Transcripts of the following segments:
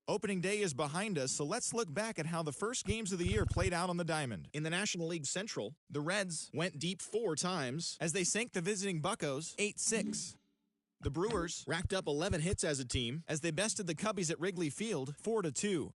Opening day is behind us, so let's look back at how the first games of the year played out on the diamond. In the National League Central, the Reds went deep 4 times as they sank the visiting Buccos 8-6. The Brewers racked up 11 hits as a team as they bested the Cubbies at Wrigley Field 4-2.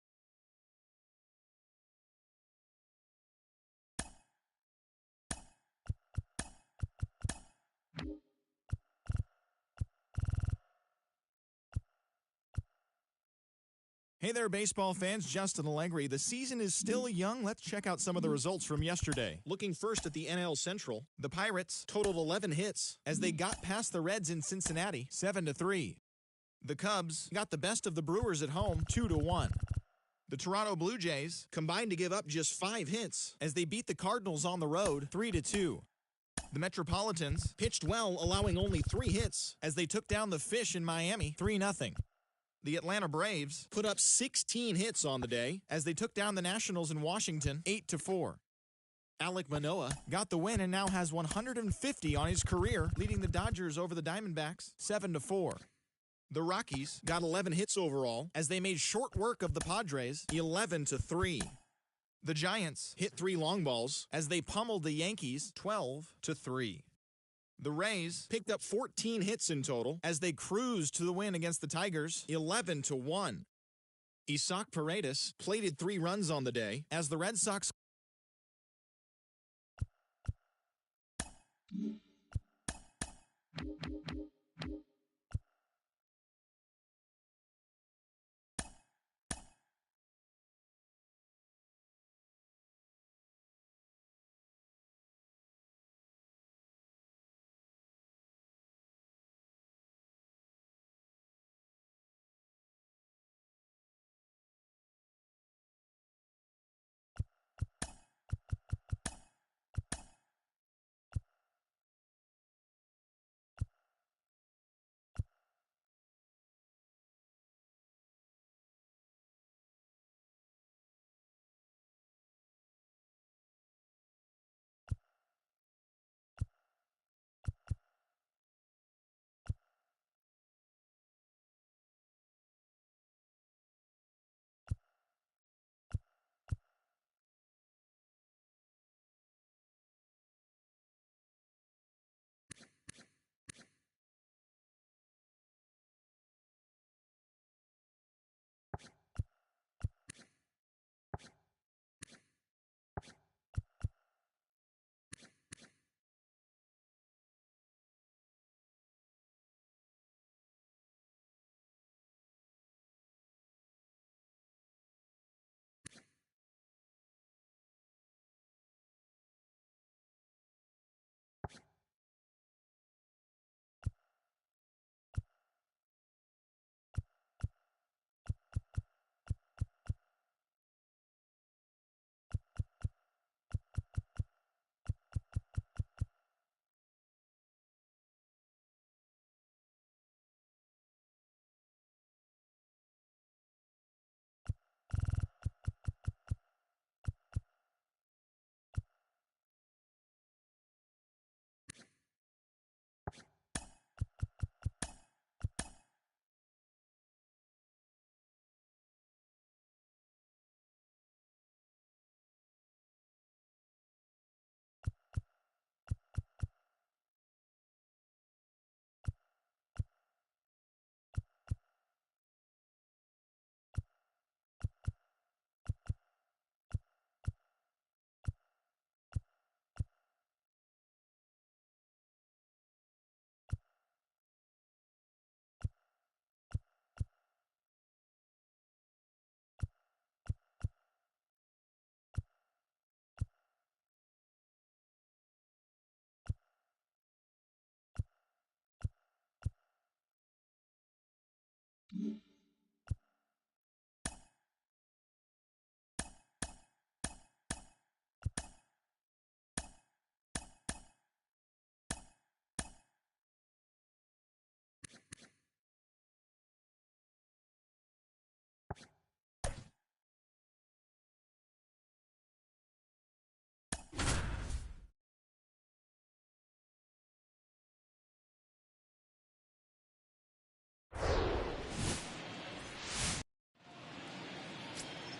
Hey there, baseball fans. Justin Allegri. The season is still young. Let's check out some of the results from yesterday. Looking first at the NL Central, the Pirates totaled 11 hits as they got past the Reds in Cincinnati 7-3. The Cubs got the best of the Brewers at home 2-1. The Toronto Blue Jays combined to give up just 5 hits as they beat the Cardinals on the road 3-2. The Metropolitans pitched well, allowing only 3 hits as they took down the Fish in Miami 3-0. The Atlanta Braves put up 16 hits on the day as they took down the Nationals in Washington 8-4. Alek Manoah got the win and now has 150 on his career, leading the Dodgers over the Diamondbacks 7-4. The Rockies got 11 hits overall as they made short work of the Padres 11-3. The Giants hit 3 long balls as they pummeled the Yankees 12-3. The Rays picked up 14 hits in total as they cruised to the win against the Tigers 11-1. Isaac Paredes plated 3 runs on the day as the Red Sox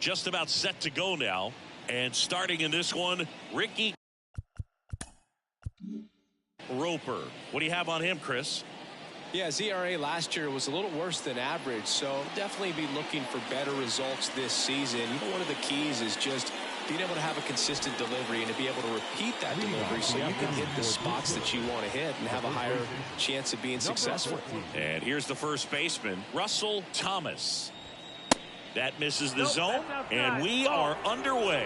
just about set to go now. And starting in this one, Ricky Roper. What do you have on him, Chris? Yeah, his ERA last year was a little worse than average, so definitely be looking for better results this season. One of the keys is just being able to have a consistent delivery and to be able to repeat that delivery so you can hit the spots that you want to hit and have a higher chance of being successful. And here's the first baseman, Russell Thomas. That misses the zone, and we are underway.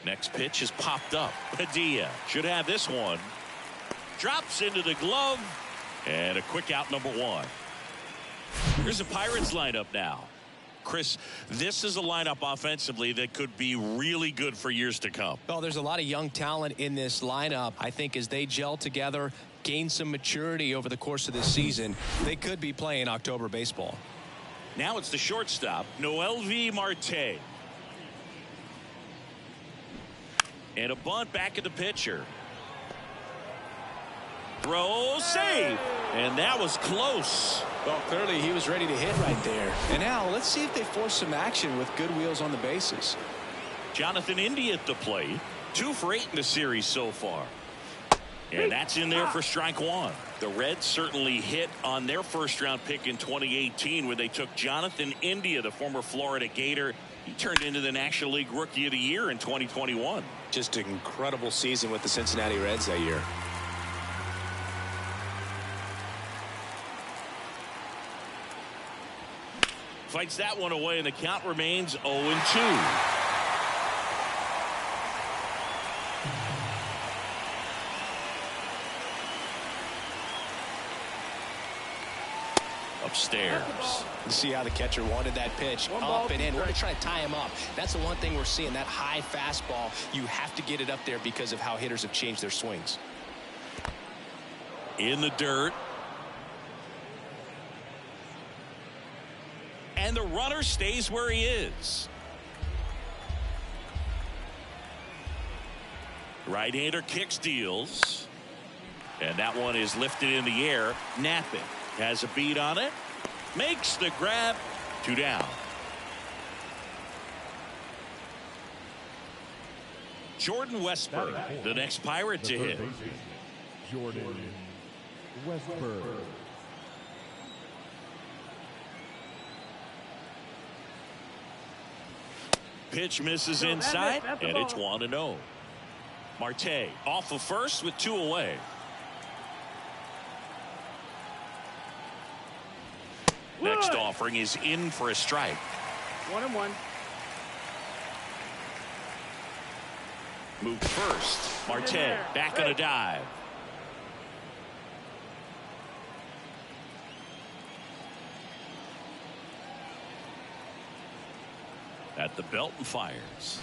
Next pitch is popped up. Padilla should have this one. Drops into the glove, and a quick out, number one. Here's the Pirates lineup now. Chris, this is a lineup offensively that could be really good for years to come. Well, there's a lot of young talent in this lineup. I think as they gel together, gain some maturity over the course of this season, they could be playing October baseball. Now it's the shortstop, Noelvi Marte. And a bunt back at the pitcher. Throw, save. And that was close. Well, clearly he was ready to hit right there. And now let's see if they force some action with good wheels on the bases. Jonathan India at the plate. 2 for 8 in the series so far. And that's in there for strike one. The Reds certainly hit on their first-round pick in 2018 when they took Jonathan India, the former Florida Gator. He turned into the National League Rookie of the Year in 2021. Just an incredible season with the Cincinnati Reds that year. Fights that one away, and the count remains 0-2. Upstairs. You see how the catcher wanted that pitch up and in. We're going to try to tie him up. That's the one thing we're seeing, that high fastball. You have to get it up there because of how hitters have changed their swings. In the dirt. And the runner stays where he is. Right-hander kicks, deals. And that one is lifted in the air. Napping. Has a beat on it. Makes the grab. 2 down. Jordan Westburg, the next Pirate to hit. Jordan Westburg. Pitch misses inside, and it's 1-0. Marte off of first with 2 away. Next offering is in for a strike. 1-1. Moved first. Marte back on a dive. At the belt and fires.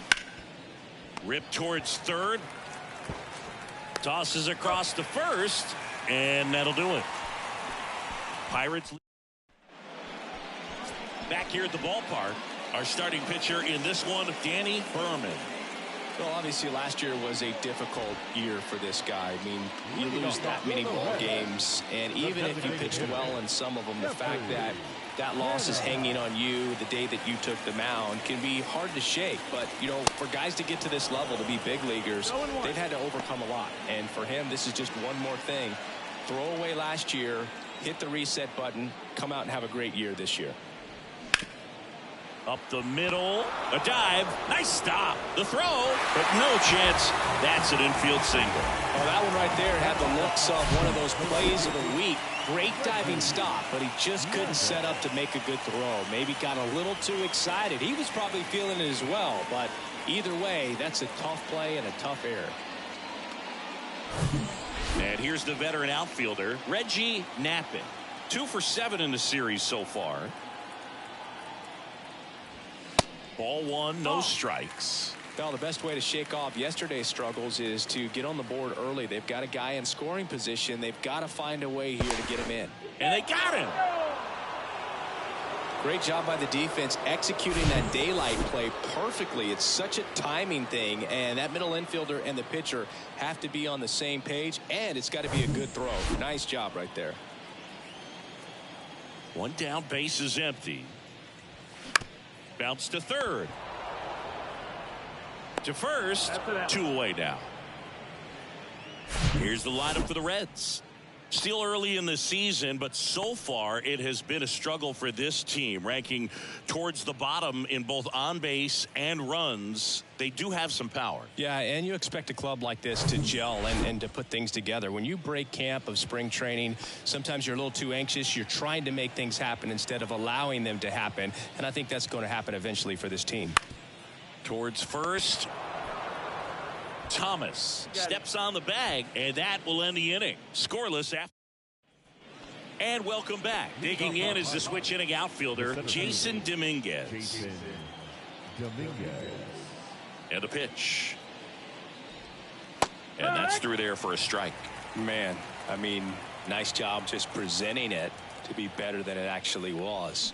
Rip towards third. Tosses across to first, and that'll do it. Pirates back here at the ballpark. Our starting pitcher in this one, Danny Berman. Well, obviously last year was a difficult year for this guy. I mean, you lose that many ball games, and even if you pitched well in some of them, the fact that that loss is hanging on you the day that you took the mound can be hard to shake. But, you know, for guys to get to this level, to be big leaguers, they've had to overcome a lot. And for him, this is just one more thing. Throw away last year, hit the reset button, come out and have a great year this year. Up the middle, a dive, nice stop, the throw, but no chance. That's an infield single. Well, that one right there had the looks of one of those plays of the week. Great diving stop, but he just couldn't set up to make a good throw. Maybe got a little too excited. He was probably feeling it as well, but either way, that's a tough play and a tough error. And here's the veteran outfielder, Reggie Nappin. 2 for 7 in the series so far. Ball 1, no strikes. Well, the best way to shake off yesterday's struggles is to get on the board early. They've got a guy in scoring position. They've got to find a way here to get him in. And they got him. Great job by the defense executing that daylight play perfectly. It's such a timing thing, and that middle infielder and the pitcher have to be on the same page, and it's got to be a good throw. Nice job right there. One down, base is empty. Bounce to third. To first, 2 away now. Here's the lineup for the Reds. Still early in the season, but so far it has been a struggle for this team, ranking towards the bottom in both on base and runs. They do have some power. Yeah, and you expect a club like this to gel and to put things together. When you break camp of spring training, sometimes you're a little too anxious. You're trying to make things happen instead of allowing them to happen, and I think that's going to happen eventually for this team. Towards first, Thomas steps on the bag, and that will end the inning. Scoreless after. And welcome back. Digging in is the switch inning outfielder, Jason Dominguez. And the pitch. And that's through there for a strike. Man, I mean, nice job just presenting it to be better than it actually was.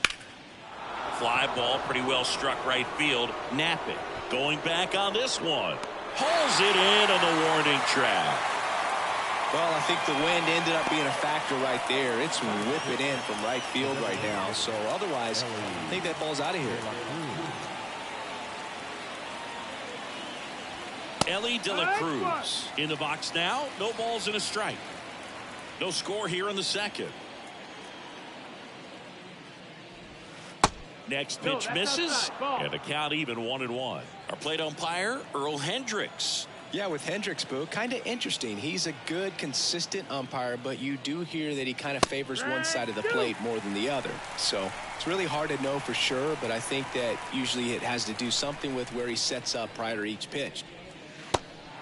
Fly ball, pretty well struck right field. Nap it. Going back on this one. Pulls it in on the warning track. Well, I think the wind ended up being a factor right there. It's whipping in from right field right now. So otherwise, I think that ball's out of here. Ellie De La Cruz in the box now. No balls and a strike. No score here in the second. Next pitch misses, and the count even 1-1. Our plate umpire, Earl Hendricks. Yeah, with Hendricks, Boo, kind of interesting. He's a good, consistent umpire, but you do hear that he kind of favors one side of the plate more than the other. So it's really hard to know for sure, but I think that usually it has to do something with where he sets up prior to each pitch.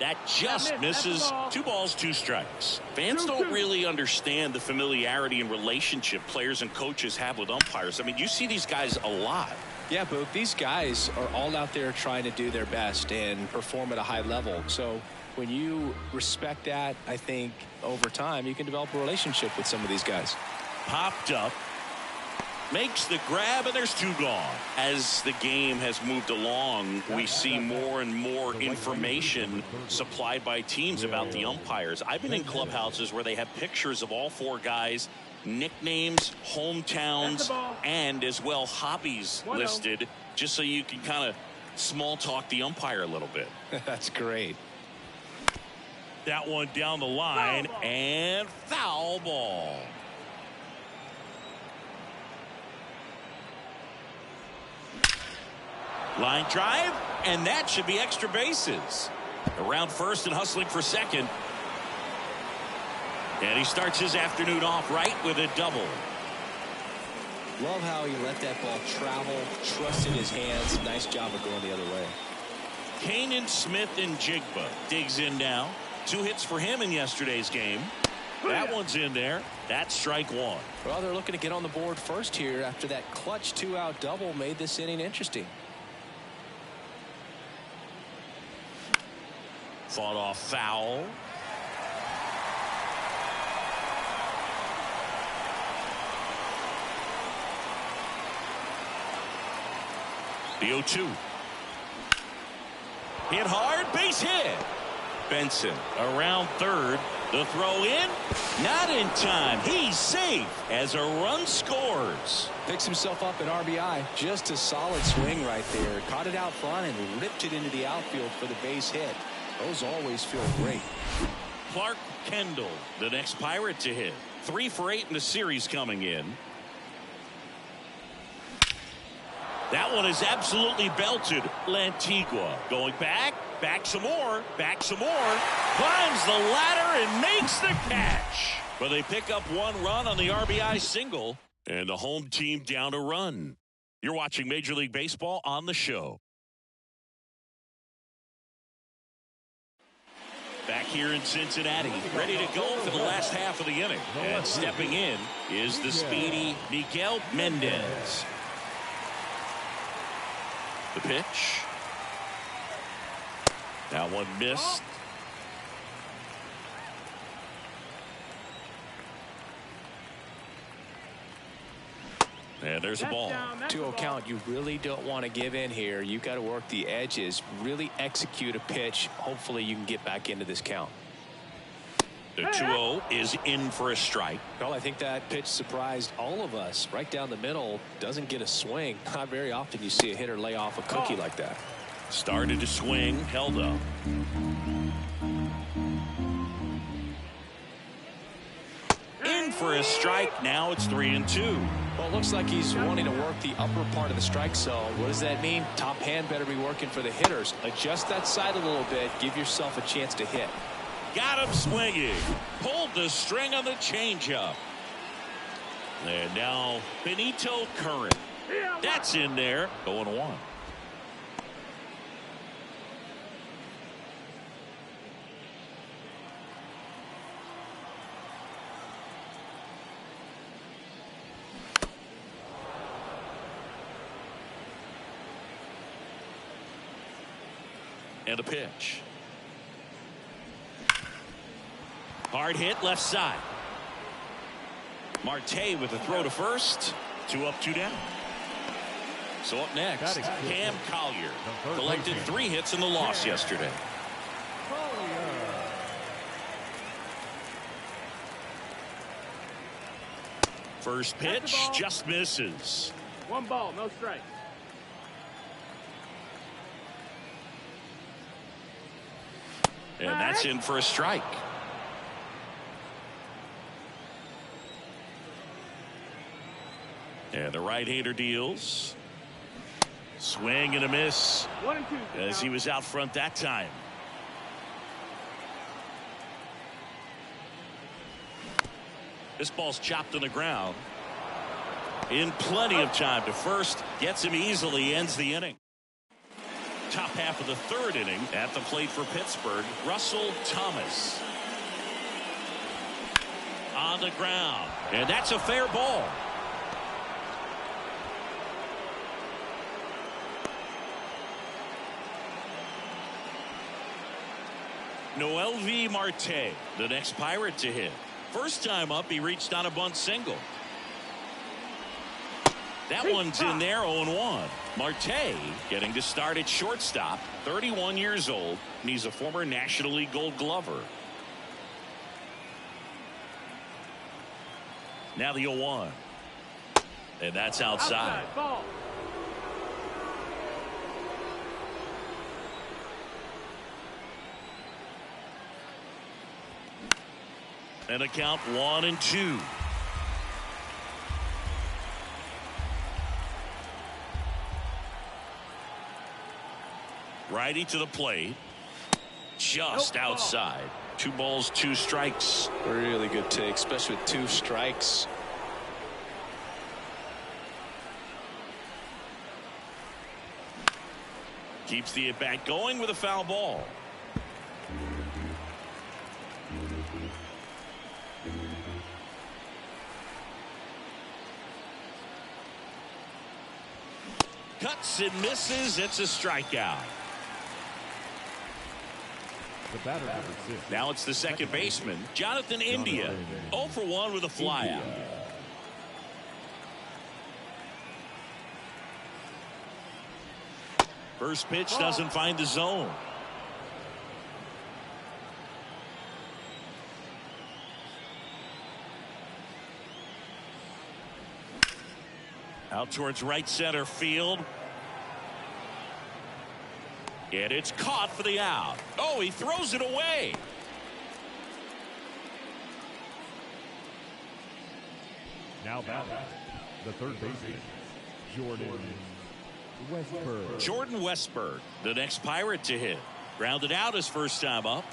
That just misses. 2 balls, 2 strikes. Fans don't really understand the familiarity and relationship players and coaches have with umpires. I mean, you see these guys a lot. Yeah, Boog, these guys are all out there trying to do their best and perform at a high level. So when you respect that, I think over time you can develop a relationship with some of these guys. Popped up. Makes the grab, and there's 2 gone. As the game has moved along, we see more and more information supplied by teams about the umpires. I've been in clubhouses where they have pictures of all 4 guys, nicknames, hometowns, and as well hobbies listed, just so you can kind of small talk the umpire a little bit. That's great. That one down the line, and foul ball. Line drive, and that should be extra bases. Around first and hustling for second. And he starts his afternoon off right with a double. Love how he let that ball travel, trusted his hands. Nice job of going the other way. Kanan Smith and Jigba digs in now. 2 hits for him in yesterday's game. That one's in there. That's strike 1. Well, they're looking to get on the board first here after that clutch 2-out double made this inning interesting. Fought off foul. The 0-2. Hit hard, base hit. Benson around third. The throw in, not in time. He's safe as a run scores. Picks himself up an RBI. Just a solid swing right there. Caught it out front and ripped it into the outfield for the base hit. Those always feel great. Clark Kendall, the next Pirate to hit. 3 for 8 in the series coming in. That one is absolutely belted. Lantigua going back some more, climbs the ladder and makes the catch. But they pick up 1 run on the RBI single, and the home team down a run. You're watching Major League Baseball on the show. Back here in Cincinnati, ready to go for the last half of the inning. And stepping in is the speedy Miguel Mendez. The pitch. That one missed. And there's a ball. 2-0 count. You really don't want to give in here. You've got to work the edges, really execute a pitch. Hopefully you can get back into this count. The 2-0 is in for a strike. Well, I think that pitch surprised all of us. Right down the middle, doesn't get a swing. Not very often you see a hitter lay off a cookie like that. Started to swing, held up. In for a strike. Now it's 3-2. Well, it looks like he's wanting to work the upper part of the strike zone. What does that mean? Top hand better be working for the hitters. Adjust that side a little bit. Give yourself a chance to hit. Got him swinging. Pulled the string on the changeup. And now Benito Curran. That's in there. 0-1. And a pitch. Hard hit left side. Marte with a throw to first. 2 up, 2 down. So up next, Cam Collier collected 3 hits in the loss yesterday. First pitch just misses. 1 ball, no strikes. And that's in for a strike. And the right-hander deals. Swing and a miss 1 and 2. as he was out front that time. This ball's chopped on the ground. In plenty of time to first. Gets him easily, ends the inning. Top half of the 3rd inning at the plate for Pittsburgh. Russell Thomas. On the ground. And that's a fair ball. Noelvi Marte, the next Pirate to hit. First time up, he reached on a bunt single. That one's in there, 0-1. Marte getting to start at shortstop, 31 years old, and he's a former National League Gold Glover. Now the 0-1. And that's outside. Ball. And a count 1-2. Righty to the plate. Just outside. 2 balls, 2 strikes. Really good take, especially with 2 strikes. Keeps the at-bat going with a foul ball. Cuts and misses. It's a strikeout. The batter, number 6. Now it's the second baseman, Jonathan India. 0 for 1 with a flyout. First pitch doesn't find the zone. Out towards right center field. And it's caught for the out. Oh, he throws it away. Now batting, the 3rd baseman, Jordan Westburg. Jordan Westburg, the next Pirate to hit. Grounded out his first time up.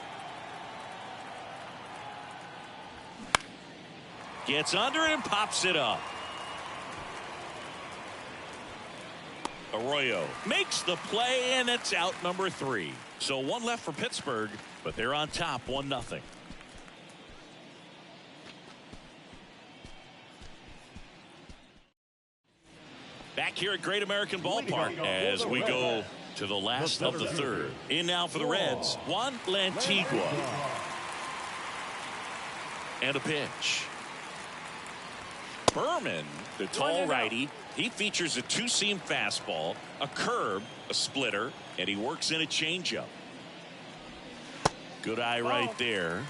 Gets under it and pops it up. Arroyo makes the play, and it's out number 3. So 1 left for Pittsburgh, but they're on top 1-0. Back here at Great American Ballpark as we go to the last of the 3rd. In now for the Reds, Juan Lantigua. And a pitch. Berman, the tall righty, he features a 2-seam fastball, a curve, a splitter, and he works in a changeup. Good eye right there.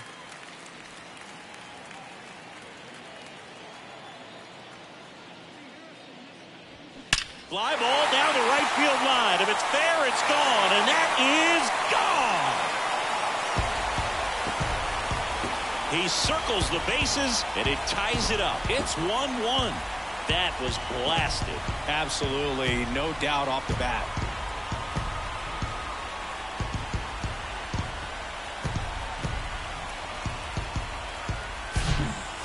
Fly ball down the right field line. If it's fair, it's gone, and that is gone. He circles the bases, and it ties it up. It's 1-1. That was blasted. Absolutely, no doubt off the bat.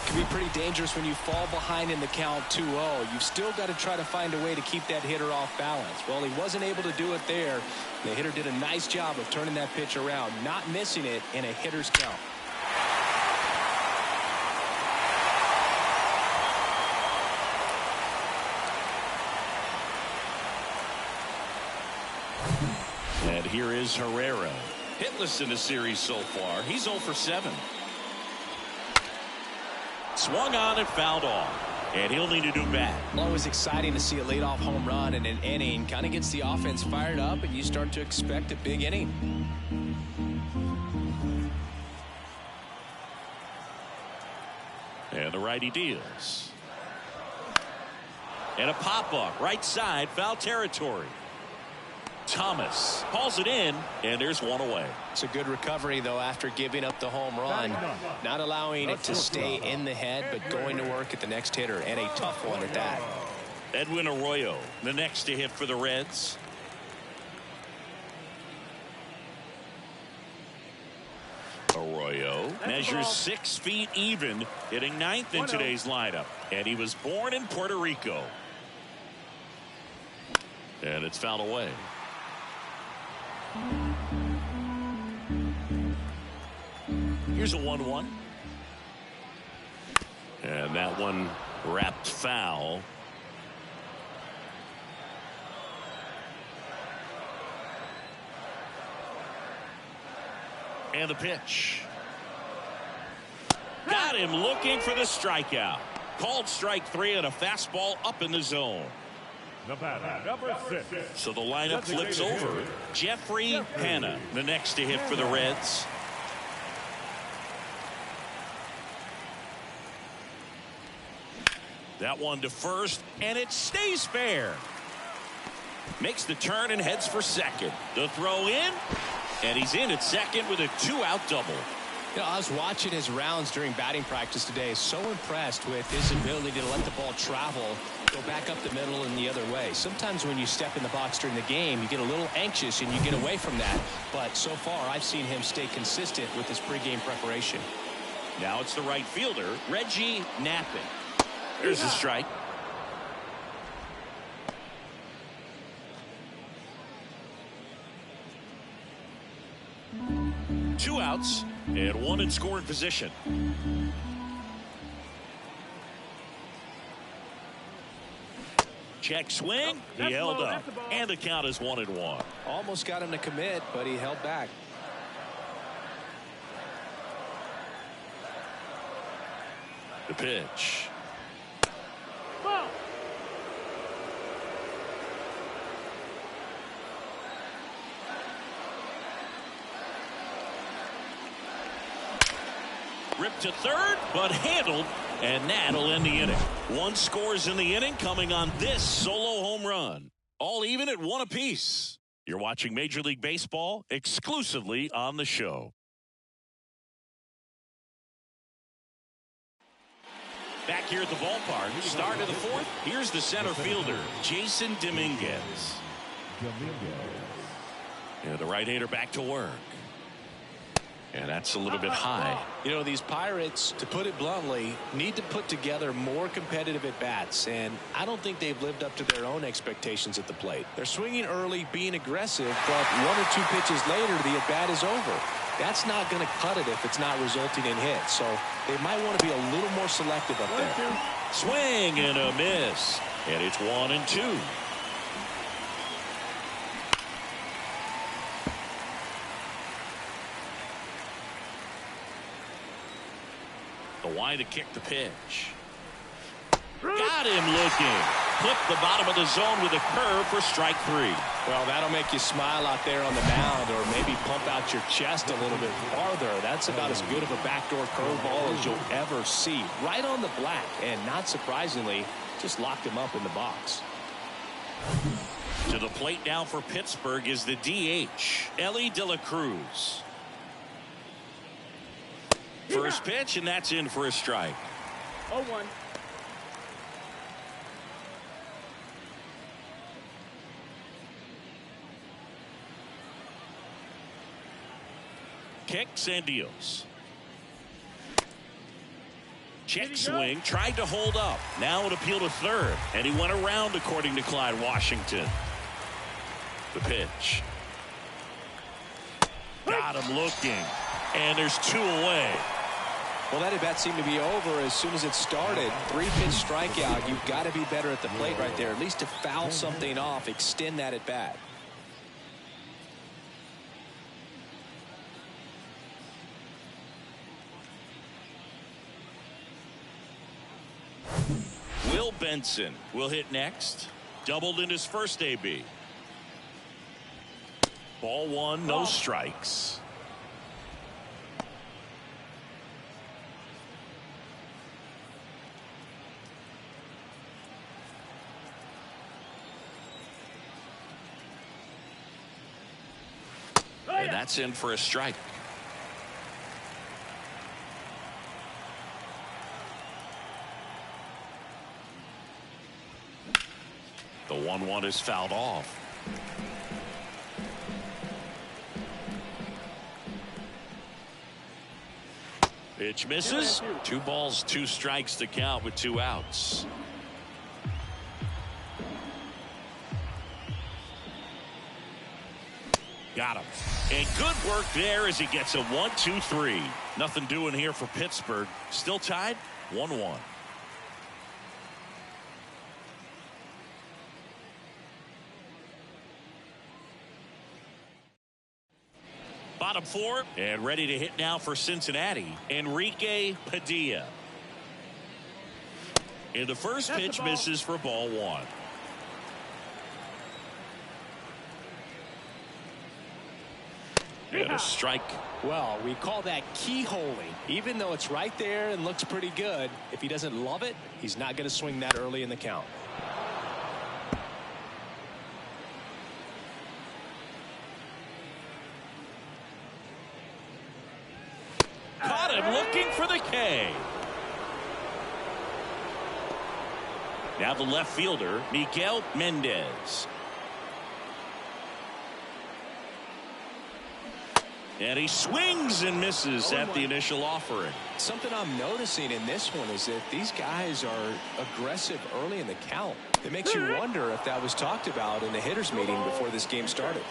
Can be pretty dangerous when you fall behind in the count 2-0. You've still got to try to find a way to keep that hitter off balance. Well, he wasn't able to do it there. The hitter did a nice job of turning that pitch around, not missing it in a hitter's count. And here is Herrera. Hitless in the series so far. He's 0 for 7. Swung on and fouled off. And he'll need a new bat. Always exciting to see a leadoff home run in an inning. Kind of gets the offense fired up, and you start to expect a big inning. And the righty deals. And a pop-up. Right side, foul territory. Thomas hauls it in, and there's one away. It's a good recovery, though, after giving up the home run. Not allowing it to stay in the head, but going to work at the next hitter, and a tough one at that. Edwin Arroyo, the next to hit for the Reds. Arroyo measures 6 feet even, hitting 9th in today's lineup. And he was born in Puerto Rico. And it's fouled away. Here's a 1-1. And that one wrapped foul. And the pitch. Got him looking for the strikeout. Called strike 3 and a fastball up in the zone. The batter, number 6. So the lineup flips over. Jeffrey Hanna, the next to hit for the Reds. That one to first, and it stays fair. Makes the turn and heads for second. The throw in, and he's in at second with a 2-out double. You know, I was watching his rounds during batting practice today. So impressed with his ability to let the ball travel, go back up the middle and the other way. Sometimes when you step in the box during the game, you get a little anxious and you get away from that. But so far, I've seen him stay consistent with his pregame preparation. Now it's the right fielder, Reggie Knapping. There's a strike. Two outs and one in scoring position. Check swing. He held up. And the count is 1-1. Almost got him to commit, but he held back. The pitch. Ball. Ripped to third, but handled, and that'll end the inning. One scores in the inning coming on this solo home run. All even at 1 apiece. You're watching Major League Baseball exclusively on the show. Back here at the ballpark, start of the 4th. Here's the center fielder, Jason Dominguez. And the right-hander back to work. And that's a little bit high. You know, these Pirates, to put it bluntly, need to put together more competitive at-bats, and I don't think they've lived up to their own expectations at the plate. They're swinging early, being aggressive, but 1 or 2 pitches later, the at-bat is over. That's not going to cut it if it's not resulting in hits, so they might want to be a little more selective up there. Swing and a miss, and it's 1-2. The wide to kick the pitch. Got him looking. Clipped the bottom of the zone with a curve for strike 3. Well, that'll make you smile out there on the mound, or maybe pump out your chest a little bit farther. That's about as good of a backdoor curveball as you'll ever see. Right on the black, and not surprisingly, just locked him up in the box. To the plate now for Pittsburgh is the DH, Ellie De La Cruz. First pitch, and that's in for a strike. 0-1. Kicks and deals. Check swing, tried to hold up. Now an appeal to third, and he went around according to Clyde Washington. The pitch. Got him looking, and there's 2 away. Well, that at bat seemed to be over as soon as it started. 3-pitch strikeout. You've got to be better at the plate right there, at least to foul something off, extend that at bat. Will Benson will hit next. Doubled in his first AB. Ball 1, no strikes. And that's in for a strike. The 1-1 is fouled off. Pitch misses. 2 balls, 2 strikes to count with 2 outs. Got him. And good work there as he gets a 1-2-3. Nothing doing here for Pittsburgh. Still tied 1-1. Bottom 4 and ready to hit now for Cincinnati, Enrique Padilla. And the first pitch misses for ball 1. And a strike. Well, we call that keyholing. Even though it's right there and looks pretty good, if he doesn't love it, he's not going to swing that early in the count. Caught him looking for the K. Now the left fielder, Miguel Mendez. And he swings and misses at the initial offering. Something I'm noticing in this one is that these guys are aggressive early in the count. It makes you wonder if that was talked about in the hitters meeting before this game started.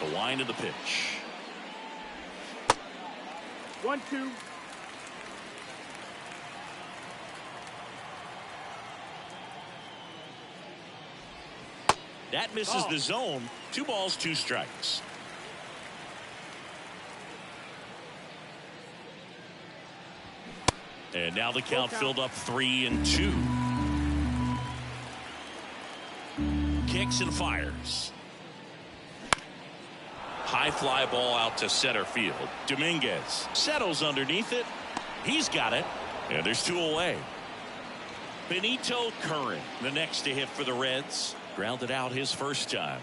The wind of the pitch. 1-2. That misses the zone. 2 balls, 2 strikes. And now the count filled up 3-2. Kicks and fires. High fly ball out to center field. Dominguez settles underneath it. He's got it. And there's 2 away. Benito Curran, the next to hit for the Reds. Grounded out his first time.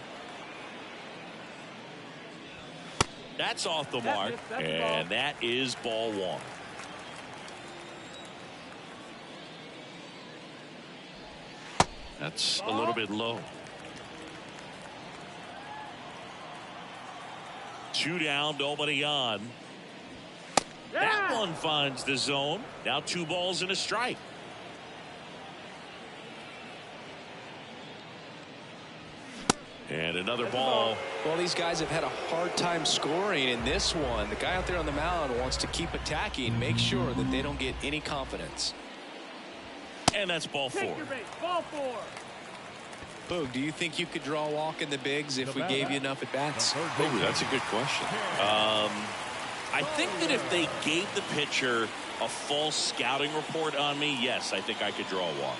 That's off the mark. And that is ball 1. That's a little bit low. 2 down, nobody on. That one finds the zone. Now 2 balls and a strike. And another ball. Well, these guys have had a hard time scoring in this one. The guy out there on the mound wants to keep attacking, make sure that they don't get any confidence. And that's ball 4. Ball 4. Boog, do you think you could draw a walk in the bigs if we gave you enough at bats? Oh, that's a good question. I think that if they gave the pitcher a false scouting report on me, yes, I think I could draw a walk.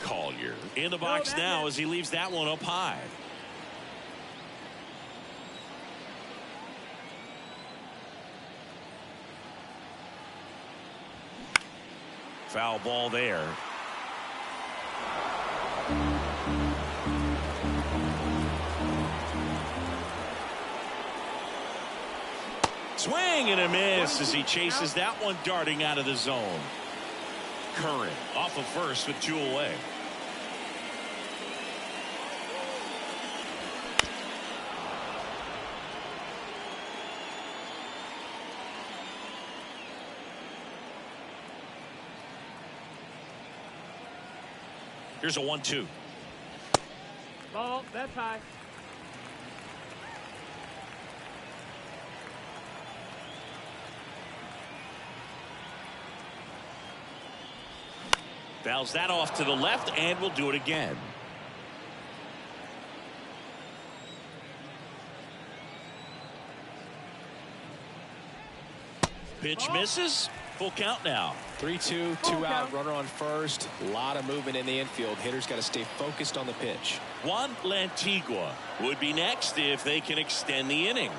Collier in the box now as he leaves that one up high. Foul ball there. Swing and a miss as he chases that one darting out of the zone. Curran off of first with 2 away. Here's a 1-2. Ball, that's high. Fouls that off to the left and will do it again. Pitch misses. Full count now. 3-2, 2 out, runner on first. A lot of movement in the infield. Hitter's got to stay focused on the pitch. Juan Lantigua would be next if they can extend the inning.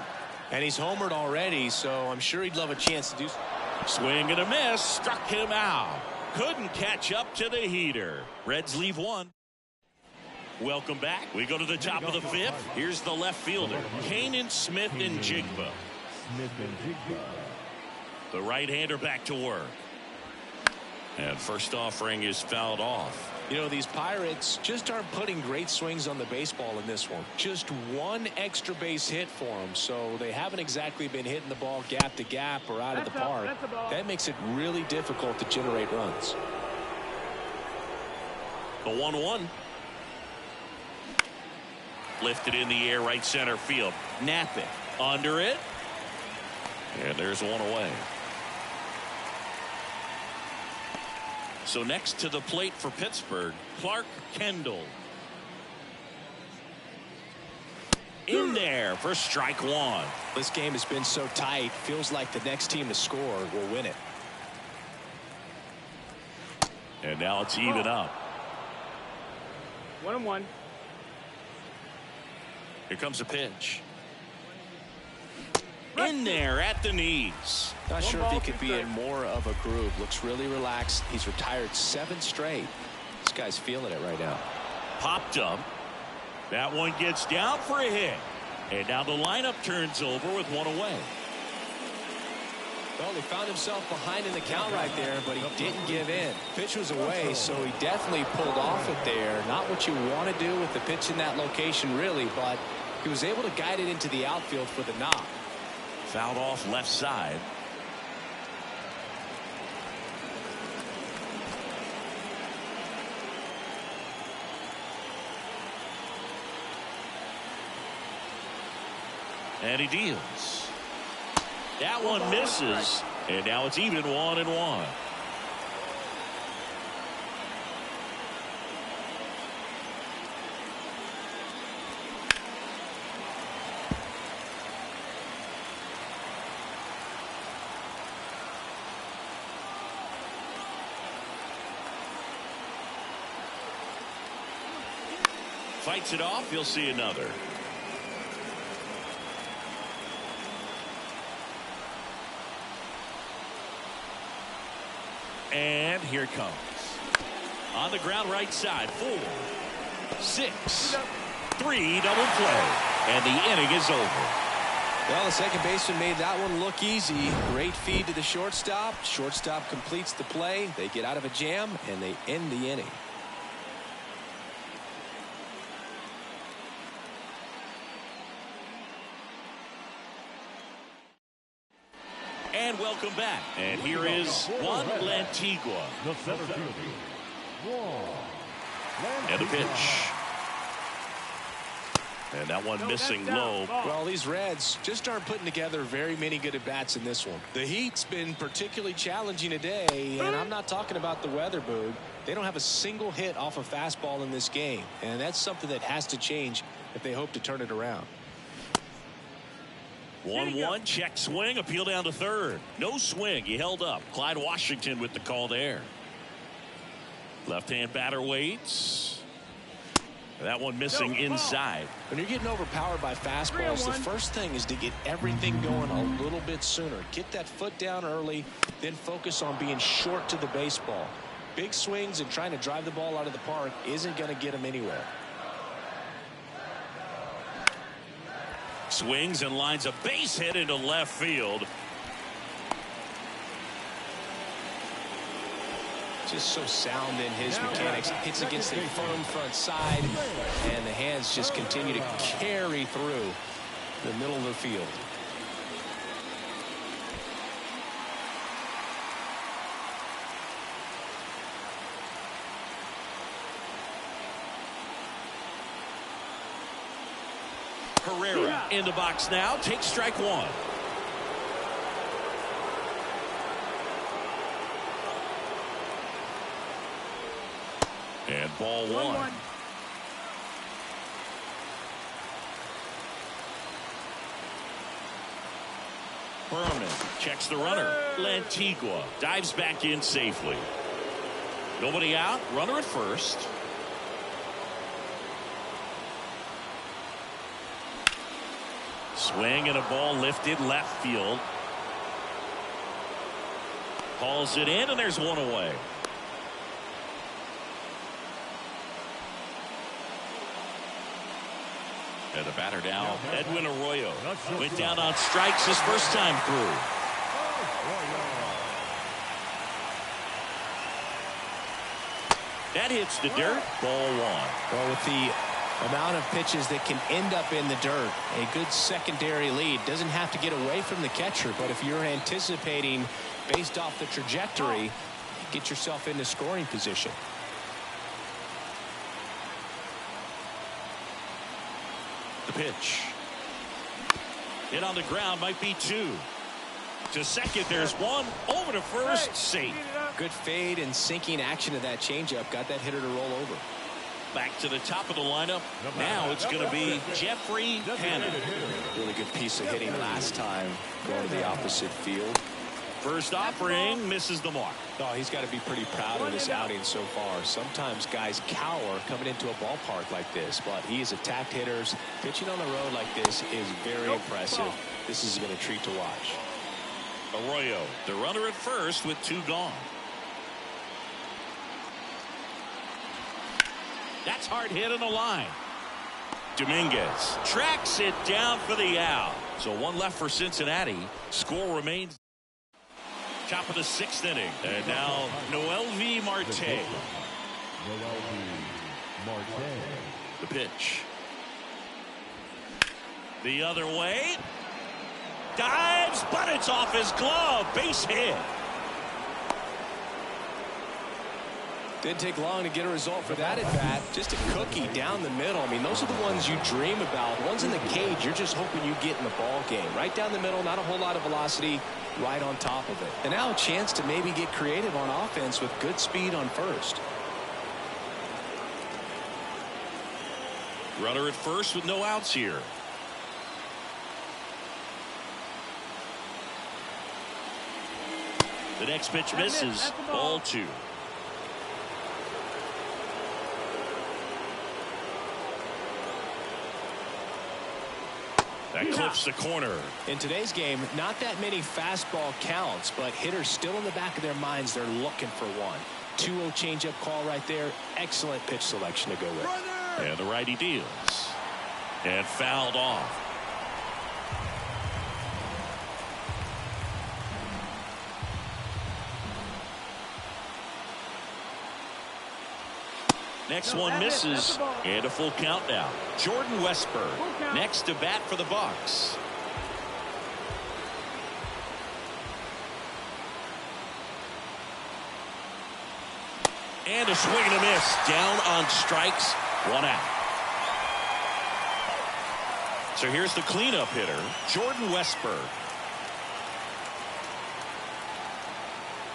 And he's homered already, so I'm sure he'd love a chance to do so. Swing and a miss. Struck him out. Couldn't catch up to the heater. Reds leave 1. Welcome back. We go to the top of the 5th. Here's the left fielder, Kanan Smith and Jigba. The right-hander back to work. And first offering is fouled off. You know, these Pirates just aren't putting great swings on the baseball in this one. Just one extra base hit for them, so they haven't exactly been hitting the ball gap to gap or out of the park. That makes it really difficult to generate runs. The 1-1. Lifted in the air, right center field. Nap it. Under it. And there's 1 away. So next to the plate for Pittsburgh, Clark Kendall. In there for strike 1. This game has been so tight. Feels like the next team to score will win it. And now it's even up. 1-1. Here comes a pitch. In there at the knees. Not sure if he could be in more of a groove. Looks really relaxed. He's retired 7 straight. This guy's feeling it right now. Popped up. That one gets down for a hit. And now the lineup turns over with 1 away. Well, he found himself behind in the count right there, but he didn't give in. Pitch was away, so he definitely pulled off it there. Not what you want to do with the pitch in that location, really, but he was able to guide it into the outfield for the knock. Fouled off left side. And he deals. That one misses. And now it's even 1-1. Fights it off. You'll see another. And here it comes. On the ground right side. 4, 6, 3 double play. And the inning is over. Well, the second baseman made that one look easy. Great feed to the shortstop. Shortstop completes the play. They get out of a jam and they end the inning. And welcome back. And here is Juan Lantigua. The center fielder, And the pitch. And that one missing low. Well, these Reds just aren't putting together very many good at-bats in this one. The heat's been particularly challenging today, and I'm not talking about the weather, Boog. They don't have a single hit off a fastball in this game, and that's something that has to change if they hope to turn it around. 1-1, check swing, appeal down to third. No swing, he held up. Clyde Washington with the call there. Left-hand batter waits. That one missing inside. When you're getting overpowered by fastballs, the first thing is to get everything going a little bit sooner. Get that foot down early, then focus on being short to the baseball. Big swings and trying to drive the ball out of the park isn't going to get him anywhere. Swings and lines a base hit into left field. Just so sound in his mechanics. Hits against a firm front side, and the hands just continue to carry through the middle of the field. Herrera in the box now. Takes strike one. And ball one. Berman checks the runner. Lantigua dives back in safely. Nobody out. Runner at first. Swing and a ball lifted left field. Hauls it in, and there's one away. And the batter now, Edwin Arroyo. Went down on strikes his first time through. That hits the dirt. Ball one. Well, with the amount of pitches that can end up in the dirt, a good secondary lead. Doesn't have to get away from the catcher, but if you're anticipating based off the trajectory, get yourself into scoring position. The pitch. Hit on the ground, might be two. To second, there's one. Over to first, safe. Good fade and sinking action of that changeup. Got that hitter to roll over. Back to the top of the lineup. Now it's going to be Jeffrey Hanna. Really good piece of hitting last time going to the opposite field. First offering misses the mark. Oh, he's got to be pretty proud of this outing so far. Sometimes guys cower coming into a ballpark like this, but he has attacked hitters. Pitching on the road like this is very impressive. This has been a treat to watch. Arroyo, the runner at first with two gone. That's hard hit on the line. Dominguez tracks it down for the out. So one left for Cincinnati. Score remains. Top of the sixth inning. And now Noelvi Marte. The pitch. The other way. Dives, but it's off his glove. Base hit. Didn't take long to get a result for that at bat. Just a cookie down the middle. I mean, those are the ones you dream about. Ones in the cage, you're just hoping you get in the ball game. Right down the middle, not a whole lot of velocity, right on top of it. And now a chance to maybe get creative on offense with good speed on first. Runner at first with no outs here. The next pitch misses. Ball two. That clips the corner. In today's game, not that many fastball counts, but hitters still in the back of their minds, they're looking for one. 2-0 changeup call right there. Excellent pitch selection to go with. And the righty deals. And fouled off. Next one misses, and a full count now. Jordan Westburg next to bat for the Bucs. And a swing and a miss. Down on strikes. One out. So here's the cleanup hitter, Jordan Westburg.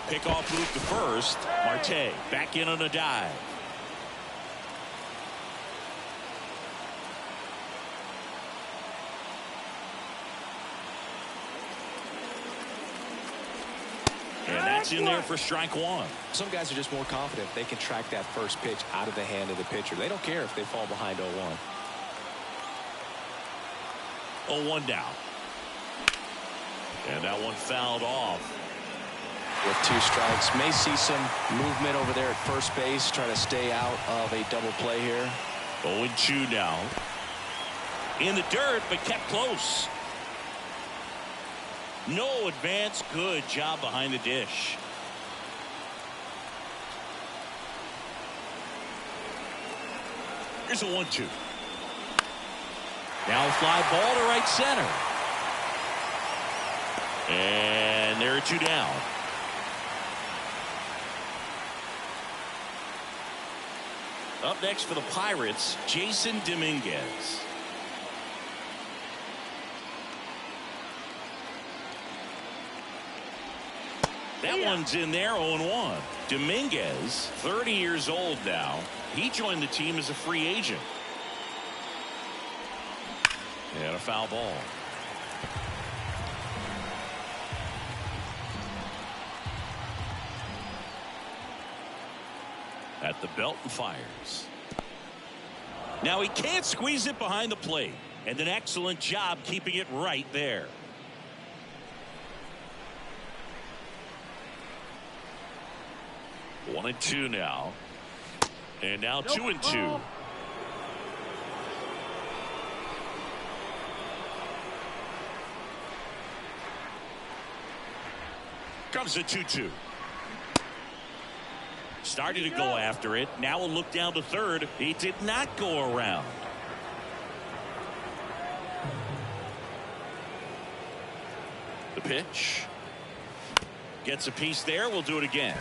Pickoff move to first. Marte back in on a dive. And that that's in there for strike one. Some guys are just more confident they can track that first pitch out of the hand of the pitcher. They don't care if they fall behind 0-1. 0-1 now. And that one fouled off. With 2 strikes, may see some movement over there at first base, trying to stay out of a double play here. 0-2 now. In the dirt, but kept close. No advance. Good job behind the dish. Here's a 1-2. Now a fly ball to right center. And there are 2 down. Up next for the Pirates, Jason Dominguez. That one's in there, 0-1. Dominguez, 30 years old now. He joined the team as a free agent. And a foul ball. At the belt and fires. Now he can't squeeze it behind the plate. And an excellent job keeping it right there. One and 2 now. And now 2-2. Comes a 2-2. Started to go after it. Now a look down to third. He did not go around. The pitch. Gets a piece there. We'll do it again.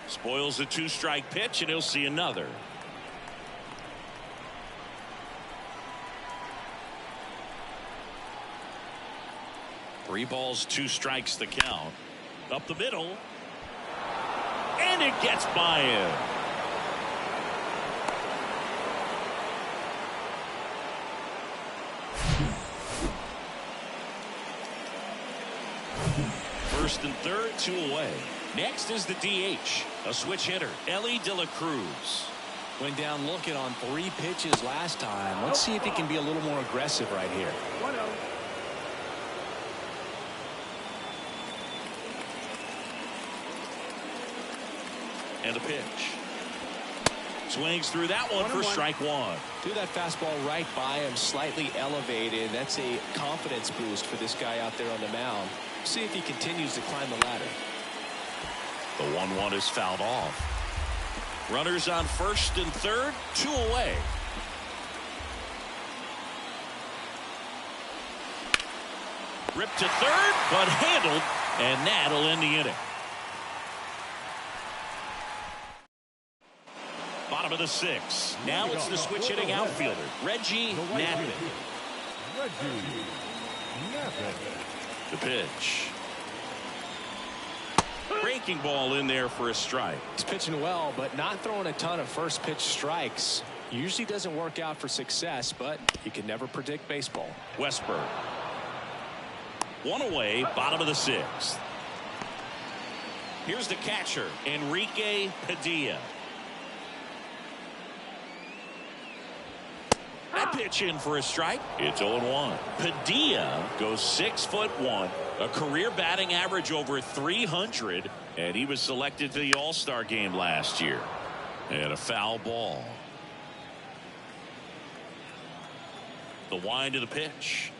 Spoils a 2-strike pitch, and he'll see another. Three balls, 2 strikes the count. Up the middle. And it gets by him. First and third, 2 away. Next is the DH, a switch hitter, Ellie De La Cruz. Went down looking on 3 pitches last time. Let's see if he can be a little more aggressive right here. 1-0. And a pitch. Swings through that one for strike one. Threw that fastball right by him, slightly elevated. That's a confidence boost for this guy out there on the mound. See if he continues to climb the ladder. The 1-1 is fouled off. Runners on first and third, 2 away. Ripped to third, but handled, and that'll end the inning. Bottom of the 6th. Now it's the switch hitting outfielder, Reggie Knappen. The pitch. Breaking ball in there for a strike. He's pitching well, but not throwing a ton of first pitch strikes. Usually doesn't work out for success, but you can never predict baseball. Westberg. 1 away, bottom of the 6th. Here's the catcher, Enrique Padilla. That pitch in for a strike. It's 0-1. Padilla goes 6'1", a career batting average over 300, and he was selected to the All-Star game last year. And a foul ball. The wind of the pitch.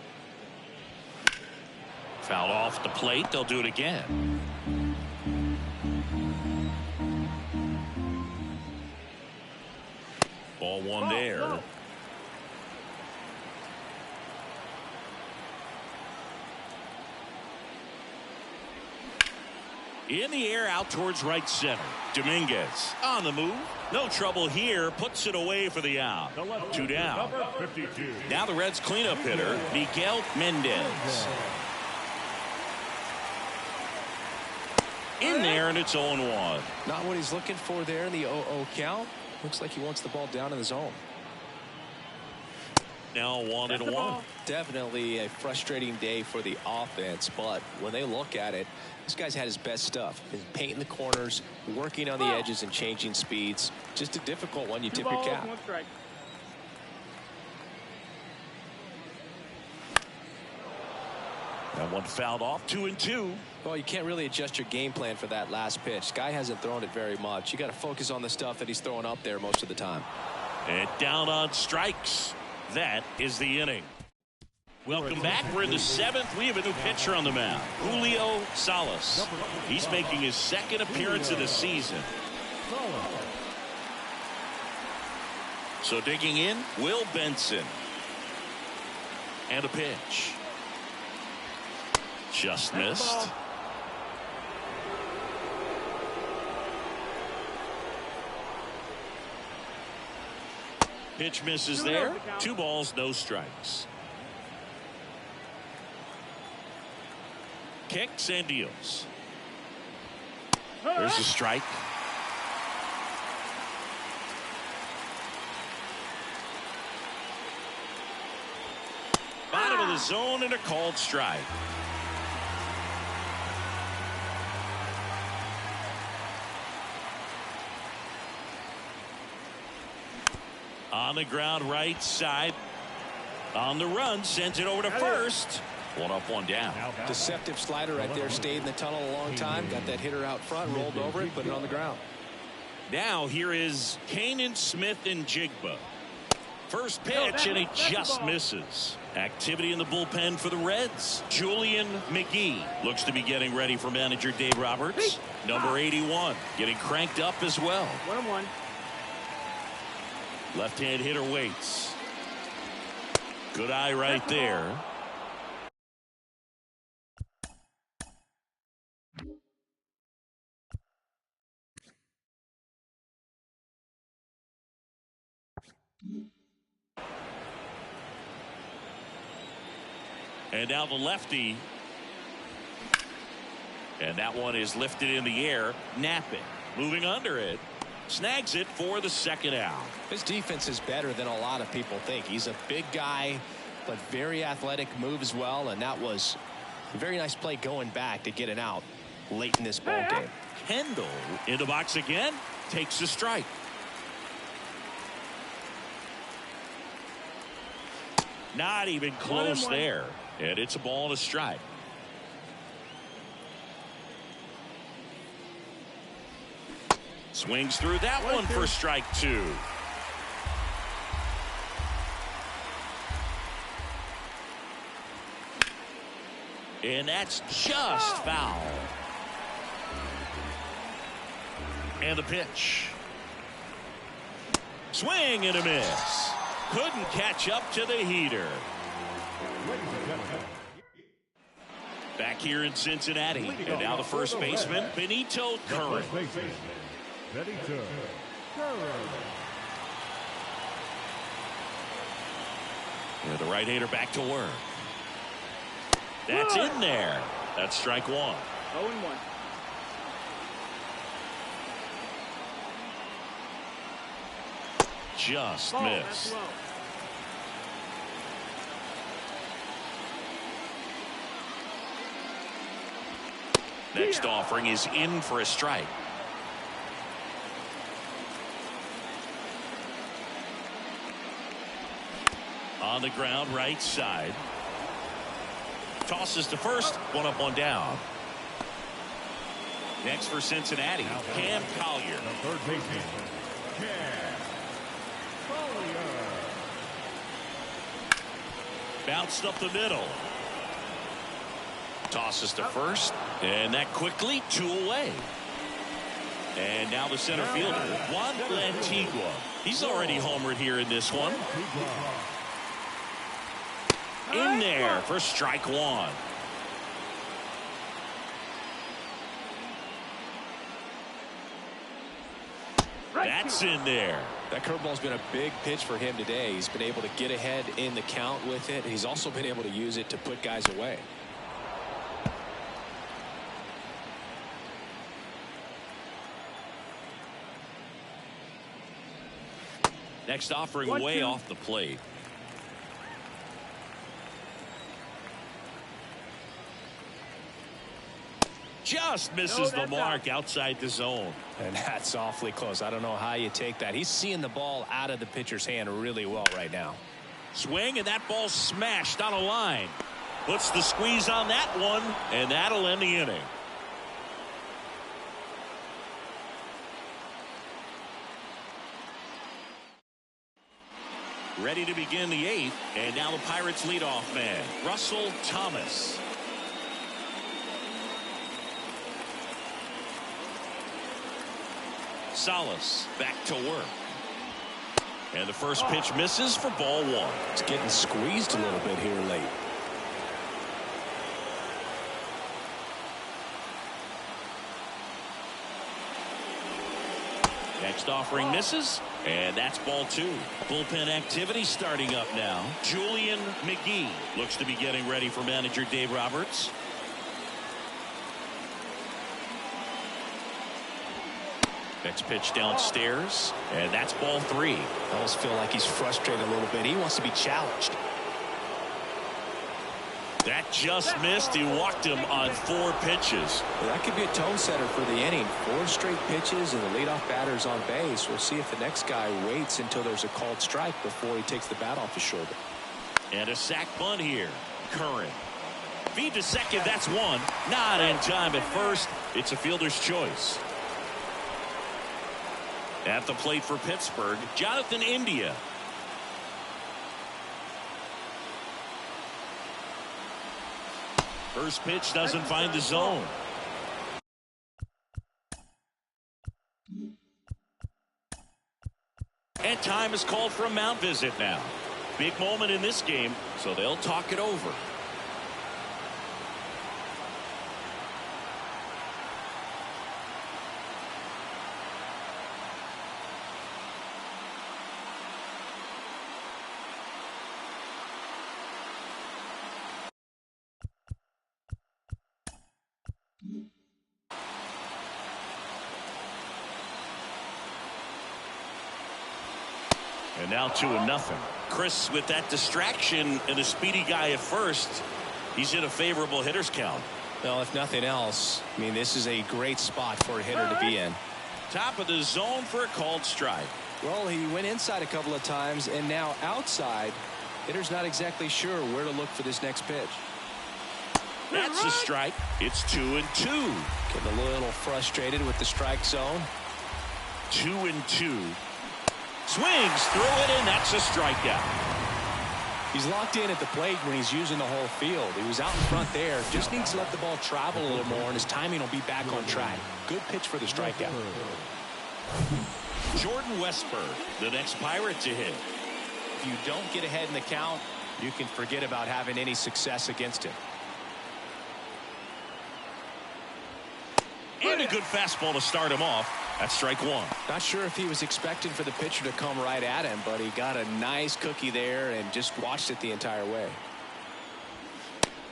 Fouled off the plate. They'll do it again. Ball one there. In the air out towards right center. Dominguez on the move. No trouble here. Puts it away for the out. 2 down. Now the Reds cleanup hitter, Miguel Mendez. In there, and it's 0-1. Not what he's looking for there in the 0-0 count. Looks like he wants the ball down in the zone. Now 1-1. Definitely a frustrating day for the offense, but when they look at it, this guy's had his best stuff. He's painting the corners, working on the edges, and changing speeds. Just a difficult one. You tip your cap. 1 strike. That one fouled off. 2-2. Well, you can't really adjust your game plan for that last pitch. Guy hasn't thrown it very much. You got to focus on the stuff that he's throwing up there most of the time. And down on strikes. That is the inning. Welcome back. We're in the 7th. We have a new pitcher on the mound, Julio Salas. He's making his 2nd appearance of the season. So digging in, Will Benson. And a pitch. Just missed. Pitch misses there. 2 balls, no strikes. Kicks and deals. There's a strike. Bottom of the zone and a called strike. On the ground, right side. On the run, sends it over to first. 1 up, 1 down. Deceptive slider right there. Stayed in the tunnel a long time. Got that hitter out front, rolled over it, put it on the ground. Now here is Kanan Smith and Jigba. First pitch, and he just misses. Activity in the bullpen for the Reds. Julian McGee looks to be getting ready for manager Dave Roberts. Number 81 getting cranked up as well. 1-1. Left-hand hitter waits. Good eye right there. And now the lefty. And that one is lifted in the air. Napping. Moving under it. Snags it for the 2nd out. His defense is better than a lot of people think. He's a big guy, but very athletic, moves well, and that was a very nice play going back to get it out late in this ball game. Kendall in the box again. Takes a strike. Not even close there. And it's a ball and a strike. Swings through that one for strike 2. And that's just foul. And the pitch. Swing and a miss. Couldn't catch up to the heater. Back here in Cincinnati. And now the first baseman, Benito Curran. And the right-hander back to work. That's in there. That's strike 1. 0-1. Just Ball, missed. that's low. Next offering is in for a strike. On the ground, right side. Tosses to first. 1 up, 1 down. Next for Cincinnati, Cam Collier. The third baseman, Cam Collier. Bounced up the middle. Tosses to first. And that quickly 2 away. And now the center fielder, Juan Lantigua. He's already homered here in this one. In there for strike 1. That's in there. That curveball's been a big pitch for him today. He's been able to get ahead in the count with it. He's also been able to use it to put guys away. Next offering way off the plate. Just misses the mark outside the zone. And that's awfully close. I don't know how you take that. He's seeing the ball out of the pitcher's hand really well right now. Swing, and that ball smashed on a line. Puts the squeeze on that one, and that'll end the inning. Ready to begin the 8th, and now the Pirates leadoff man, Russell Thomas. Salas back to work. And the first pitch misses for ball 1. It's getting squeezed a little bit here late. Next offering misses, and that's ball 2. Bullpen activity starting up now. Julian McGee looks to be getting ready for manager Dave Roberts. Next pitch downstairs, and that's ball 3. I almost feel like he's frustrated a little bit. He wants to be challenged. That just missed. He walked him on 4 pitches. Well, that could be a tone setter for the inning. 4 straight pitches and the leadoff batter's on base. We'll see if the next guy waits until there's a called strike before he takes the bat off his shoulder. And a sac bunt here. Curran. Feed to second. That's 1. Not in time at first. It's a fielder's choice. At the plate for Pittsburgh, Jonathan India. First pitch doesn't find the zone. And time is called for a mound visit now. Big moment in this game, so they'll talk it over. And now 2-0. Chris, with that distraction and a speedy guy at first, he's in a favorable hitter's count. Well, if nothing else, I mean, this is a great spot for a hitter to be in. Top of the zone for a called strike. Well, he went inside a couple of times, and now outside. Hitter's not exactly sure where to look for this next pitch. That's a strike. It's 2-2. Getting a little frustrated with the strike zone. 2-2. Swings through it, and that's a strikeout. He's locked in at the plate when he's using the whole field. He was out in front there. Just needs to let the ball travel a little more, and his timing will be back on track. Good pitch for the strikeout. Jordan Westburg, the next Pirate to hit. If you don't get ahead in the count, you can forget about having any success against him. And a good fastball to start him off. That's strike 1. Not sure if he was expecting for the pitcher to come right at him, but he got a nice cookie there and just watched it the entire way.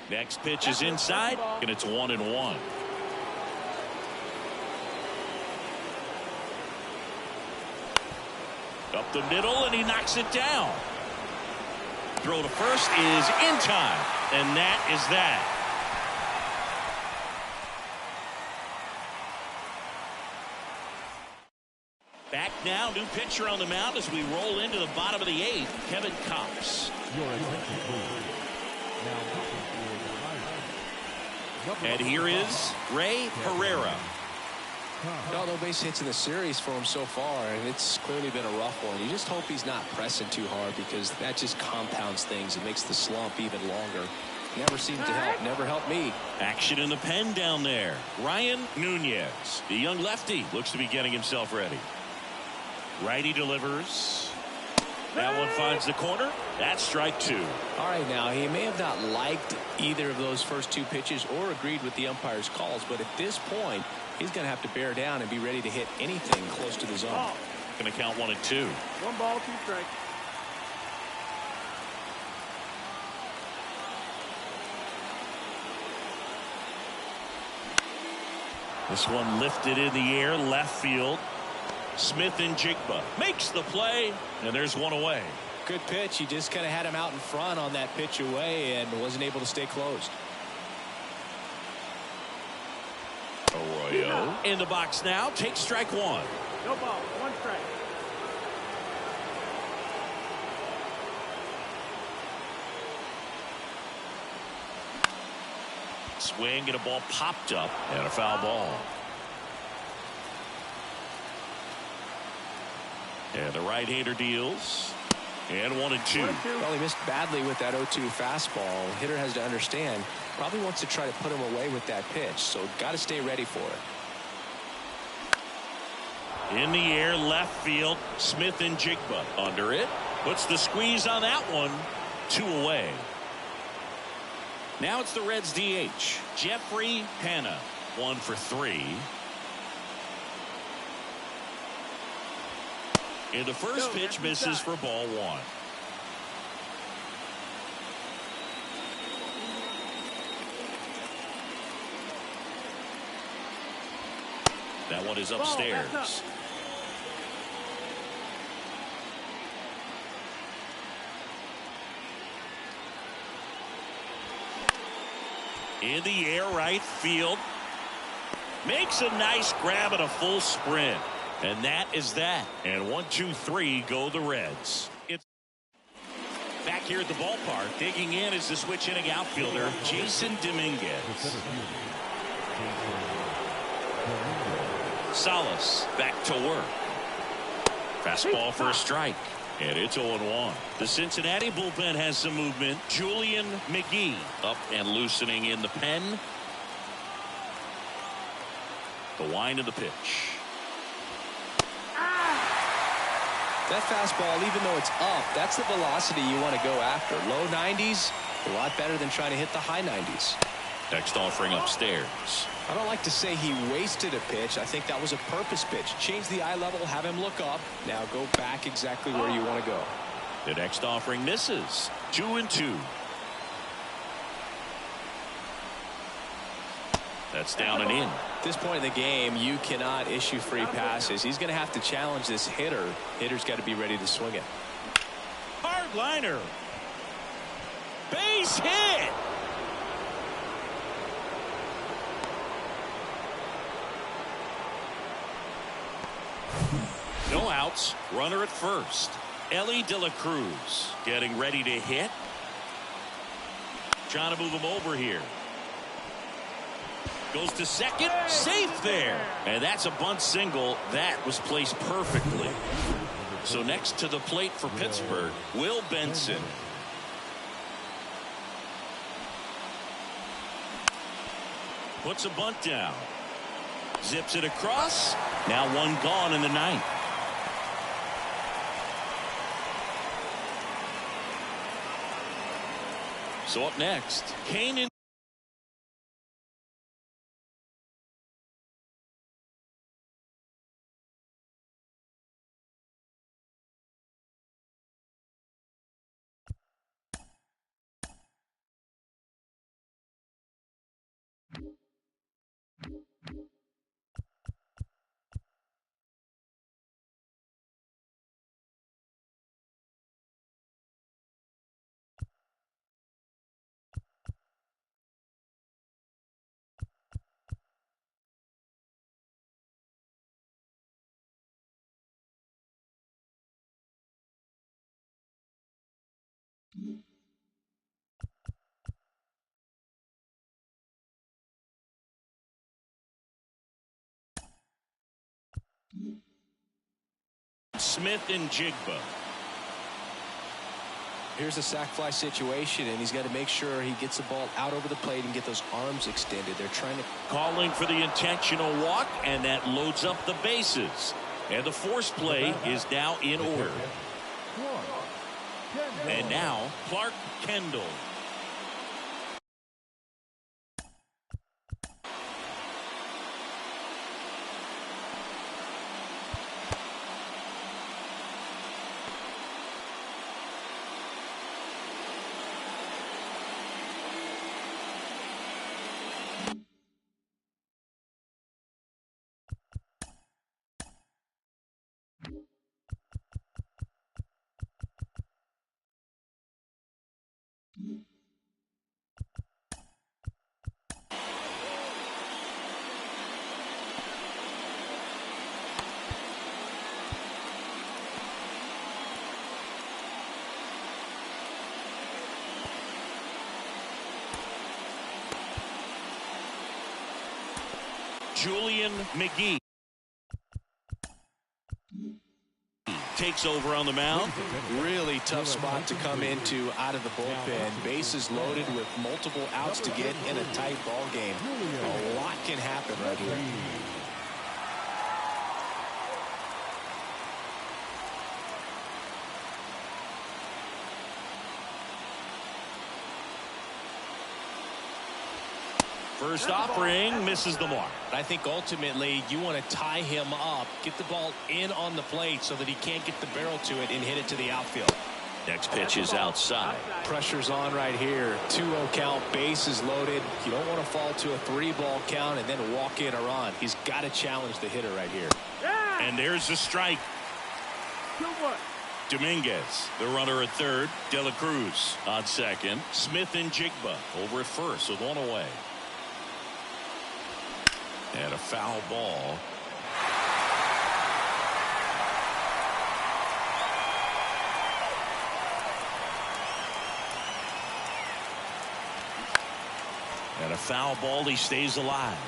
Next pitch is inside, and it's 1-1. Up the middle, and he knocks it down. Throw to first is in time, and that is that. Back now, new pitcher on the mound as we roll into the bottom of the 8th, Kevin Cox. And here is Ray Herrera. No base hits in the series for him so far, and it's clearly been a rough one. You just hope he's not pressing too hard, because that just compounds things. It makes the slump even longer. Never seemed to help. Never helped me. Action in the pen down there. Ryan Nunez, the young lefty, looks to be getting himself ready. Righty delivers. That one finds the corner. That's strike 2. All right, now, he may have not liked either of those first 2 pitches or agreed with the umpire's calls, but at this point, he's going to have to bear down and be ready to hit anything close to the zone. Going to count 1-2. 1 ball, 2 strikes. This one lifted in the air, left field. Smith and Jigba makes the play, and there's one away. Good pitch. He just kind of had him out in front on that pitch away and wasn't able to stay closed. Arroyo in the box now. Takes strike one. No ball. One strike. Swing and a ball popped up and a foul ball. And the right-hander deals. And 1-2. Well, he missed badly with that 0-2 fastball. Hitter has to understand. Probably wants to try to put him away with that pitch. So got to stay ready for it. In the air, left field. Smith and Jigba under it. Puts the squeeze on that one. 2 away. Now it's the Reds DH. Jeffrey Hanna. 1 for 3. And the first pitch misses for ball 1. That one is upstairs. In the air, right field. Makes a nice grab and a full sprint. And that is that. And 1, 2, 3 go the Reds. It's back here at the ballpark. Digging in is the switch hitting outfielder, Jason Dominguez. Salas back to work. Fastball for a strike. And it's 0-1. The Cincinnati bullpen has some movement. Julian McGee up and loosening in the pen. The wind of the pitch. That fastball, even though it's up, that's the velocity you want to go after. Low 90s, a lot better than trying to hit the high 90s. Next offering upstairs. I don't like to say he wasted a pitch. I think that was a purpose pitch. Change the eye level, have him look up. Now go back exactly where you want to go. The next offering misses. 2-2. That's down and in. At this point in the game, you cannot issue free passes. He's going to have to challenge this hitter. Hitter's got to be ready to swing it. Hard liner. Base hit. No outs. Runner at first. Ellie De La Cruz getting ready to hit. Trying to move him over here. Goes to second. Safe there. And that's a bunt single. That was placed perfectly. So next to the plate for Pittsburgh, Will Benson. Puts a bunt down. Zips it across. Now one gone in the ninth. So up next, Kane Smith and Jigba. Here's a sac fly situation, and he's got to make sure he gets the ball out over the plate and get those arms extended. They're trying to calling for the intentional walk, and that loads up the bases. And the force play is now in order. And now Clark Kendall. Julian McGee takes over on the mound. Really tough spot to come into out of the bullpen. Bases loaded with multiple outs to get in a tight ball game. A lot can happen right here. First offering misses the mark. I think ultimately you want to tie him up, get the ball in on the plate so that he can't get the barrel to it and hit it to the outfield. Next pitch is outside. Pressure's on right here. 2-0 count, bases loaded. You don't want to fall to a 3-ball count and then walk in or on. He's got to challenge the hitter right here. And there's the strike. 2-1. Dominguez, the runner at third. De La Cruz on second. Smith and Jigba over at first with one away. And a foul ball. And a foul ball. He stays alive.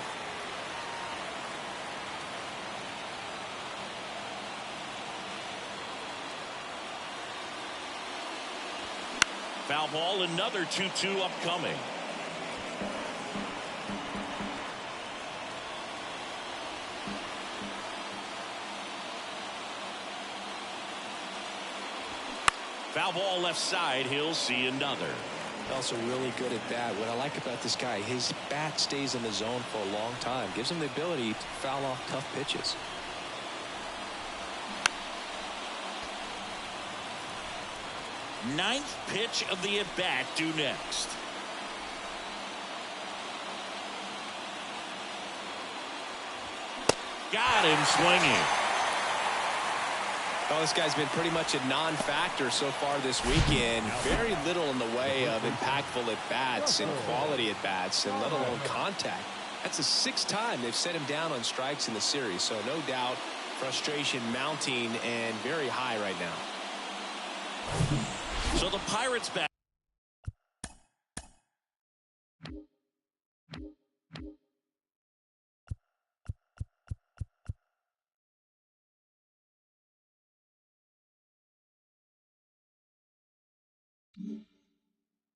Foul ball. Another 2-2 upcoming. Foul ball left side. He'll see another. Also really good at that. What I like about this guy, his bat stays in the zone for a long time. Gives him the ability to foul off tough pitches. Ninth pitch of the at-bat due next. Got him swinging. Well, this guy's been pretty much a non-factor so far this weekend. Very little in the way of impactful at-bats and quality at-bats, and let alone contact. That's the 6th time they've set him down on strikes in the series, so no doubt frustration mounting and very high right now. So the Pirates back.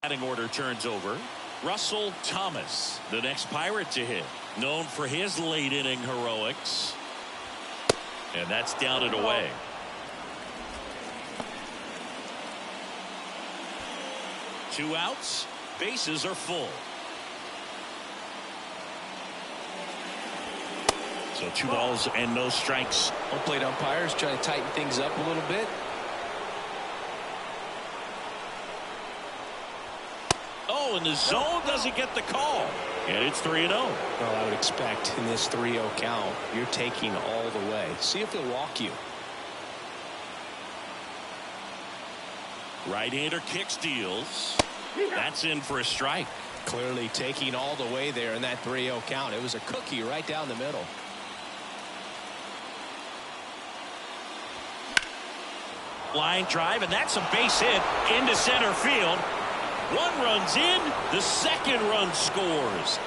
Batting order turns over. Russell Thomas, the next Pirate to hit, known for his late inning heroics. And that's down and away. Two outs, bases are full. So 2 balls and no strikes. Home plate umpires trying to tighten things up a little bit. Oh, and the zone doesn't get the call. And it's 3-0. Well, I would expect in this 3-0 count, you're taking all the way. See if he'll walk you. Right-hander kick steals. That's in for a strike. Clearly taking all the way there in that 3-0 count. It was a cookie right down the middle. Line drive, and that's a base hit into center field. One run's in, the second run scores.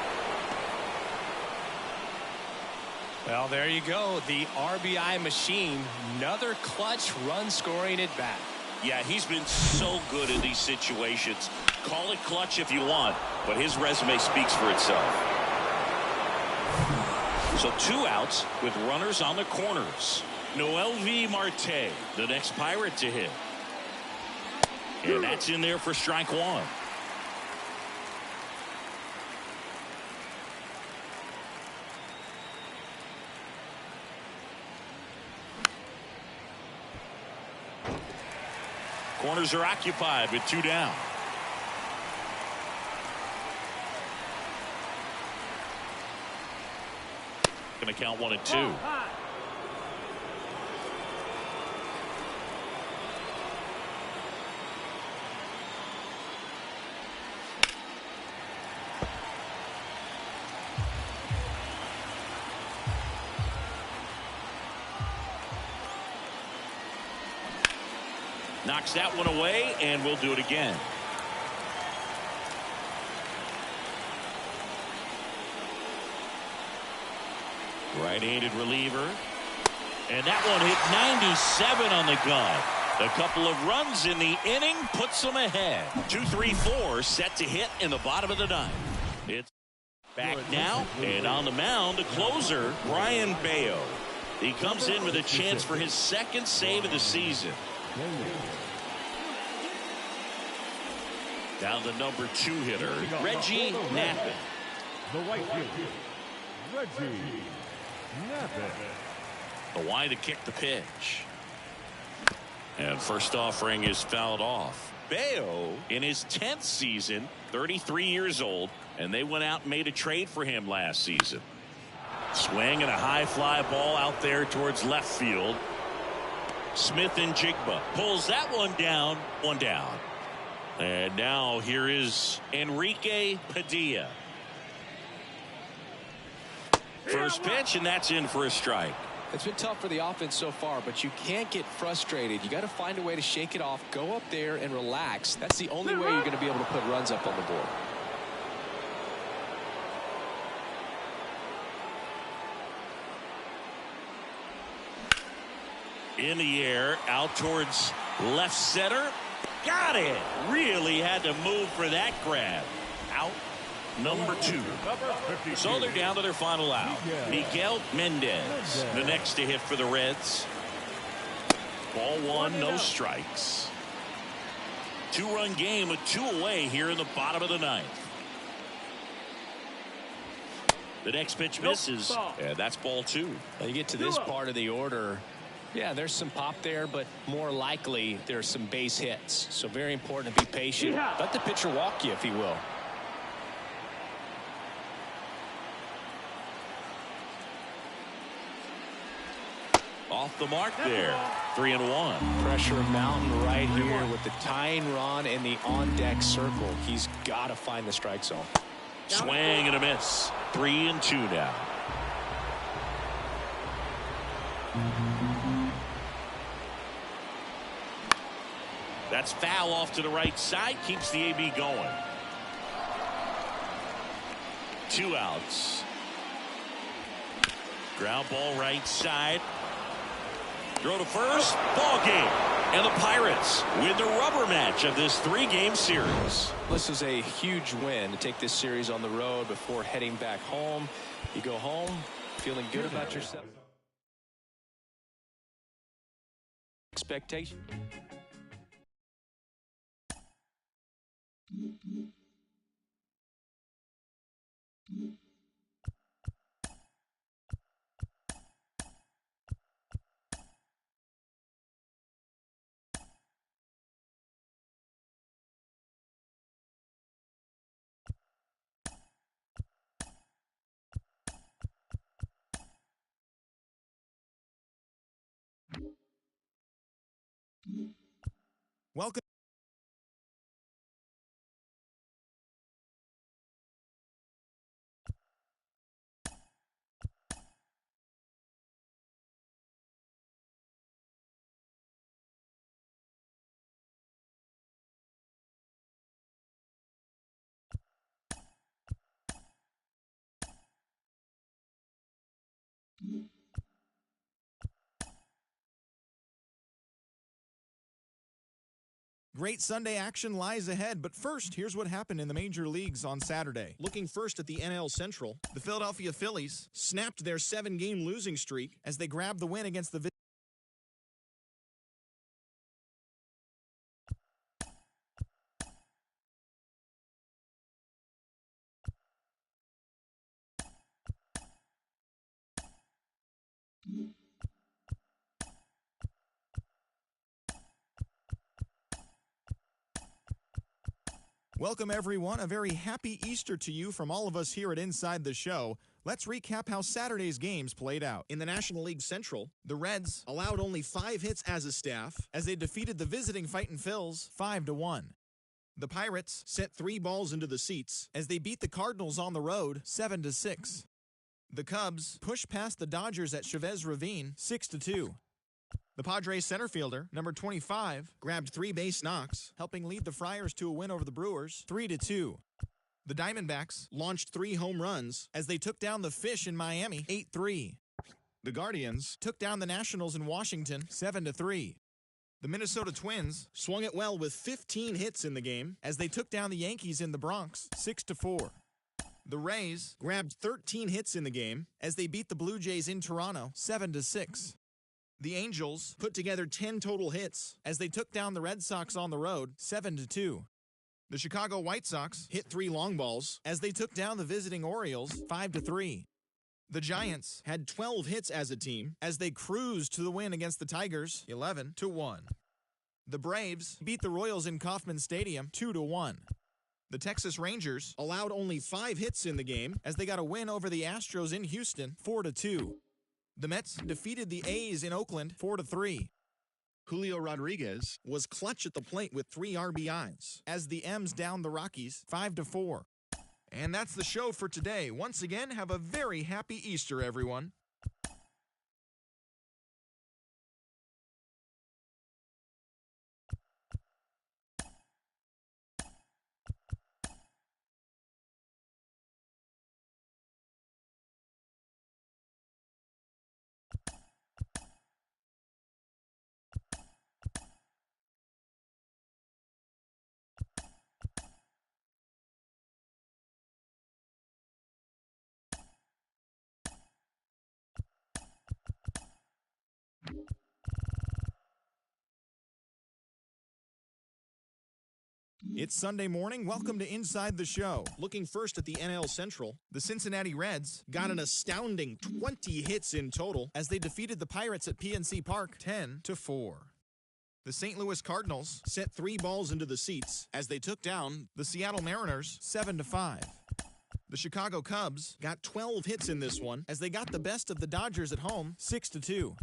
Well, there you go. The RBI machine. Another clutch run scoring at bat. Yeah, he's been so good in these situations. Call it clutch if you want, but his resume speaks for itself. So 2 outs with runners on the corners. Noelvi Marte, the next Pirate to hit. And that's in there for strike 1. Corners are occupied with 2 down. Going to count 1 and 2. Knocks that one away, and we'll do it again. Right-handed reliever. And that one hit 97 on the gun. A couple of runs in the inning puts them ahead. 2-3-4 set to hit in the bottom of the ninth. It's back now, and on the mound, the closer, Brian Bayo. He comes in with a chance for his second save of the season. Down the number 2 hitter, Reggie Knappen. The right fielder, Reggie Knappen. Hawaii to kick the pitch. And first offering is fouled off. Bayo in his 10th season, 33 years old, and they went out and made a trade for him last season. Swing and a high fly ball out there towards left field. Smith and Jigba pulls that one down, one down. And now here is Enrique Padilla. First pitch, and that's in for a strike. It's been tough for the offense so far, but you can't get frustrated. You got to find a way to shake it off, go up there and relax. That's the only way you're going to be able to put runs up on the board. In the air, out towards left center. Got it. Really had to move for that grab. Out. Number 2. So they're down to their final out. Miguel Mendez, the next to hit for the Reds. Ball 1, no strikes. 2-run game with 2 away here in the bottom of the ninth. The next pitch misses, and that's ball 2. Now you get to this part of the order. Yeah, there's some pop there, but more likely there's some base hits. So very important to be patient. Let the pitcher walk you if he will. Off the mark there. 3-1. Pressure mountain right here with the tying run in the on-deck circle. He's got to find the strike zone. Swing and a miss. 3-2 now. That's foul off to the right side. Keeps the AB going. 2 outs. Ground ball right side. Throw to first. Ball game. And the Pirates win the rubber match of this 3-game series. This is a huge win to take this series on the road before heading back home. You go home feeling good about yourself. Expectation. Welcome. Great Sunday action lies ahead, but first, here's what happened in the major leagues on Saturday. Looking first at the NL Central, the Philadelphia Phillies snapped their 7-game losing streak as they grabbed the win against the Welcome, everyone. A very happy Easter to you from all of us here at Inside the Show. Let's recap how Saturday's games played out. In the National League Central, the Reds allowed only 5 hits as a staff as they defeated the visiting Fightin' Phils 5-1. The Pirates sent 3 balls into the seats as they beat the Cardinals on the road 7-6. The Cubs pushed past the Dodgers at Chavez Ravine 6-2. The Padres center fielder, number 25, grabbed 3 base knocks, helping lead the Friars to a win over the Brewers, 3-2. The Diamondbacks launched 3 home runs as they took down the Fish in Miami, 8-3. The Guardians took down the Nationals in Washington, 7-3. The Minnesota Twins swung it well with 15 hits in the game as they took down the Yankees in the Bronx, 6-4. The Rays grabbed 13 hits in the game as they beat the Blue Jays in Toronto, 7-6. The Angels put together 10 total hits as they took down the Red Sox on the road, 7-2. The Chicago White Sox hit 3 long balls as they took down the visiting Orioles, 5-3. The Giants had 12 hits as a team as they cruised to the win against the Tigers, 11-1. The Braves beat the Royals in Kauffman Stadium, 2-1. The Texas Rangers allowed only 5 hits in the game as they got a win over the Astros in Houston, 4-2. The Mets defeated the A's in Oakland, 4-3. Julio Rodriguez was clutch at the plate with 3 RBIs as the M's downed the Rockies, 5-4. And that's the show for today. Once again, have a very happy Easter, everyone. It's Sunday morning. Welcome to Inside the Show. Looking first at the NL Central, the Cincinnati Reds got an astounding 20 hits in total as they defeated the Pirates at PNC Park 10-4. The St. Louis Cardinals set 3 balls into the seats as they took down the Seattle Mariners 7-5. The Chicago Cubs got 12 hits in this one as they got the best of the Dodgers at home 6-2.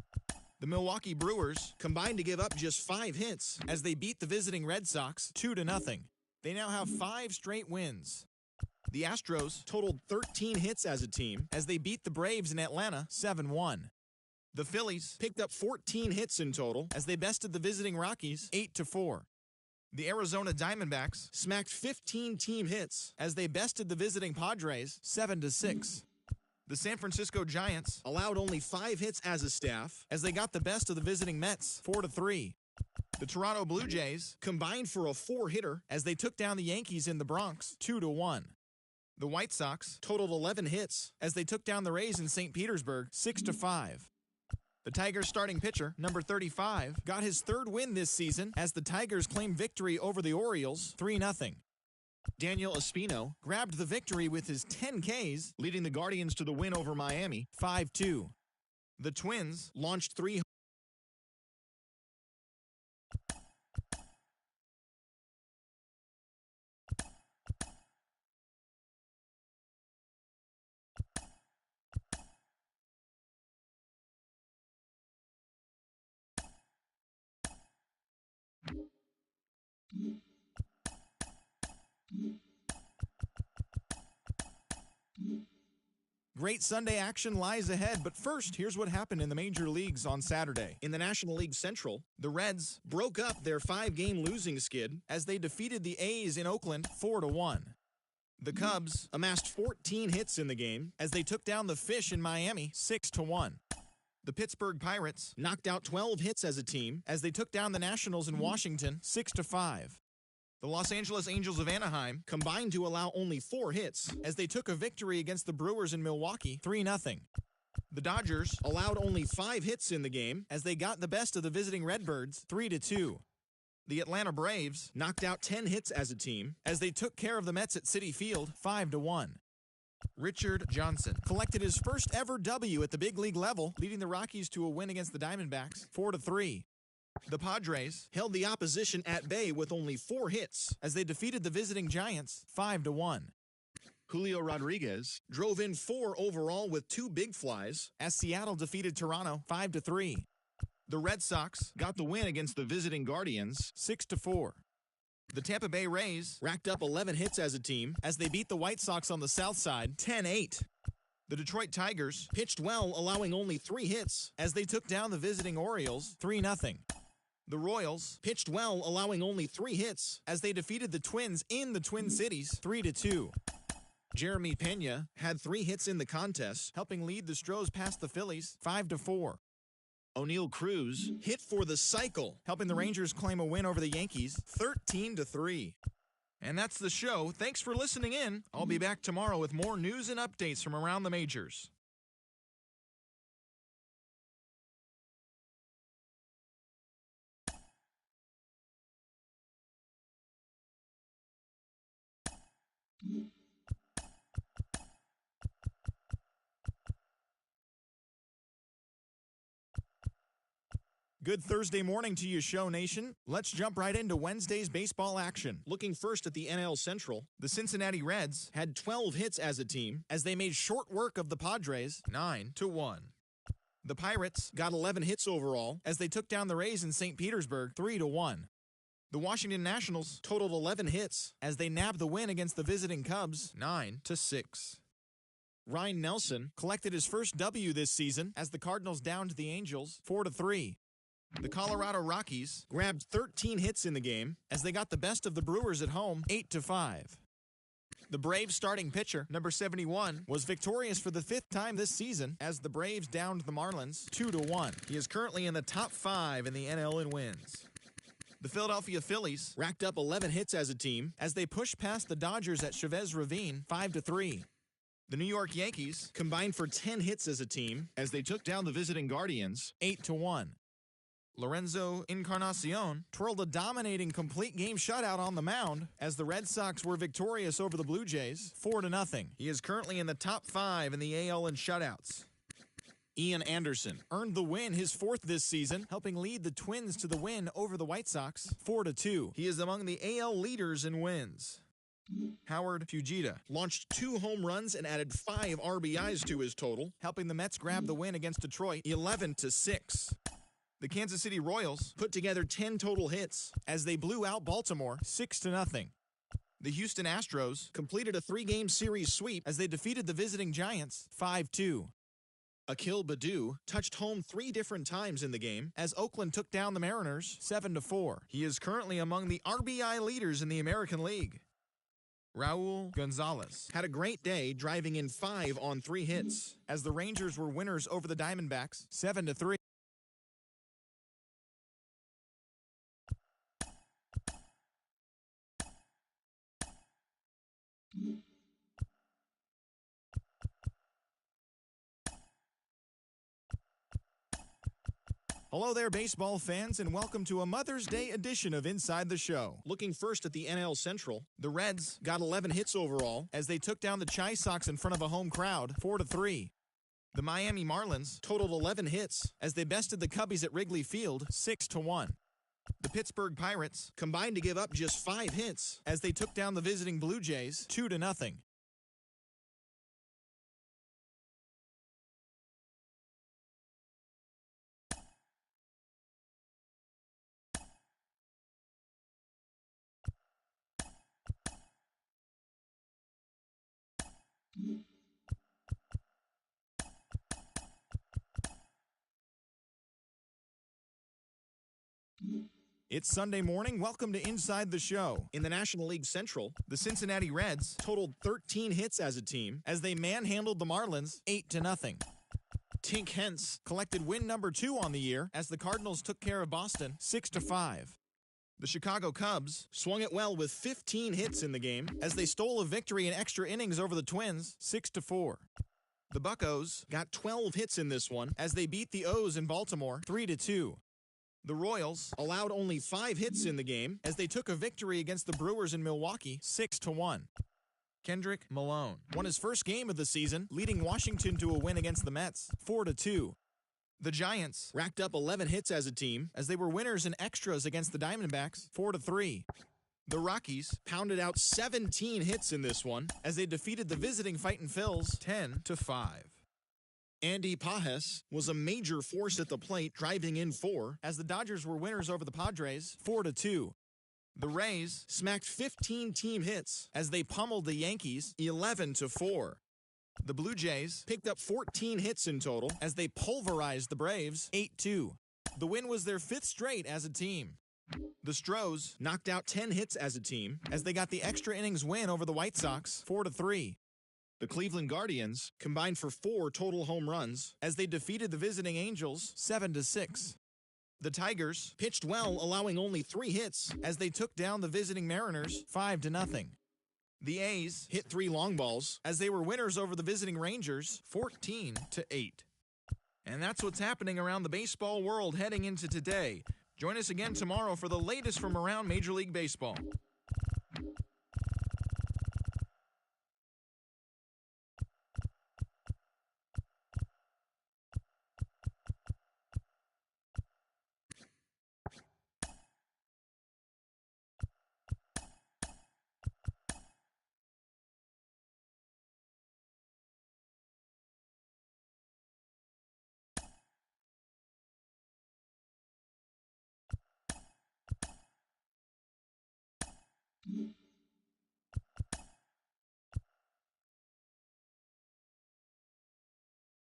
The Milwaukee Brewers combined to give up just 5 hits as they beat the visiting Red Sox 2-0. They now have 5 straight wins. The Astros totaled 13 hits as a team as they beat the Braves in Atlanta 7-1. The Phillies picked up 14 hits in total as they bested the visiting Rockies 8-4. The Arizona Diamondbacks smacked 15 team hits as they bested the visiting Padres 7-6. The San Francisco Giants allowed only 5 hits as a staff as they got the best of the visiting Mets 4-3. The Toronto Blue Jays combined for a 4-hitter as they took down the Yankees in the Bronx 2-1. The White Sox totaled 11 hits as they took down the Rays in St. Petersburg 6-5. The Tigers starting pitcher, number 35, got his 3rd win this season as the Tigers claimed victory over the Orioles 3-0. Daniel Espino grabbed the victory with his 10 Ks, leading the Guardians to the win over Miami, 5-2. The Twins launched 3. Great Sunday action lies ahead, but first, here's what happened in the major leagues on Saturday. In the National League Central, the Reds broke up their 5-game losing skid as they defeated the A's in Oakland 4-1. The Cubs amassed 14 hits in the game as they took down the Fish in Miami 6-1. The Pittsburgh Pirates knocked out 12 hits as a team as they took down the Nationals in Washington 6-5. The Los Angeles Angels of Anaheim combined to allow only 4 hits as they took a victory against the Brewers in Milwaukee 3-0. The Dodgers allowed only 5 hits in the game as they got the best of the visiting Redbirds 3-2. The Atlanta Braves knocked out 10 hits as a team as they took care of the Mets at Citi Field 5-1. Richard Johnson collected his first ever W at the big league level, leading the Rockies to a win against the Diamondbacks 4-3. The Padres held the opposition at bay with only 4 hits as they defeated the visiting Giants 5-1. Julio Rodriguez drove in 4 overall with 2 big flies as Seattle defeated Toronto 5-3. The Red Sox got the win against the visiting Guardians 6-4. The Tampa Bay Rays racked up 11 hits as a team as they beat the White Sox on the south side 10-8. The Detroit Tigers pitched well, allowing only 3 hits as they took down the visiting Orioles 3-0. The Royals pitched well, allowing only 3 hits as they defeated the Twins in the Twin Cities 3-2. Jeremy Pena had 3 hits in the contest, helping lead the Stros past the Phillies 5-4. O'Neal Cruz hit for the cycle, helping the Rangers claim a win over the Yankees 13-3. And that's the show. Thanks for listening in. I'll be back tomorrow with more news and updates from around the majors. Good Thursday morning to you, Show Nation. Let's jump right into Wednesday's baseball action. Looking first at the NL Central, the Cincinnati Reds had 12 hits as a team as they made short work of the Padres 9-1. The Pirates got 11 hits overall as they took down the Rays in St. Petersburg 3-1. The Washington Nationals totaled 11 hits as they nabbed the win against the visiting Cubs 9-6. Ryan Nelson collected his first W this season as the Cardinals downed the Angels 4-3. The Colorado Rockies grabbed 13 hits in the game as they got the best of the Brewers at home 8-5. The Braves starting pitcher, number 71, was victorious for the 5th time this season as the Braves downed the Marlins 2-1. He is currently in the top 5 in the NL in wins. The Philadelphia Phillies racked up 11 hits as a team as they pushed past the Dodgers at Chavez Ravine 5-3. The New York Yankees combined for 10 hits as a team as they took down the visiting Guardians 8-1. Lorenzo Encarnacion twirled a dominating complete game shutout on the mound as the Red Sox were victorious over the Blue Jays 4-0. He is currently in the top 5 in the AL in shutouts. Ian Anderson earned the win, his 4th this season, helping lead the Twins to the win over the White Sox 4-2. He is among the AL leaders in wins. Howard Fujita launched 2 home runs and added 5 RBIs to his total, helping the Mets grab the win against Detroit 11-6. The Kansas City Royals put together 10 total hits as they blew out Baltimore 6-0. The Houston Astros completed a 3-game series sweep as they defeated the visiting Giants 5-2. Akil Baddoo touched home 3 different times in the game as Oakland took down the Mariners 7-4. He is currently among the RBI leaders in the American League. Raul Gonzalez had a great day, driving in 5 on 3 hits as the Rangers were winners over the Diamondbacks 7-3. Hello there, baseball fans, and welcome to a Mother's Day edition of Inside the Show. Looking first at the NL Central, the Reds got 11 hits overall as they took down the Chi Sox in front of a home crowd 4-3. The Miami Marlins totaled 11 hits as they bested the Cubbies at Wrigley Field 6-1. The Pittsburgh Pirates combined to give up just 5 hits as they took down the visiting Blue Jays 2-0. It's Sunday morning. Welcome to Inside the Show. In the National League Central, the Cincinnati Reds totaled 13 hits as a team as they manhandled the Marlins 8-0. Tink Hence collected win number 2 on the year as the Cardinals took care of Boston 6-5. The Chicago Cubs swung it well with 15 hits in the game as they stole a victory in extra innings over the Twins 6-4. The Buccos got 12 hits in this one as they beat the O's in Baltimore 3-2. The Royals allowed only 5 hits in the game as they took a victory against the Brewers in Milwaukee 6-1. Kendrick Malone won his first game of the season, leading Washington to a win against the Mets 4-2. The Giants racked up 11 hits as a team as they were winners in extras against the Diamondbacks 4-3. The Rockies pounded out 17 hits in this one as they defeated the visiting Fightin' Phils 10-5. Andy Pages was a major force at the plate, driving in 4 as the Dodgers were winners over the Padres 4-2. The Rays smacked 15 team hits as they pummeled the Yankees 11-4. The Blue Jays picked up 14 hits in total as they pulverized the Braves 8-2. The win was their 5th straight as a team. The Stros knocked out 10 hits as a team as they got the extra innings win over the White Sox 4-3. The Cleveland Guardians combined for 4 total home runs as they defeated the visiting Angels 7-6. The Tigers pitched well, allowing only 3 hits as they took down the visiting Mariners 5-0. The A's hit 3 long balls as they were winners over the visiting Rangers 14-8. And that's what's happening around the baseball world heading into today. Join us again tomorrow for the latest from around Major League Baseball.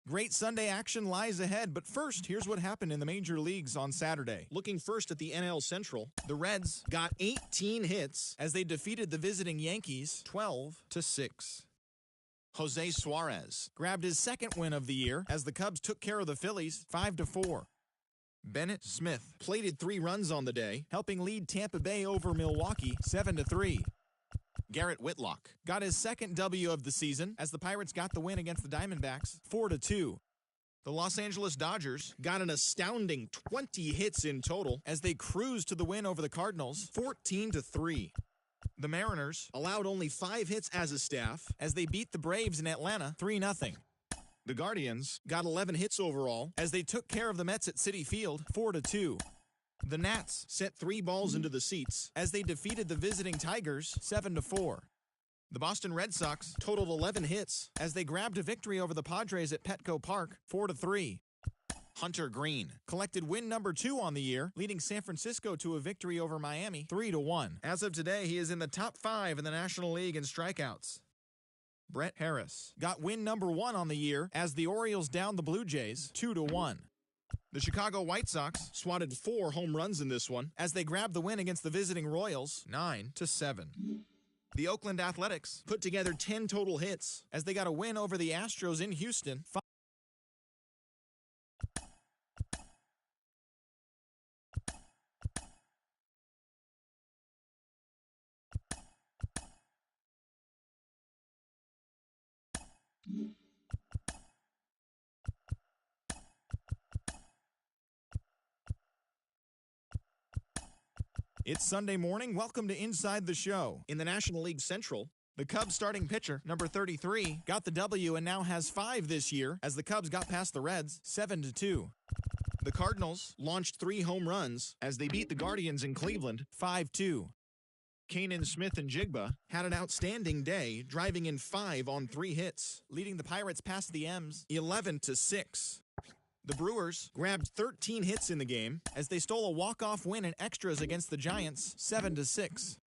Great Sunday action lies ahead, but first, here's what happened in the major leagues on Saturday. Looking first at the NL Central, the Reds got 18 hits as they defeated the visiting Yankees 12-6. Jose Suarez grabbed his 2nd win of the year as the Cubs took care of the Phillies 5-4. Bennett Smith plated 3 runs on the day, helping lead Tampa Bay over Milwaukee 7-3. Garrett Whitlock got his 2nd W of the season as the Pirates got the win against the Diamondbacks 4-2. The Los Angeles Dodgers got an astounding 20 hits in total as they cruised to the win over the Cardinals 14-3. The Mariners allowed only 5 hits as a staff as they beat the Braves in Atlanta 3-0. The Guardians got 11 hits overall as they took care of the Mets at Citi Field 4-2. The Nats sent 3 balls into the seats as they defeated the visiting Tigers 7-4. The Boston Red Sox totaled 11 hits as they grabbed a victory over the Padres at Petco Park 4-3. Hunter Green collected win number 2 on the year, leading San Francisco to a victory over Miami 3-1. As of today, he is in the top 5 in the National League in strikeouts. Brett Harris got win number 1 on the year as the Orioles downed the Blue Jays 2-1. The Chicago White Sox swatted 4 home runs in this one as they grabbed the win against the visiting Royals 9-7. The Oakland Athletics put together 10 total hits as they got a win over the Astros in Houston. It's Sunday morning. Welcome to Inside the Show. In the National League Central, the Cubs starting pitcher, number 33, got the W and now has 5 this year as the Cubs got past the Reds 7-2. The Cardinals launched 3 home runs as they beat the Guardians in Cleveland 5-2. Kanan Smith-Njigba had an outstanding day, driving in 5 on 3 hits, leading the Pirates past the M's 11-6. The Brewers grabbed 13 hits in the game as they stole a walk-off win in extras against the Giants 7-6.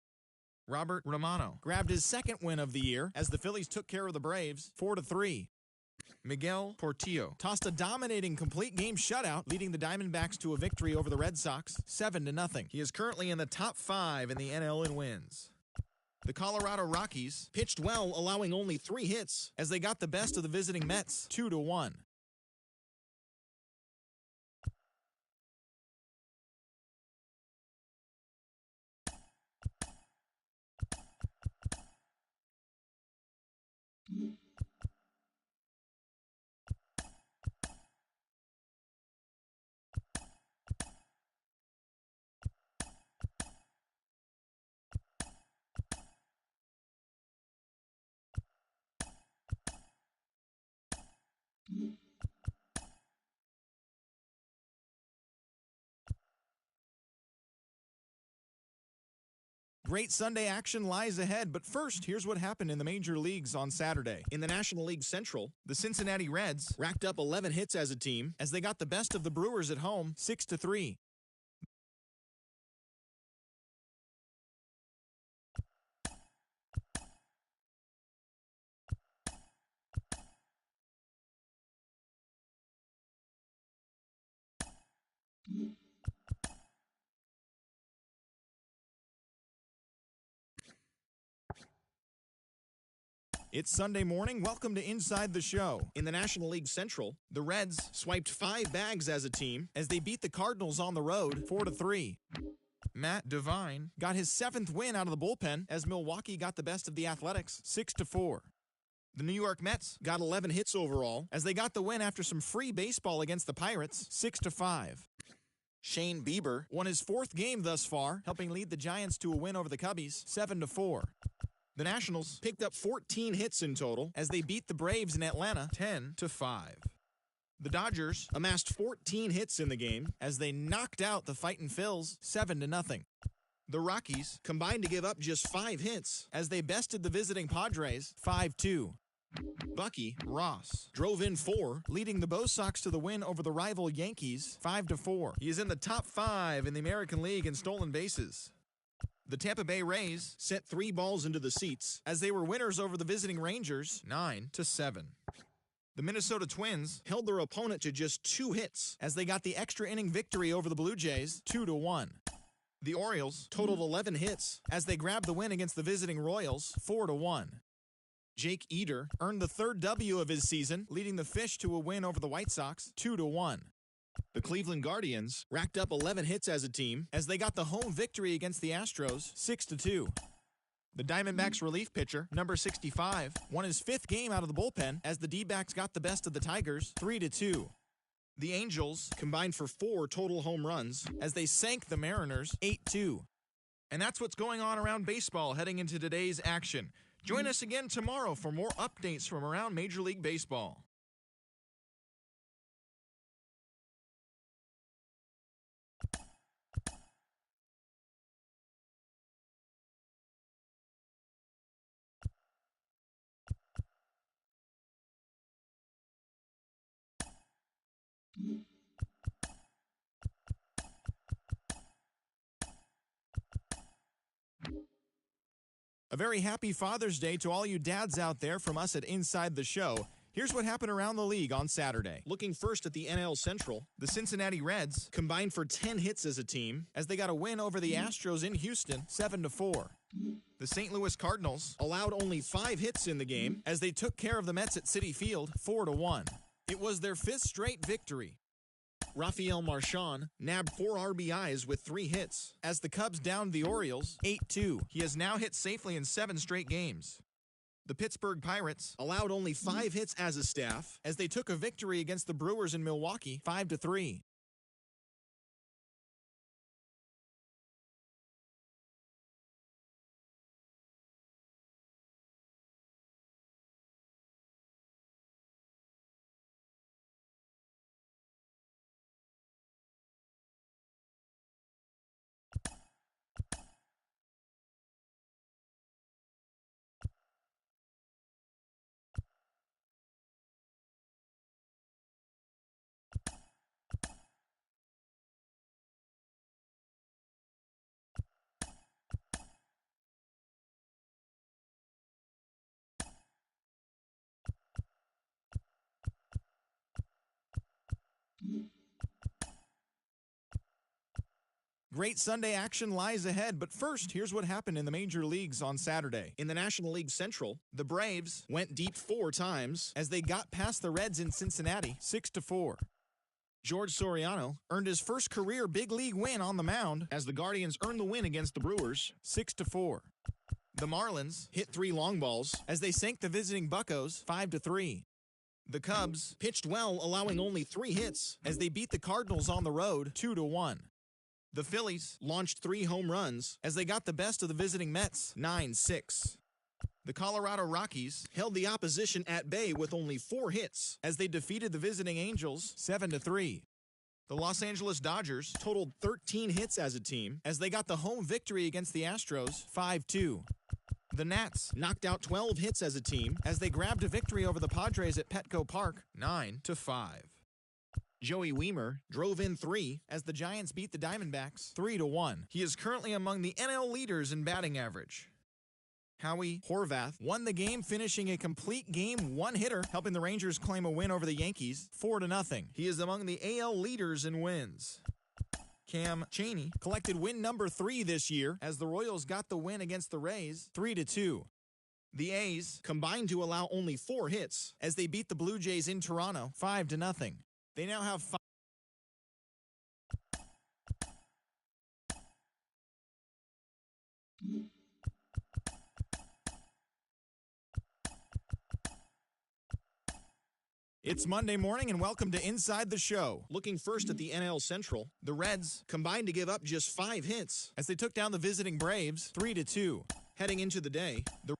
Robert Romano grabbed his 2nd win of the year as the Phillies took care of the Braves 4-3. Miguel Portillo tossed a dominating complete game shutout, leading the Diamondbacks to a victory over the Red Sox 7-0. He is currently in the top 5 in the NL in wins. The Colorado Rockies pitched well, allowing only 3 hits as they got the best of the visiting Mets 2-1. Great Sunday action lies ahead, but first, here's what happened in the major leagues on Saturday. In the National League Central, the Cincinnati Reds racked up 11 hits as a team as they got the best of the Brewers at home 6-3. It's Sunday morning. Welcome to Inside the Show. In the National League Central, the Reds swiped 5 bags as a team as they beat the Cardinals on the road 4-3. Matt Devine got his 7th win out of the bullpen as Milwaukee got the best of the Athletics 6-4. The New York Mets got 11 hits overall as they got the win after some free baseball against the Pirates 6-5. Shane Bieber won his 4th game thus far, helping lead the Giants to a win over the Cubbies 7-4. The Nationals picked up 14 hits in total as they beat the Braves in Atlanta 10-5. The Dodgers amassed 14 hits in the game as they knocked out the Fightin' Phils 7-0. The Rockies combined to give up just 5 hits as they bested the visiting Padres 5-2. Bucky Ross drove in 4, leading the Bo Sox to the win over the rival Yankees 5-4. He is in the top 5 in the American League in stolen bases. The Tampa Bay Rays sent 3 balls into the seats as they were winners over the visiting Rangers 9-7. The Minnesota Twins held their opponent to just 2 hits as they got the extra inning victory over the Blue Jays 2-1. The Orioles totaled 11 hits as they grabbed the win against the visiting Royals 4-1. Jake Eder earned the 3rd W of his season, leading the Fish to a win over the White Sox 2-1. The Cleveland Guardians racked up 11 hits as a team as they got the home victory against the Astros 6-2. The Diamondbacks relief pitcher, number 65, won his 5th game out of the bullpen as the D-backs got the best of the Tigers 3-2. The Angels combined for 4 total home runs as they sank the Mariners 8-2. And that's what's going on around baseball heading into today's action. Join us again tomorrow for more updates from around Major League Baseball. A very happy Father's Day to all you dads out there from us at Inside the Show. Here's what happened around the league on Saturday. Looking first at the NL Central, the Cincinnati Reds combined for 10 hits as a team as they got a win over the Astros in Houston 7-4. The St. Louis Cardinals allowed only 5 hits in the game as they took care of the Mets at Citi Field 4-1. It was their 5th straight victory. Rafael Marchand nabbed 4 RBIs with 3 hits as the Cubs downed the Orioles 8-2. He has now hit safely in 7 straight games. The Pittsburgh Pirates allowed only 5 hits as a staff as they took a victory against the Brewers in Milwaukee 5-3. Great Sunday action lies ahead, but first, here's what happened in the major leagues on Saturday. In the National League Central, the Braves went deep 4 times as they got past the Reds in Cincinnati 6-4. George Soriano earned his first career big league win on the mound as the Guardians earned the win against the Brewers 6-4. The Marlins hit 3 long balls as they sank the visiting Buccos 5-3. The Cubs pitched well, allowing only 3 hits as they beat the Cardinals on the road 2-1. The Phillies launched 3 home runs as they got the best of the visiting Mets 9-6. The Colorado Rockies held the opposition at bay with only 4 hits as they defeated the visiting Angels 7-3. The Los Angeles Dodgers totaled 13 hits as a team as they got the home victory against the Astros 5-2. The Nats knocked out 12 hits as a team as they grabbed a victory over the Padres at Petco Park 9-5. Joey Wiemer drove in 3 as the Giants beat the Diamondbacks 3-1. He is currently among the NL leaders in batting average. Howie Horvath won the game, finishing a complete game 1-hitter, helping the Rangers claim a win over the Yankees 4-0. He is among the AL leaders in wins. Cam Chaney collected win number 3 this year as the Royals got the win against the Rays 3-2. The A's combined to allow only 4 hits as they beat the Blue Jays in Toronto 5-0. They now have 5. It's Monday morning and welcome to Inside the Show. Looking first at the NL Central, the Reds combined to give up just 5 hits as they took down the visiting Braves 3-2. Heading into the day, the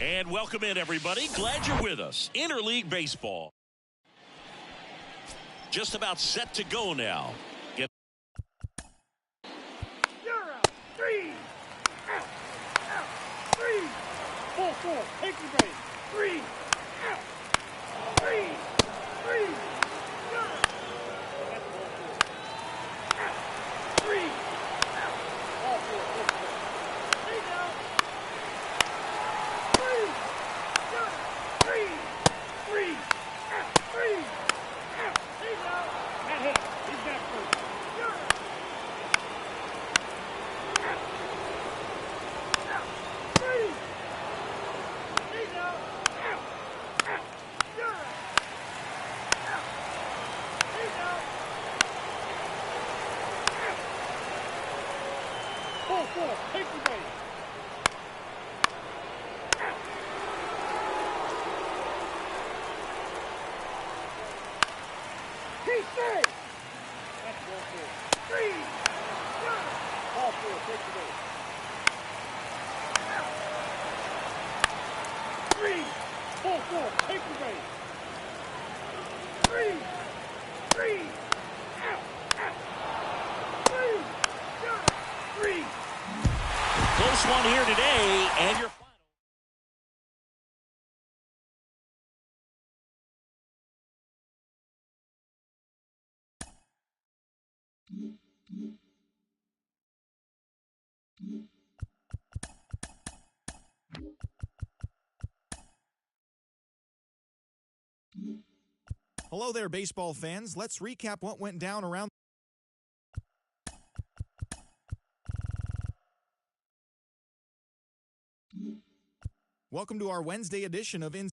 And welcome in, everybody. Glad you're with us. Interleague Baseball. Just about set to go now. You're out. 3. Out. Out. 3. 4. Take the base. 3. Out. 3. 3. You're out. That's ball 4. Out. 3. Out. Ball 4. Take out. 3. You're out. 3. 3. Out. 3. Out. Take out. That hit. He's back first. You're out. Take the base. He's safe. That's ball 4. 3. Ball 4. Take the base. 3. Ball 4. Take the base. 3. 3. Out. Out. 3. 3. Close one here today, and your final. Hello there, baseball fans. Let's recap what went down around. Welcome to our Wednesday edition of Inside.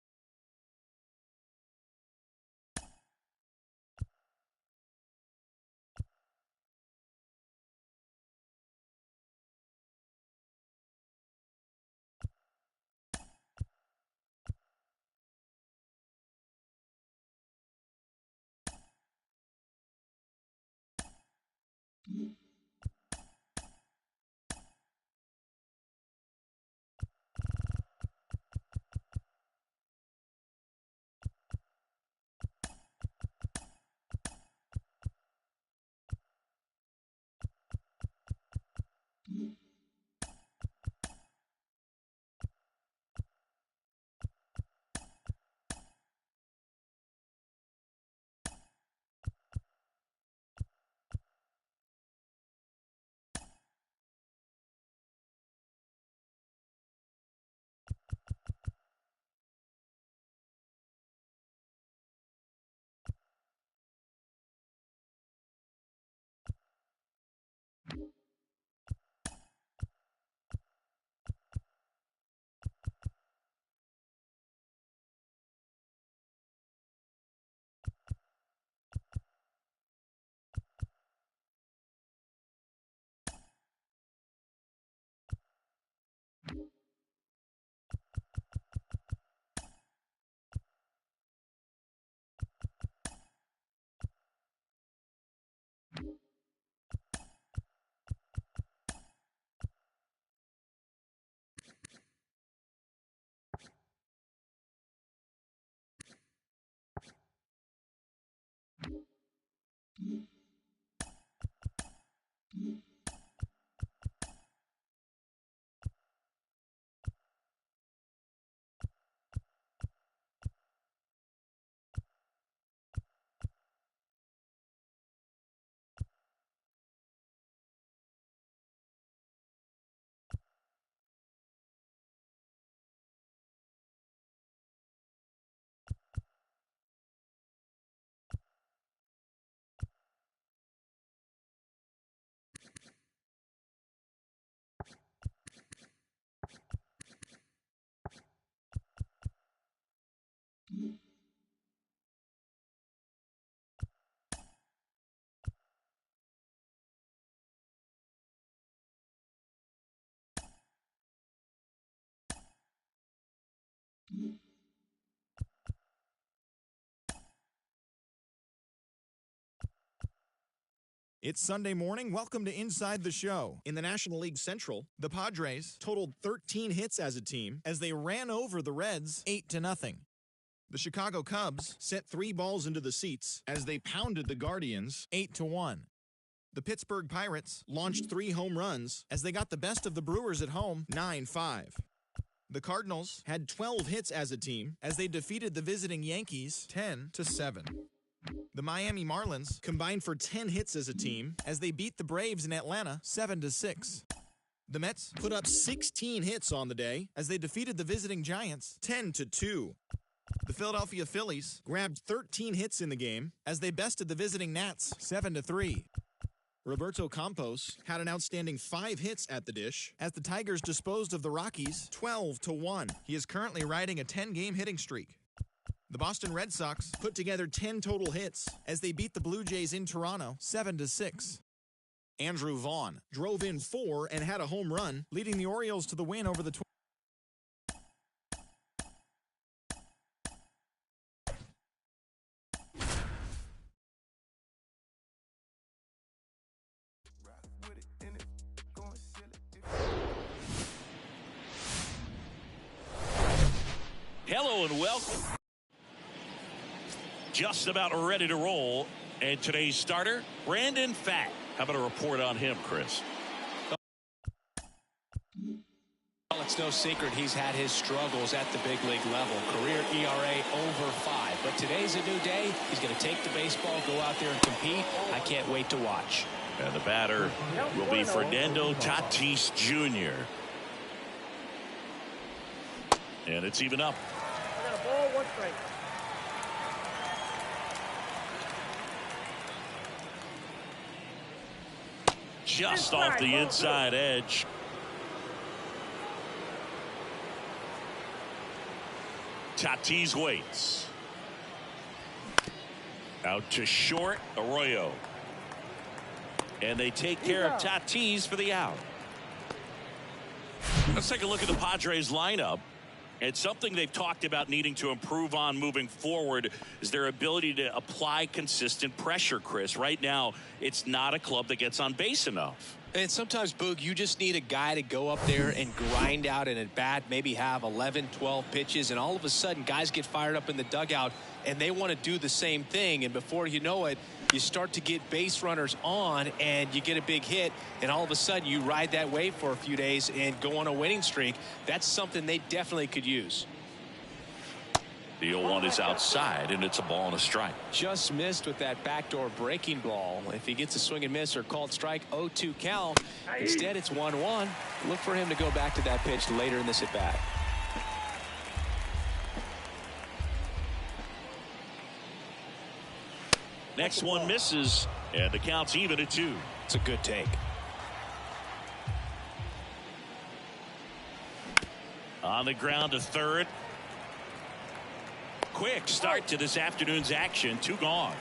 It's Sunday morning. Welcome to Inside the Show. In the National League Central, the Padres totaled 13 hits as a team as they ran over the Reds 8-0. The Chicago Cubs sent 3 balls into the seats as they pounded the Guardians 8-1. The Pittsburgh Pirates launched 3 home runs as they got the best of the Brewers at home 9-5. The Cardinals had 12 hits as a team as they defeated the visiting Yankees 10-7. The Miami Marlins combined for 10 hits as a team as they beat the Braves in Atlanta 7-6. The Mets put up 16 hits on the day as they defeated the visiting Giants 10-2. The Philadelphia Phillies grabbed 13 hits in the game as they bested the visiting Nats 7-3. Roberto Campos had an outstanding 5 hits at the dish as the Tigers disposed of the Rockies 12-1. He is currently riding a 10-game hitting streak. The Boston Red Sox put together 10 total hits as they beat the Blue Jays in Toronto 7-6. Andrew Vaughn drove in 4 and had a home run, leading the Orioles to the win over the Hello and welcome. Just about ready to roll. And today's starter, Brandon Pfaadt. How about a report on him, Chris? Well, it's no secret he's had his struggles at the big league level. Career ERA over 5. But today's a new day. He's going to take the baseball, go out there and compete. I can't wait to watch. And the batter will be Fernando Tatis Jr. And it's even up. I got a ball, 1 strike. Just off the inside edge. Tatis waits. Out to short, Arroyo. And they take care of Tatis for the out. Let's take a look at the Padres lineup. It's something they've talked about needing to improve on moving forward is their ability to apply consistent pressure, Chris. Right now, it's not a club that gets on base enough. And sometimes, Boog, you just need a guy to go up there and grind out an at-bat, maybe have 11, 12 pitches, and all of a sudden guys get fired up in the dugout and they want to do the same thing. And before you know it, you start to get base runners on and you get a big hit, and all of a sudden you ride that wave for a few days and go on a winning streak. That's something they definitely could use. The 0-1 is outside, and it's a ball and a strike. Just missed with that backdoor breaking ball. If he gets a swing and miss or called strike, 0-2 count. Instead, it's 1-1. Look for him to go back to that pitch later in this at-bat. Next one misses, and the count's even at 2. It's a good take. On the ground to third. Quick start to this afternoon's action. 2 gone.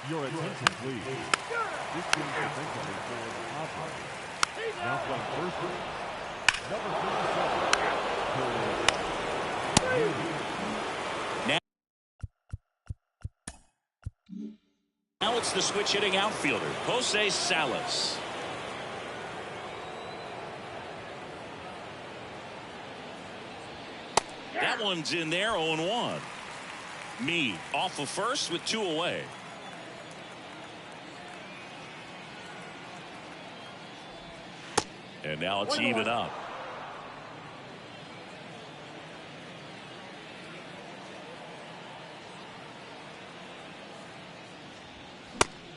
Your attention, please. This game is essentially for the Padres. Now playing first base, number 57. Now it's the switch hitting outfielder, Jose Salas. That one's in there, 0-1. Meade off of first with 2 away. And now it's even up.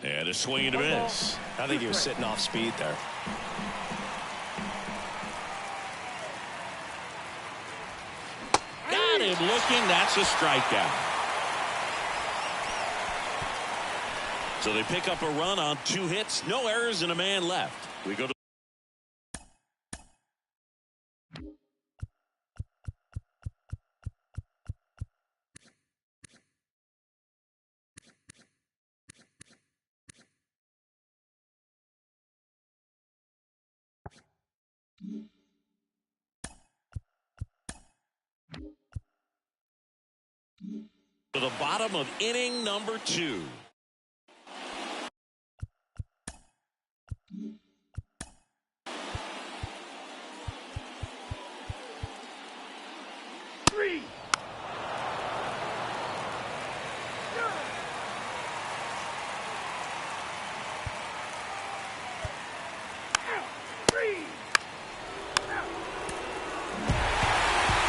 And a swing and a miss. I think he was sitting off speed there. Got him looking. That's a strikeout. So they pick up a run on 2 hits, no errors, and a man left. We go to To the bottom of inning number 2. Three.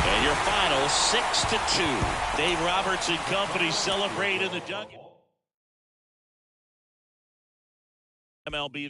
And your final 6-2. Dave Roberts and company celebrate in the dugout. MLB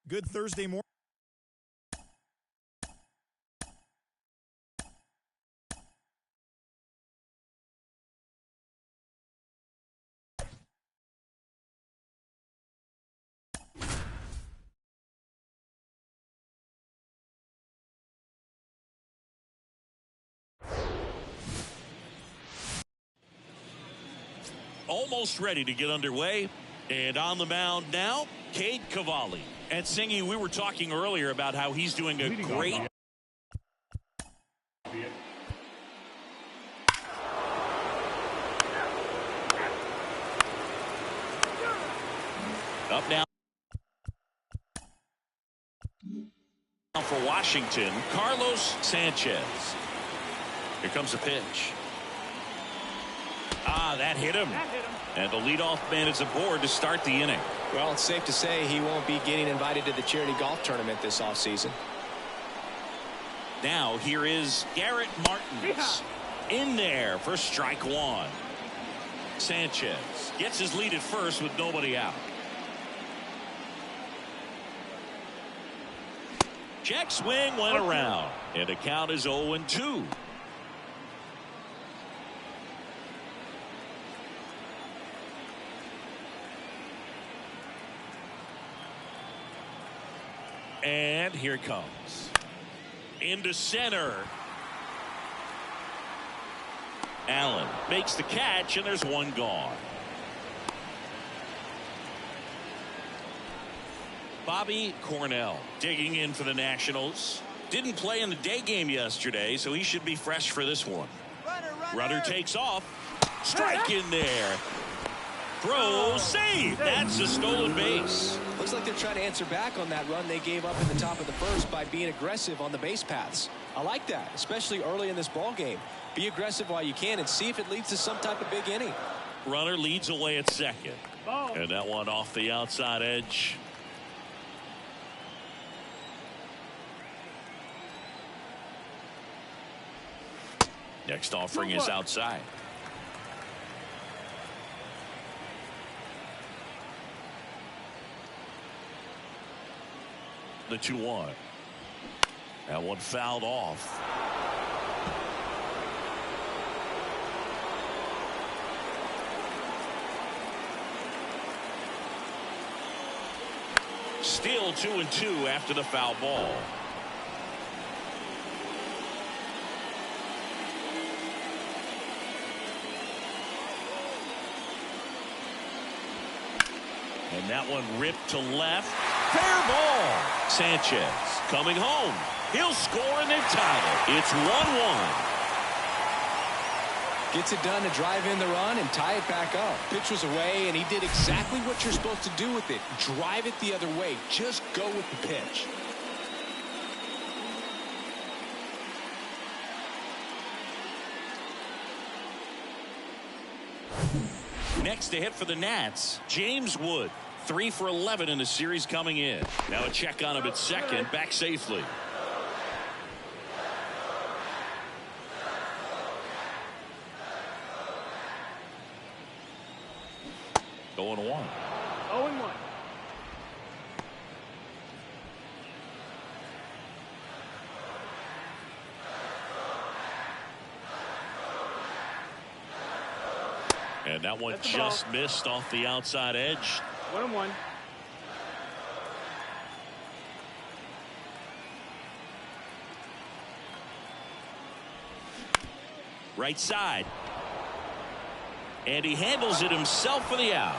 Good Thursday morning. Almost ready to get underway. And on the mound now, Cade Cavalli. And Singy, we were talking earlier about how he's doing a great... Up now for Washington, Carlos Sanchez. Here comes a pitch. That hit him. And the leadoff man is aboard to start the inning. Well, it's safe to say he won't be getting invited to the charity golf tournament this offseason. Now here is Garrett Martins in there for strike one. Sanchez gets his lead at first with nobody out. Check swing went around, and the count is 0-2. And here it comes. Into center. Allen makes the catch, and there's one gone. Bobby Cornell digging in for the Nationals. Didn't play in the day game yesterday, so he should be fresh for this one. Runner takes off. Strike in there. Throw, save. That's a stolen base. Looks like they're trying to answer back on that run they gave up in the top of the first by being aggressive on the base paths. I like that, especially early in this ball game. Be aggressive while you can and see if it leads to some type of big inning. Runner leads away at second. And that one off the outside edge. Next offering is outside. The 2-1. That one fouled off. Still 2-2 after the foul ball. And that one ripped to left. Fair ball. Sanchez coming home. He'll score and they've tied it. It's 1-1. Gets it done to drive in the run and tie it back up. Pitch was away, and he did exactly what you're supposed to do with it. Drive it the other way. Just go with the pitch. Next to hit for the Nats, James Wood. 3 for 11 in the series coming in. Now a check on him at second, back safely. Going 1. 0-1. And that one just missed off the outside edge. 1-1. Right side. And he handles it himself for the out.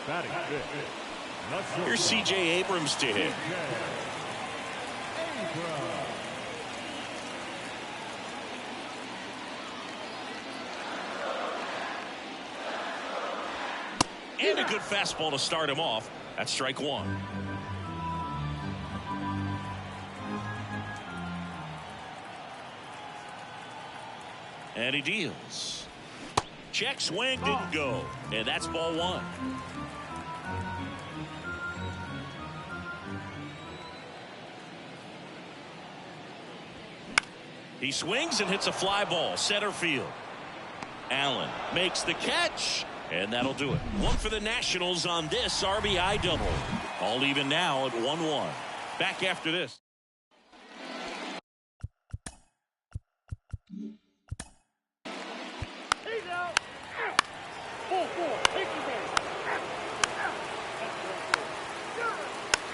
Batting fifth. Here's C.J. Abrams to hit. And a good fastball to start him off. That's strike one. And he deals. Check swing, didn't go. And that's ball one. He swings and hits a fly ball, center field. Allen makes the catch, And that'll do it. One for the Nationals on this RBI double. All even now at 1-1. Back after this. He's out. Out. 4-4. Take the base. Out. Out.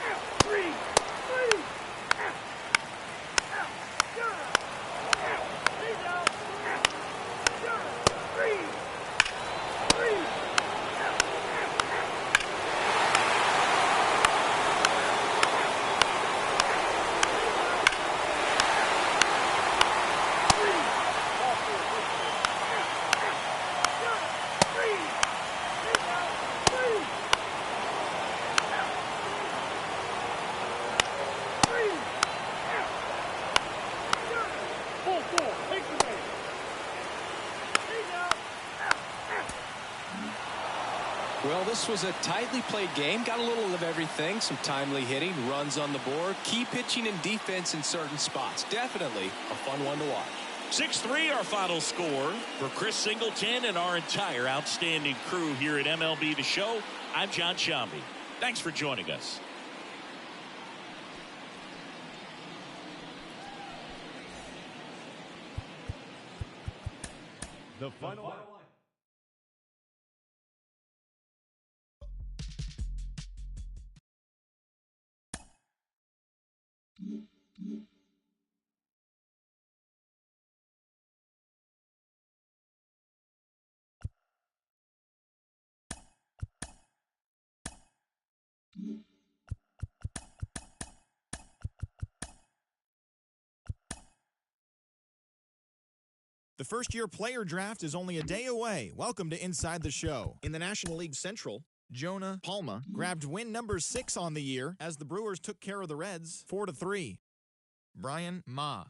That's 3. 3. Out. Out. Out. He's out. Out. 3. 3. Out. Well, this was a tightly played game. Got a little of everything. Some timely hitting, runs on the board, key pitching and defense in certain spots. Definitely a fun one to watch. 6-3 our final score. For Chris Singleton and our entire outstanding crew here at MLB The Show, I'm John Shambi. Thanks for joining us. The final. The first-year player draft is only a day away. Welcome to Inside the Show. In the National League Central, Jonah Palma grabbed win number 6 on the year as the Brewers took care of the Reds 4-3. Brian Ma.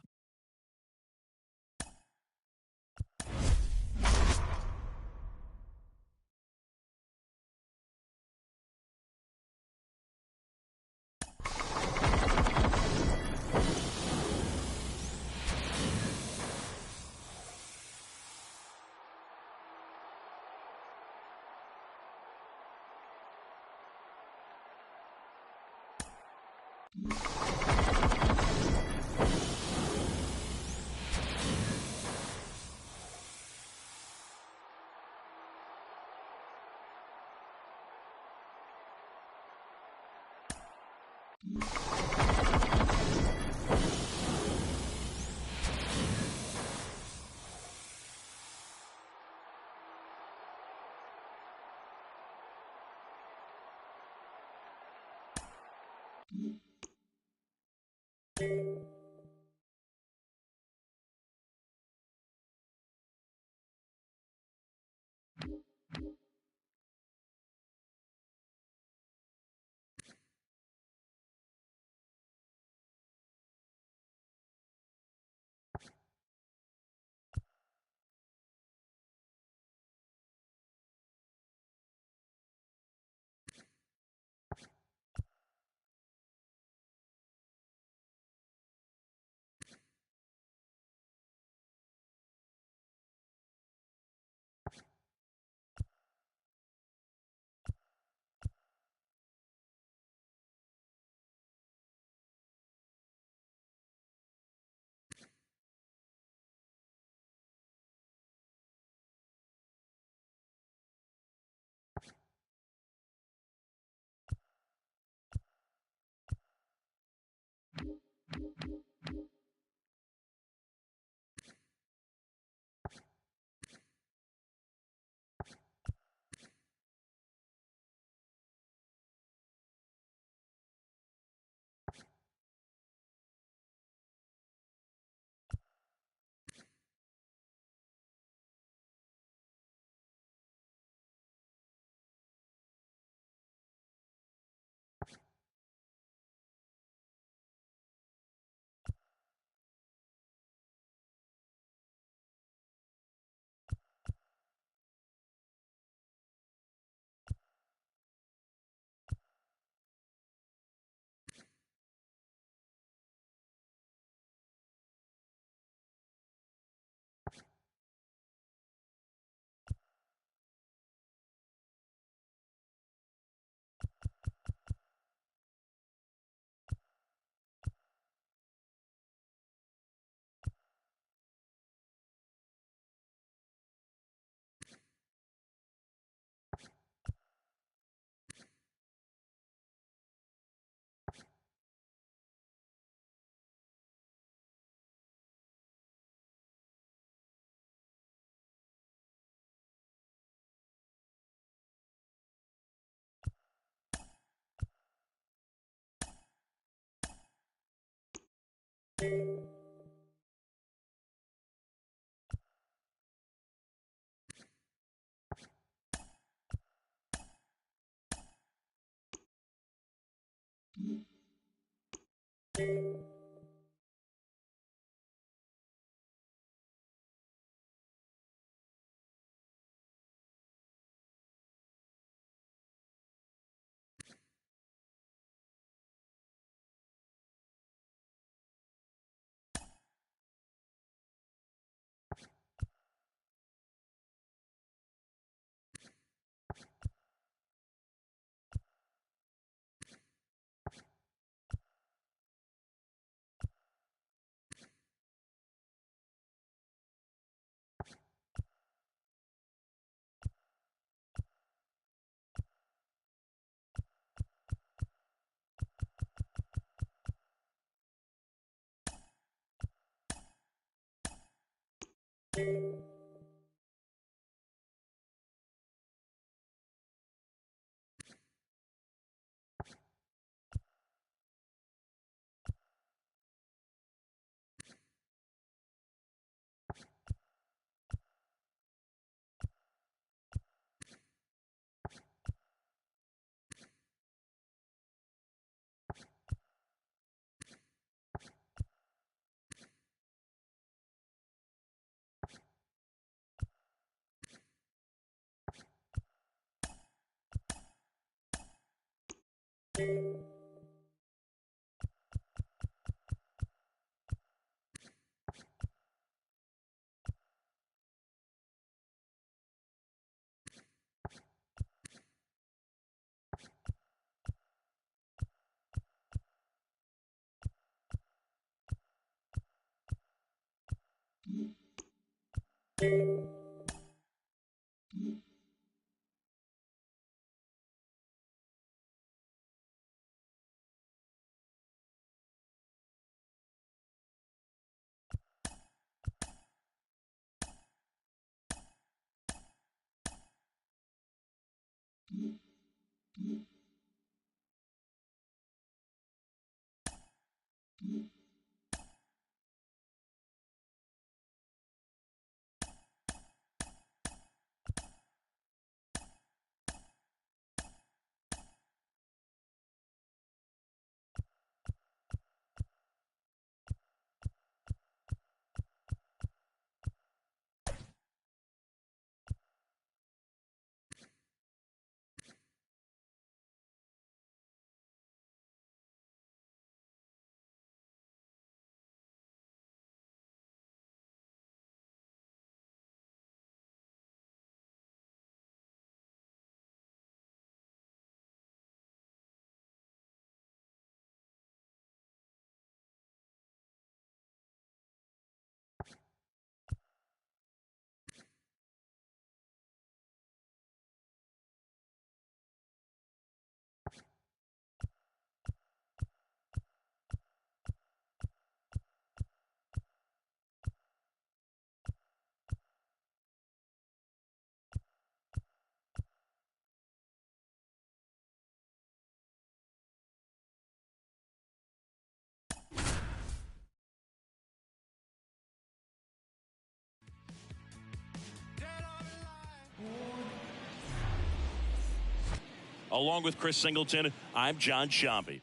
Along with Chris Singleton, I'm John Shambi.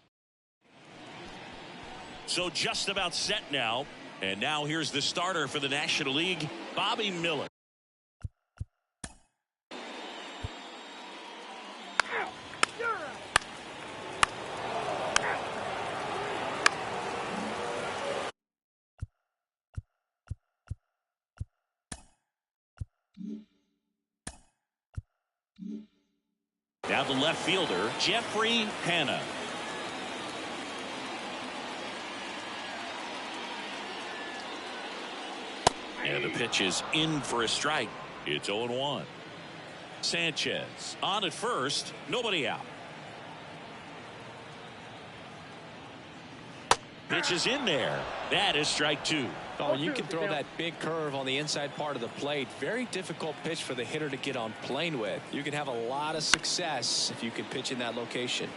So just about set now. And now here's the starter for the National League, Bobby Miller. Now the left fielder, Jeffrey Hanna. And the pitch is in for a strike. It's 0-1. Sanchez on at first, nobody out. Pitch is in there. That is strike two. Oh, you can throw that big curve on the inside part of the plate. Very difficult pitch for the hitter to get on plane with. You can have a lot of success if you can pitch in that location.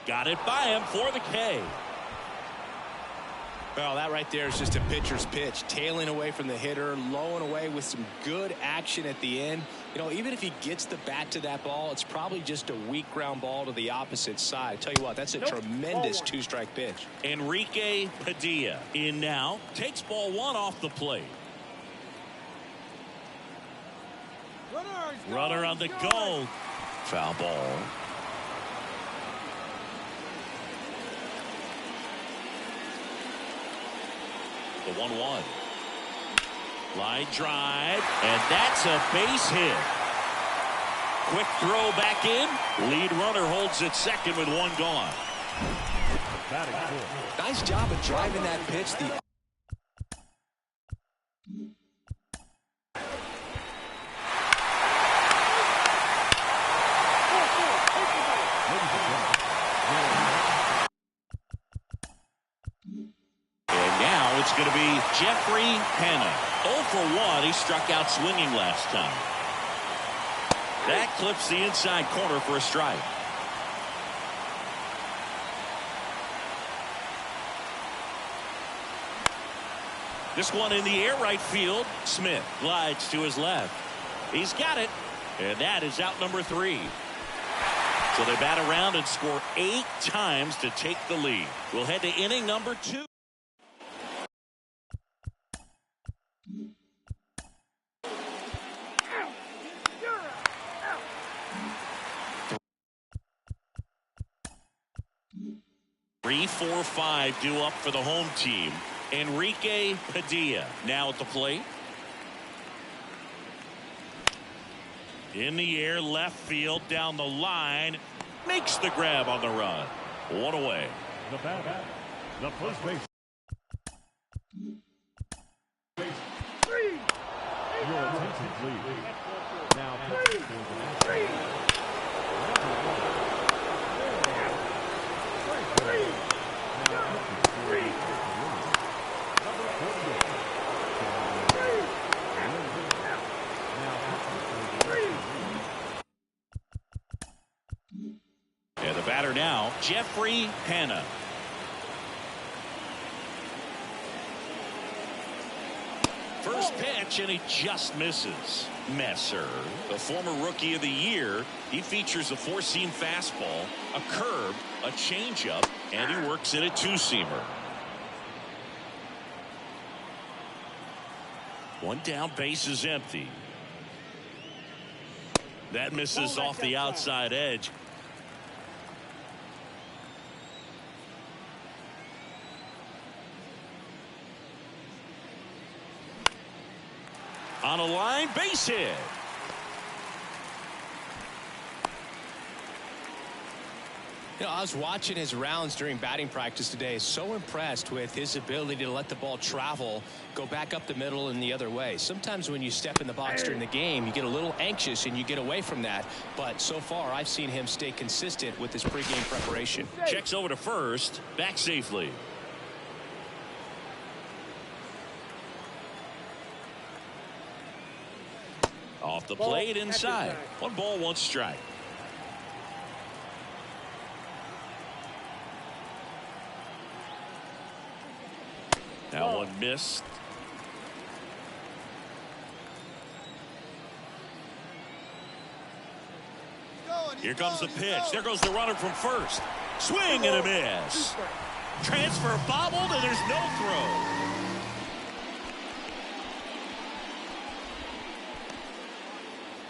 Got it by him for the K. Well, that right there is just a pitcher's pitch, tailing away from the hitter, low and away with some good action at the end. You know, even if he gets the bat to that ball, it's probably just a weak ground ball to the opposite side. I tell you what, that's a tremendous two-strike pitch. Enrique Padilla in now, takes ball one off the plate. Runner on the goal. Foul ball. The 1-1. Line drive, and that's a base hit. Quick throw back in. Lead runner holds at second with one gone. Nice job of driving that pitch. It's going to be Jeffrey Hanna. 0 for 1. He struck out swinging last time. That clips the inside corner for a strike. This one in the air right field. Smith glides to his left. He's got it. And that is out number 3. So they bat around and score 8 times to take the lead. We'll head to inning number 2. Three, 4, 5 due up for the home team. Enrique Padilla now at the plate. In the air, left field, down the line. Makes the grab on the run. One away. The bat, the first base. Your attention, please. Now, and the batter now, Jeffrey Hanna. First pitch, and he just misses. Messer, the former Rookie of the Year, he features a 4-seam fastball, a curve, a changeup, and he works in a 2-seamer. One down, base is empty. That misses off the outside edge. On a line, base hit. You know, I was watching his rounds during batting practice today. So impressed with his ability to let the ball travel, go back up the middle and the other way. Sometimes when you step in the box during the game, you get a little anxious and you get away from that. But so far, I've seen him stay consistent with his pregame preparation. Checks over to first, back safely. Off the plate inside. 1 ball, 1 strike. Now one missed. Here comes the pitch. There goes the runner from first. Swing and a miss. Transfer bobbled, and there's no throw.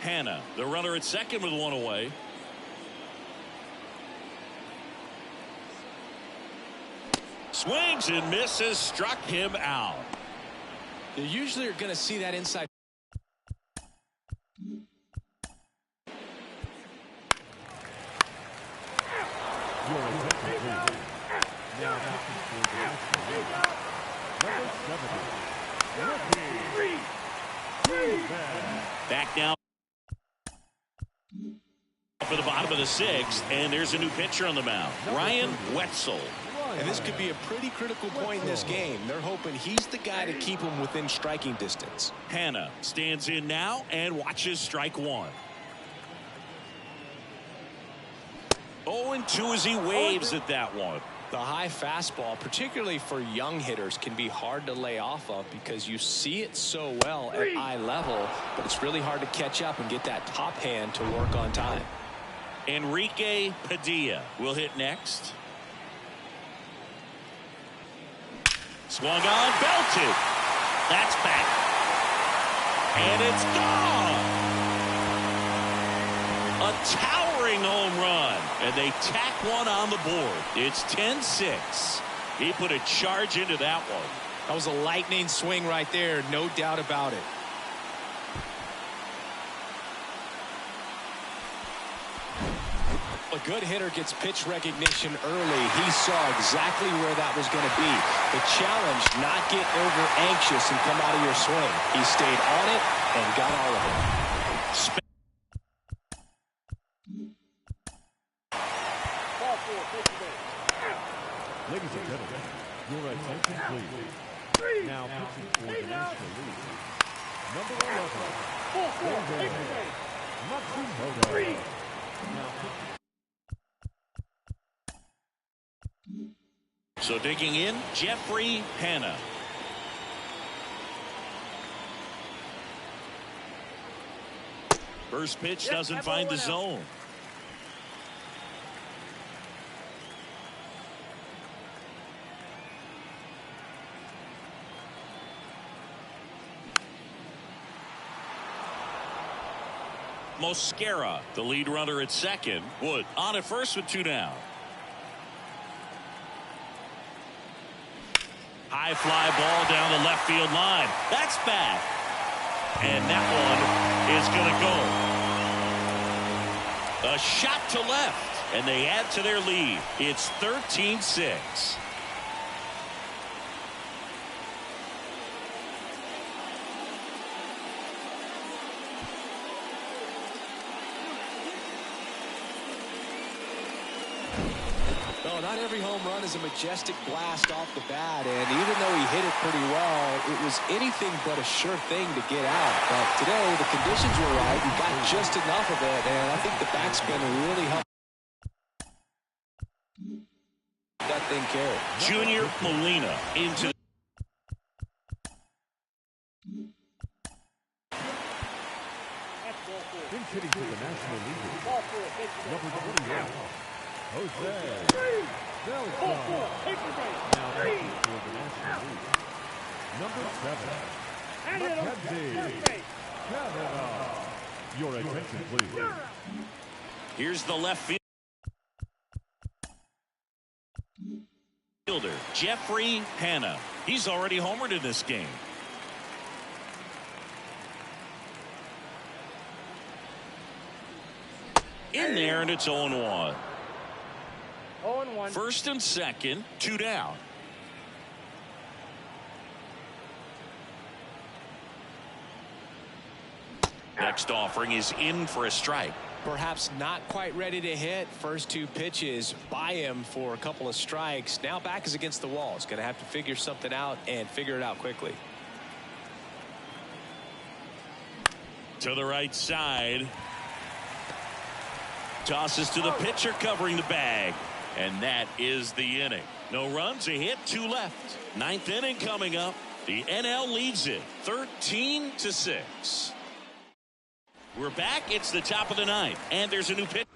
Hanna, the runner at second with 1 away. Swings and misses, struck him out. You usually are going to see that inside. Back down for the bottom of the 6th, and there's a new pitcher on the mound, Ryan Wetzel. And this could be a pretty critical point in this game. They're hoping he's the guy to keep him within striking distance. Hanna stands in now and watches strike 1. 0-2 as he waves at that one. The high fastball, particularly for young hitters, can be hard to lay off of because you see it so well at eye level, but it's really hard to catch up and get that top hand to work on time. Enrique Padilla will hit next. Swung on, belted. That's back. And it's gone. A towering home run. And they tack one on the board. It's 10-6. He put a charge into that one. That was a lightning swing right there, no doubt about it. A good hitter gets pitch recognition early. He saw exactly where that was going to be. The challenge, not get over anxious and come out of your swing. He stayed on it and got all of it. Ladies and gentlemen, your attention please. Now pitching for the National League, number 11, Matsumoto. So digging in, Jeffrey Hanna. First pitch doesn't find the zone. Mosquera, the lead runner at second. Wood on at first with 2 down. High fly ball down the left field line. That's back. And that one is going to go. A shot to left. And they add to their lead. It's 13-6. Not every home run is a majestic blast off the bat, and even though he hit it pretty well, it was anything but a sure thing to get out. But today, the conditions were right. He got just enough of it, and I think the backspin really helped that thing carry. Junior Molina into Pinch hitting for the National League, number 21. Jose Beltran. Now pitching for the National League, number 7, Mackenzie Canada. Your attention, please. here's the left fielder, Jeffrey Hanna. He's already homered in this game. In there, and it's 0-1. 0-1. First and second, 2 down. Next offering is in for a strike. Perhaps not quite ready to hit. First 2 pitches by him for a couple of strikes. Now back is against the wall. He's going to have to figure something out and figure it out quickly. To the right side. Tosses to the pitcher covering the bag. And that is the inning. No runs, a hit, 2 left. 9th inning coming up. The NL leads it 13-6. We're back. It's the top of the 9th. And there's a new pitcher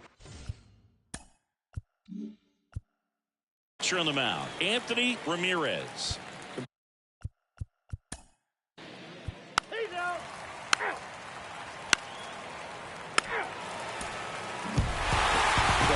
on the mound. Anthony Ramirez. He's out.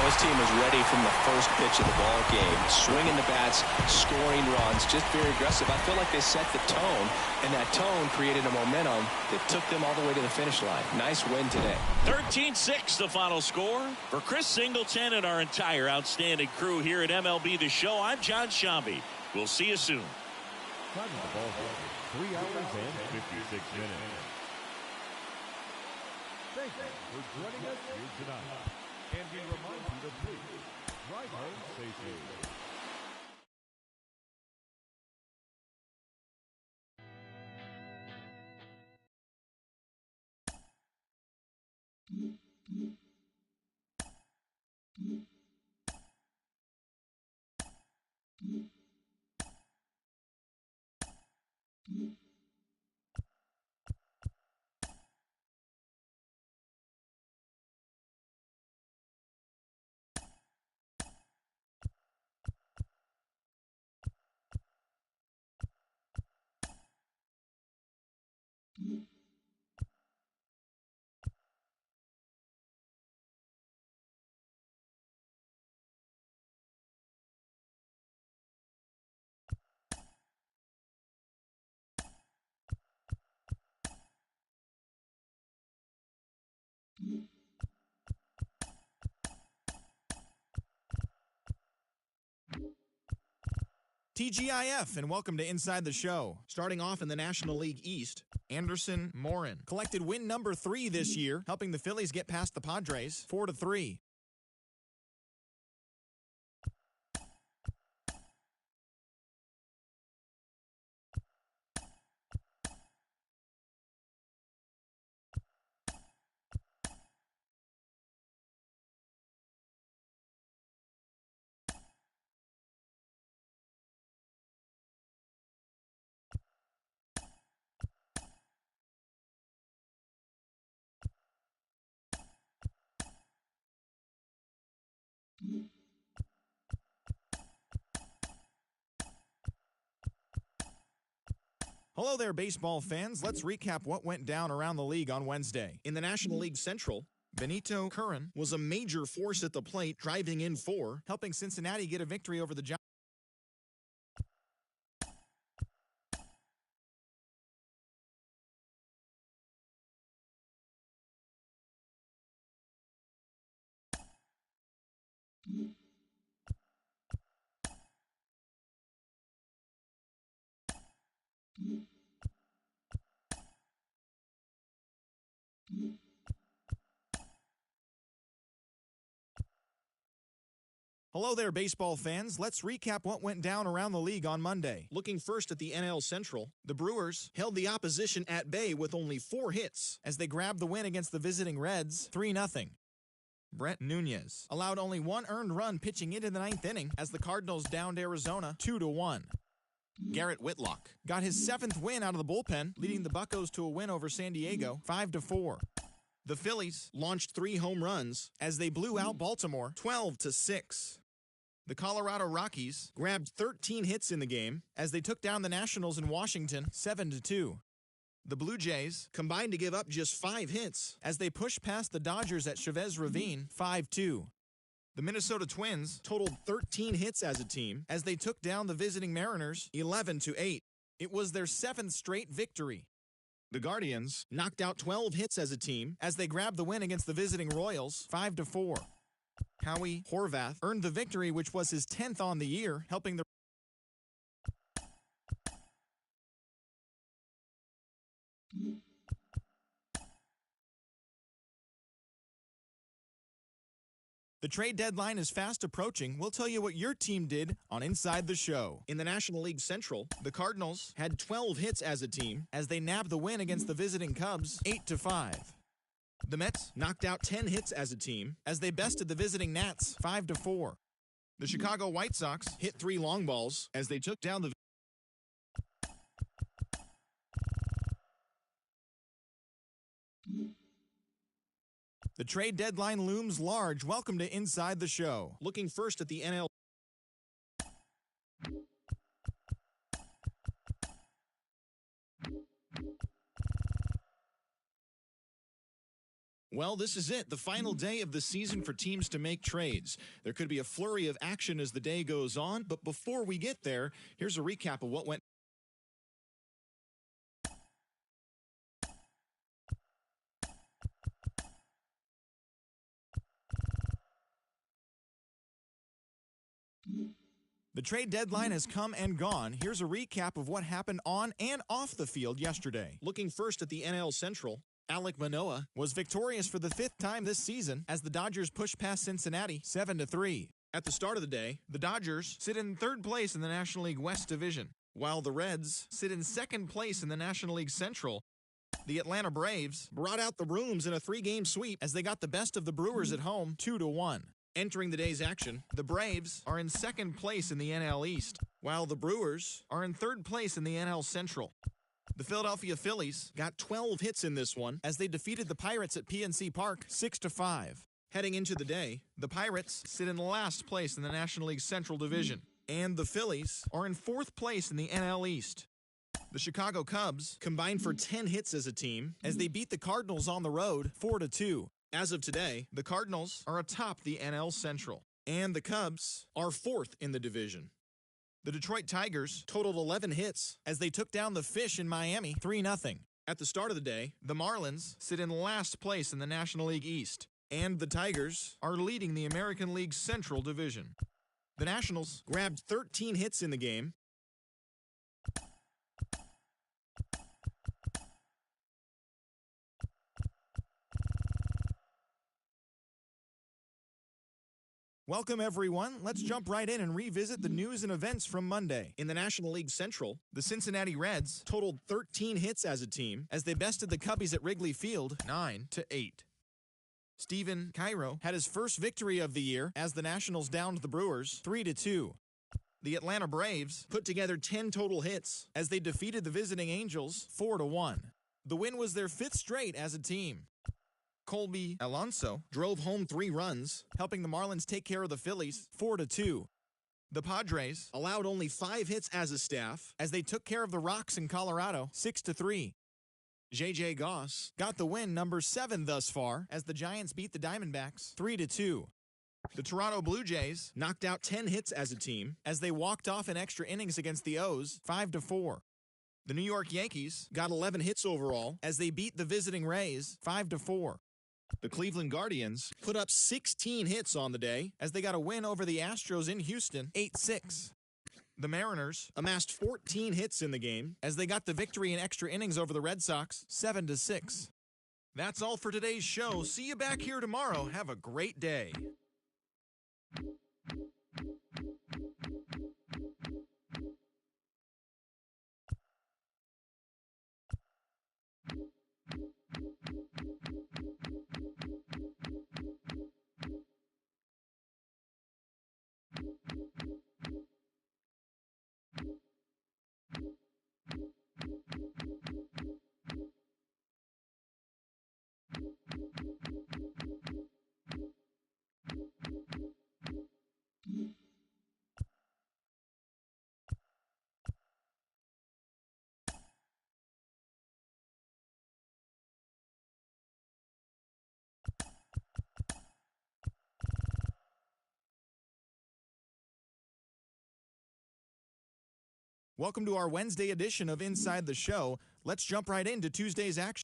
This team is ready from the first pitch of the ball game. Swinging the bats, scoring runs, just very aggressive. I feel like they set the tone, and that tone created a momentum that took them all the way to the finish line. Nice win today. 13-6 the final score. For Chris Singleton and our entire outstanding crew here at MLB The Show, I'm John Shambi. We'll see you soon. Time of the ball game, 3 hours and 56 minutes. Thank you for joining us here tonight. And we remind you to please drive home safely. TGIF, and welcome to Inside the Show. Starting off in the National League East, Anderson Morin collected win number 3 this year, helping the Phillies get past the Padres 4-3. Hello there, baseball fans. Let's recap what went down around the league on Wednesday. In the National League Central, Benito Curran was a major force at the plate, driving in 4, helping Cincinnati get a victory over the Giants. Hello there, baseball fans. Let's recap what went down around the league on Monday. Looking first at the NL Central, the Brewers held the opposition at bay with only 4 hits as they grabbed the win against the visiting Reds 3-0. Brett Nunez allowed only 1 earned run pitching into the 9th inning as the Cardinals downed Arizona 2-1. Garrett Whitlock got his 7th win out of the bullpen, leading the Buccos to a win over San Diego 5-4. The Phillies launched 3 home runs as they blew out Baltimore 12-6. The Colorado Rockies grabbed 13 hits in the game as they took down the Nationals in Washington 7-2. The Blue Jays combined to give up just 5 hits as they pushed past the Dodgers at Chavez Ravine 5-2. The Minnesota Twins totaled 13 hits as a team as they took down the visiting Mariners 11-8. It was their 7th straight victory. The Guardians knocked out 12 hits as a team as they grabbed the win against the visiting Royals 5-4. Howie Horvath earned the victory, which was his 10th on the year, helping the trade deadline is fast approaching. We'll tell you what your team did on Inside the Show. In the National League Central, the Cardinals had 12 hits as a team as they nabbed the win against the visiting Cubs 8-5. The Mets knocked out 10 hits as a team as they bested the visiting Nats 5-4. The Chicago White Sox hit 3 long balls as they took down the trade deadline looms large. Welcome to Inside the Show. Looking first at the NL. Well, this is it, the final day of the season for teams to make trades. There could be a flurry of action as the day goes on, but before we get there, here's a recap of what went. The trade deadline has come and gone. Here's a recap of what happened on and off the field yesterday. Looking first at the NL Central, Alek Manoah was victorious for the 5th time this season as the Dodgers pushed past Cincinnati 7-3. At the start of the day, the Dodgers sit in 3rd place in the National League West Division, while the Reds sit in 2nd place in the National League Central. The Atlanta Braves brought out the rooms in a 3-game sweep as they got the best of the Brewers at home 2-1. Entering the day's action, the Braves are in 2nd place in the NL East, while the Brewers are in 3rd place in the NL Central. The Philadelphia Phillies got 12 hits in this one as they defeated the Pirates at PNC Park 6-5. Heading into the day, the Pirates sit in last place in the National League Central Division, and the Phillies are in 4th place in the NL East. The Chicago Cubs combined for 10 hits as a team as they beat the Cardinals on the road 4-2. As of today, the Cardinals are atop the NL Central, and the Cubs are 4th in the division. The Detroit Tigers totaled 11 hits as they took down the Fish in Miami 3-0. At the start of the day, the Marlins sit in last place in the National League East, and the Tigers are leading the American League Central Division. The Nationals grabbed 13 hits in the game. Welcome, everyone. Let's jump right in and revisit the news and events from Monday. In the National League Central, the Cincinnati Reds totaled 13 hits as a team as they bested the Cubbies at Wrigley Field 9-8. Stephen Cairo had his first victory of the year as the Nationals downed the Brewers 3-2. The Atlanta Braves put together 10 total hits as they defeated the visiting Angels 4-1. The win was their 5th straight as a team. Colby Alonso drove home 3 runs, helping the Marlins take care of the Phillies 4-2. The Padres allowed only 5 hits as a staff as they took care of the Rocks in Colorado 6-3. J.J. Goss got the win, number 7 thus far, as the Giants beat the Diamondbacks 3-2. The Toronto Blue Jays knocked out 10 hits as a team as they walked off in extra innings against the O's 5-4. The New York Yankees got 11 hits overall as they beat the visiting Rays 5-4. The Cleveland Guardians put up 16 hits on the day as they got a win over the Astros in Houston 8-6. The Mariners amassed 14 hits in the game as they got the victory in extra innings over the Red Sox 7-6. That's all for today's show. See you back here tomorrow. Have a great day. Welcome to our Wednesday edition of Inside the Show. Let's jump right into Tuesday's action.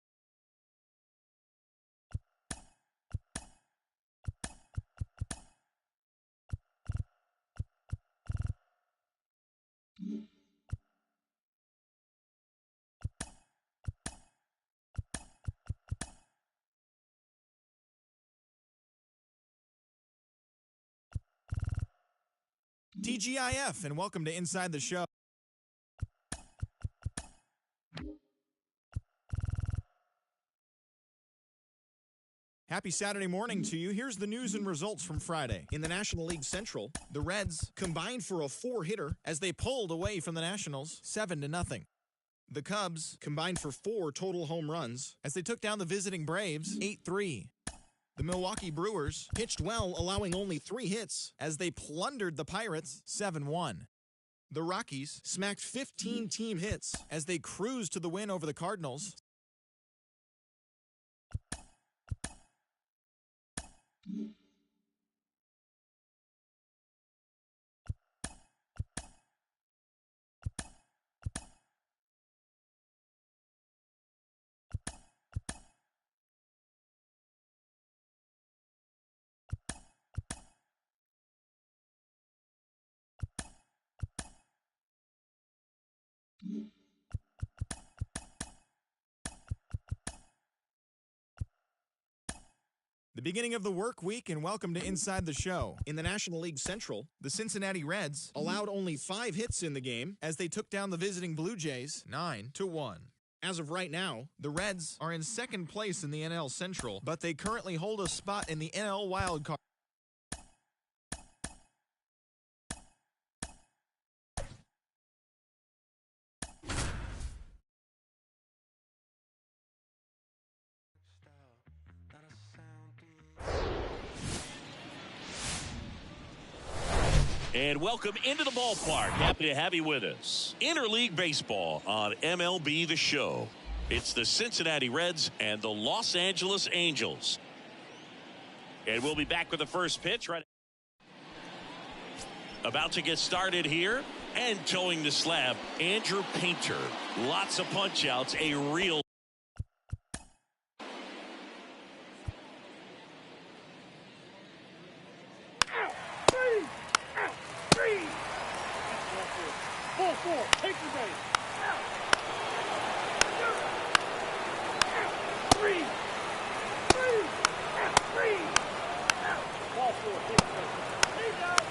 TGIF, and welcome to Inside the Show. Happy Saturday morning to you. Here's the news and results from Friday. In the National League Central, the Reds combined for a 4-hitter as they pulled away from the Nationals 7-0. The Cubs combined for 4 total home runs as they took down the visiting Braves 8-3. The Milwaukee Brewers pitched well, allowing only 3 hits as they plundered the Pirates 7-1. The Rockies smacked 15 team hits as they cruised to the win over the Cardinals. The beginning of the work week, and welcome to Inside the Show. In the National League Central, the Cincinnati Reds allowed only 5 hits in the game as they took down the visiting Blue Jays 9-1. As of right now, the Reds are in second place in the NL Central, but they currently hold a spot in the NL wildcard. And welcome into the ballpark. Happy to have you with us. Interleague Baseball on MLB The Show. It's the Cincinnati Reds and the Los Angeles Angels. And we'll be back with the first pitch right. About to get started here. And towing the slab, Andrew Painter. Lots of punch outs. A real. Four, take the base. Three. Ball four, take the base. He's out.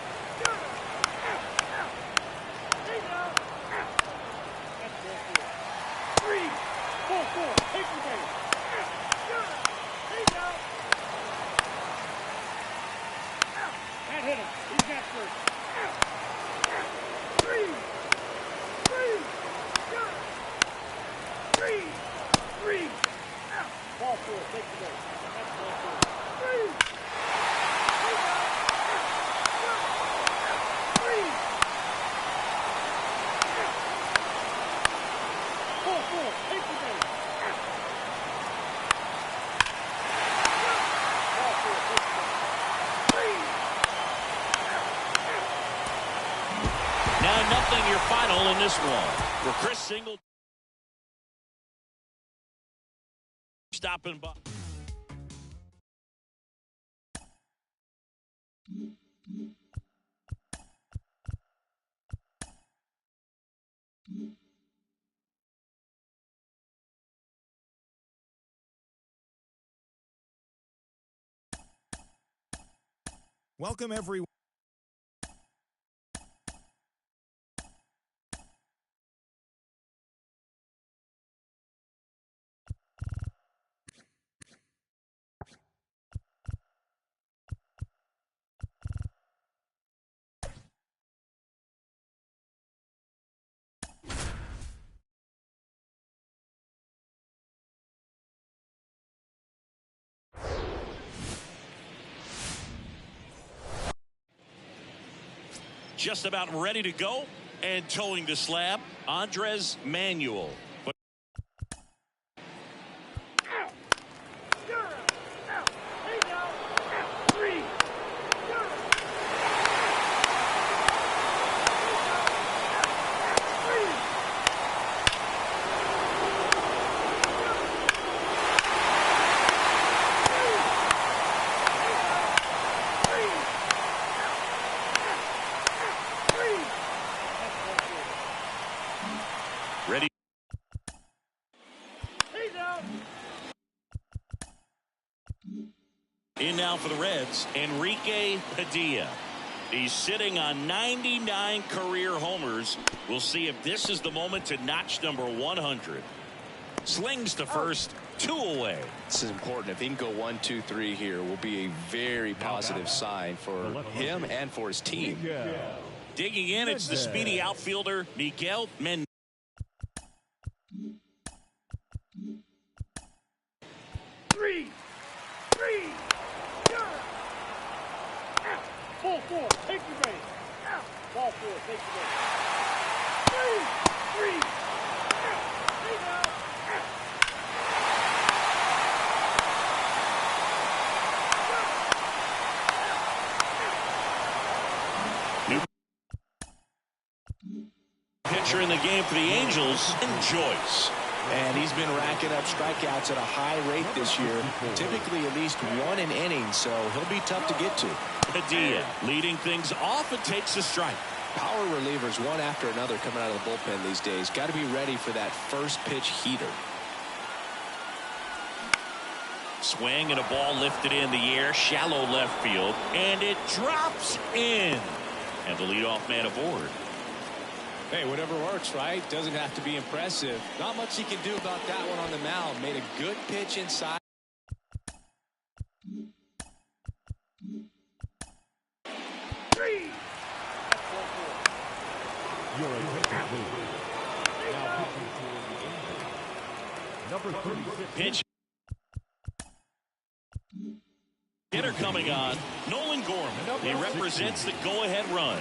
He's out. That's ball four. Three. Four, take the base. He's out. That hit him. He's got first. Three. Ball four, take the base. That's ball four. Three. Four, take the base. Ball four, take the base. Now 0-0 your final in this one. For Chris Single. Stopping by. Welcome everyone. Just about ready to go and towing the slab, Andres Manuel. But ready. He's out. In now for the Reds, Enrique Padilla. He's sitting on 99 career homers. We'll see if this is the moment to notch number 100. Slings to first, 2 away. This is important. If he can go 1, 2, 3 here, will be a very positive sign for him and for his team. Digging in, it's the speedy outfielder, Miguel Mendez. Three. Ball four, take the base. Ball four, take the base. Three. He's out. New pitcher in the game for the Angels, and Joyce. And he's been racking up strikeouts at a high rate this year, typically at least 1 an inning, so he'll be tough to get to. Padilla leading things off and takes a strike. Power relievers one after another coming out of the bullpen these days. Got to be ready for that first pitch heater. Swing and a ball lifted in the air, shallow left field, and it drops in. And the leadoff man aboard. Hey, whatever works, right? Doesn't have to be impressive. Not much he can do about that one on the mound. Made a good pitch inside. Three. You're a now pitching for the Angels. Number 36. Pitch. Hit hitter coming on, Nolan Gorman. He represents the go-ahead run.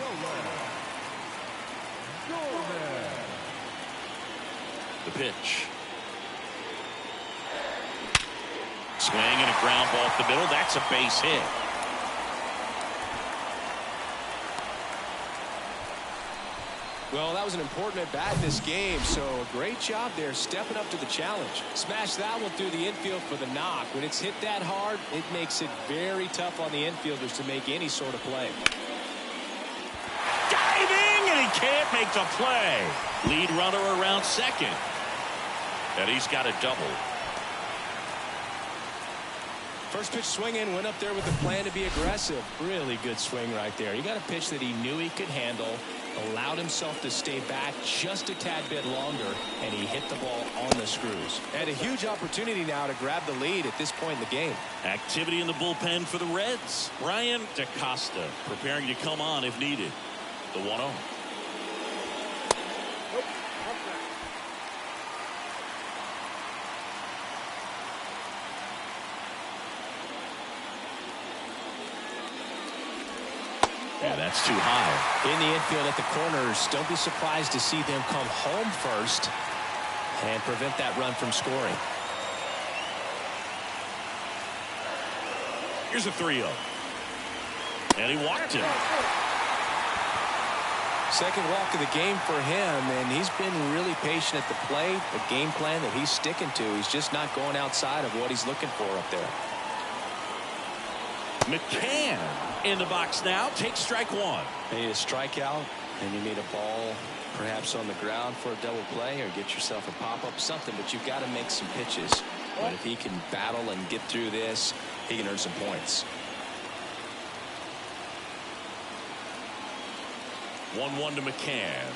The pitch. Swing and a ground ball up the middle. That's a base hit. Well, that was an important at-bat in this game, so a great job there stepping up to the challenge. Smash that one through the infield for the knock. When it's hit that hard, it makes it very tough on the infielders to make any sort of play. Diving, and he can't make the play. Lead runner around second. And he's got a double. First pitch swinging, went up there with the plan to be aggressive. Really good swing right there. He got a pitch that he knew he could handle, allowed himself to stay back just a tad bit longer, and he hit the ball on the screws. And a huge opportunity now to grab the lead at this point in the game. Activity in the bullpen for the Reds. Brian DaCosta preparing to come on if needed. The 1-0. Yeah, that's too high. In the infield at the corners, don't be surprised to see them come home first and prevent that run from scoring. Here's a 3-0. And he walked him. Second walk of the game for him, and he's been really patient at the plate. A game plan that he's sticking to. He's just not going outside of what he's looking for up there. McCann in the box now. Takes strike one. You need a strikeout, and you need a ball perhaps on the ground for a double play, or get yourself a pop-up, something, but you've got to make some pitches. But if he can battle and get through this, he can earn some points. 1-1 to McCann.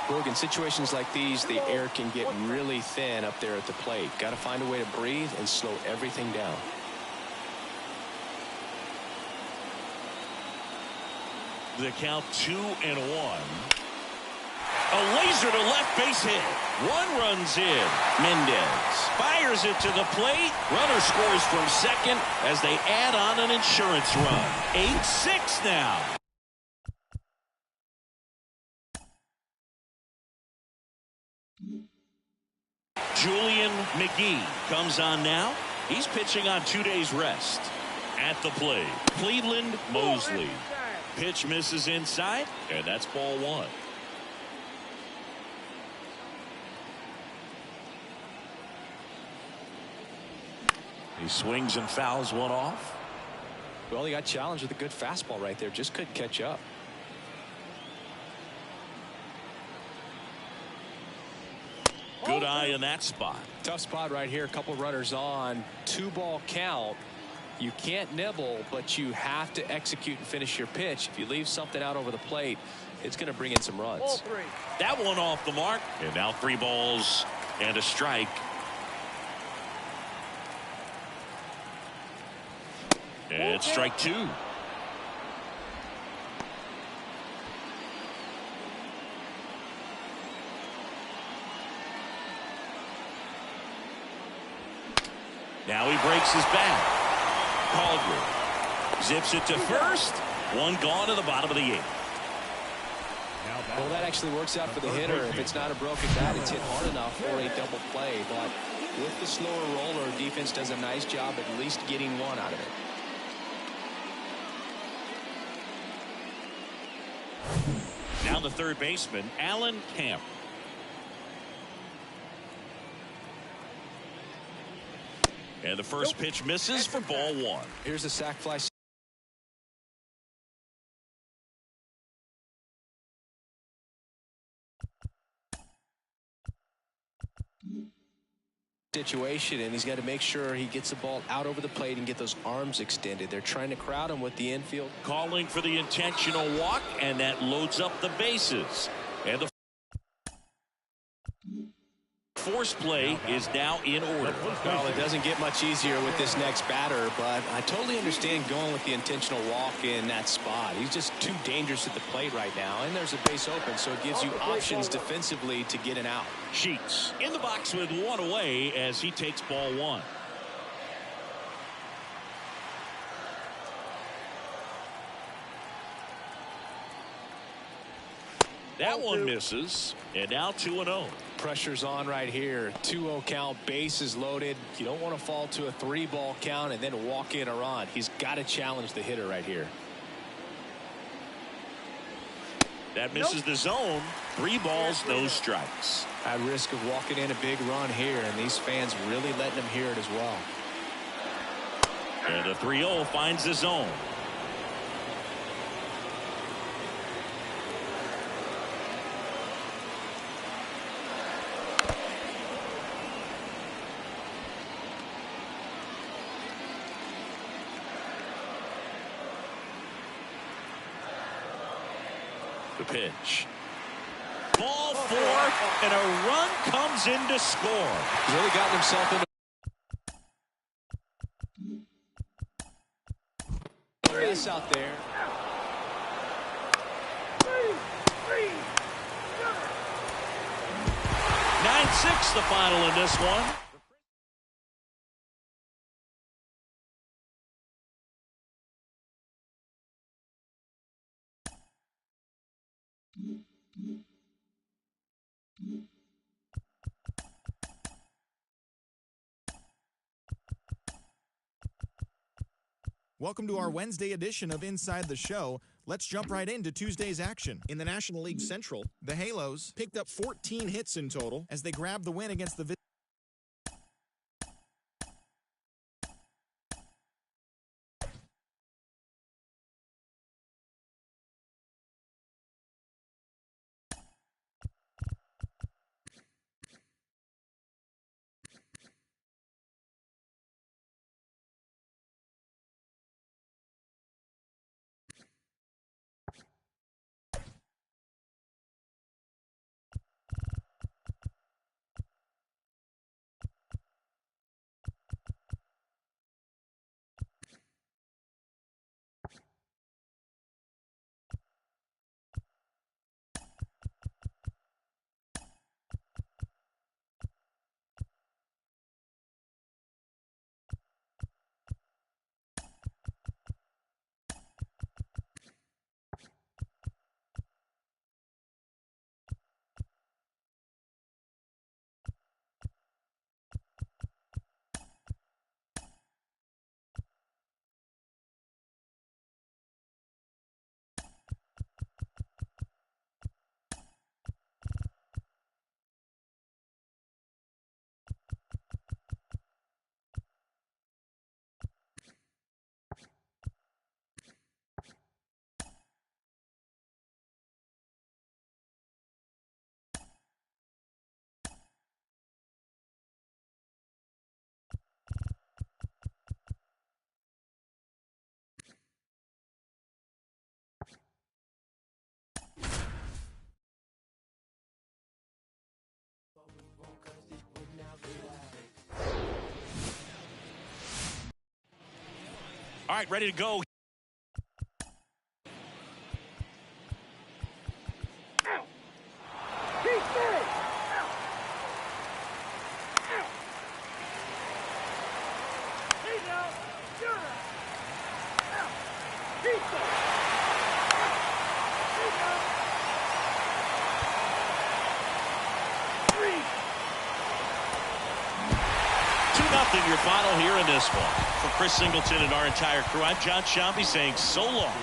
Look, in situations like these, the air can get really thin up there at the plate. Got to find a way to breathe and slow everything down. The count 2-1. A laser to left base hit. One runs in. Mendez fires it to the plate. Runner scores from second as they add on an insurance run. 8-6 now. Julian McGee comes on now. He's pitching on 2 days rest. At the plate, Cleveland Mosley. Pitch misses inside, and that's ball one. He swings and fouls one off. Well, he got challenged with a good fastball right there. Just couldn't catch up. Good eye in that spot. Tough spot right here. A couple runners on. 2-ball count. You can't nibble, but you have to execute and finish your pitch. If you leave something out over the plate, it's going to bring in some runs. That one off the mark. And now 3 balls and a strike. And strike 2. Now he breaks his back. Calder zips it to first. One gone to the bottom of the 8th. Well, that actually works out for the hitter. If it's not a broken bat, it's hit hard enough for a double play. But with the slower roller, defense does a nice job at least getting one out of it. Now the third baseman, Alan Camp. And the first pitch misses for ball one. Here's a sac fly situation, and he's got to make sure he gets the ball out over the plate and get those arms extended. They're trying to crowd him with the infield. Calling for the intentional walk, and that loads up the bases. And the force play is now in order. Well, it doesn't get much easier with this next batter, but I totally understand going with the intentional walk in that spot. He's just too dangerous at the plate right now, and there's a base open, so it gives you options defensively to get an out. Sheets in the box with one away as he takes ball one. That one misses, and now 2-0. Pressure's on right here. 2-0 count, bases loaded. You don't want to fall to a 3-ball count and then walk in or on. He's got to challenge the hitter right here. That misses the zone. 3 balls, no strikes. At risk of walking in a big run here, and these fans really letting him hear it as well. And the 3-0 finds the zone. The pitch. Ball 4, and a run comes in to score. He's really gotten himself into mess out there. 9-6 the final in this one. Welcome to our Wednesday edition of Inside the Show. Let's jump right into Tuesday's action. In the National League Central, the Halos picked up 14 hits in total as they grabbed the win against the All right, ready to go. Nothing your final here in this one. For Chris Singleton and our entire crew, I'm John Shambi saying so long.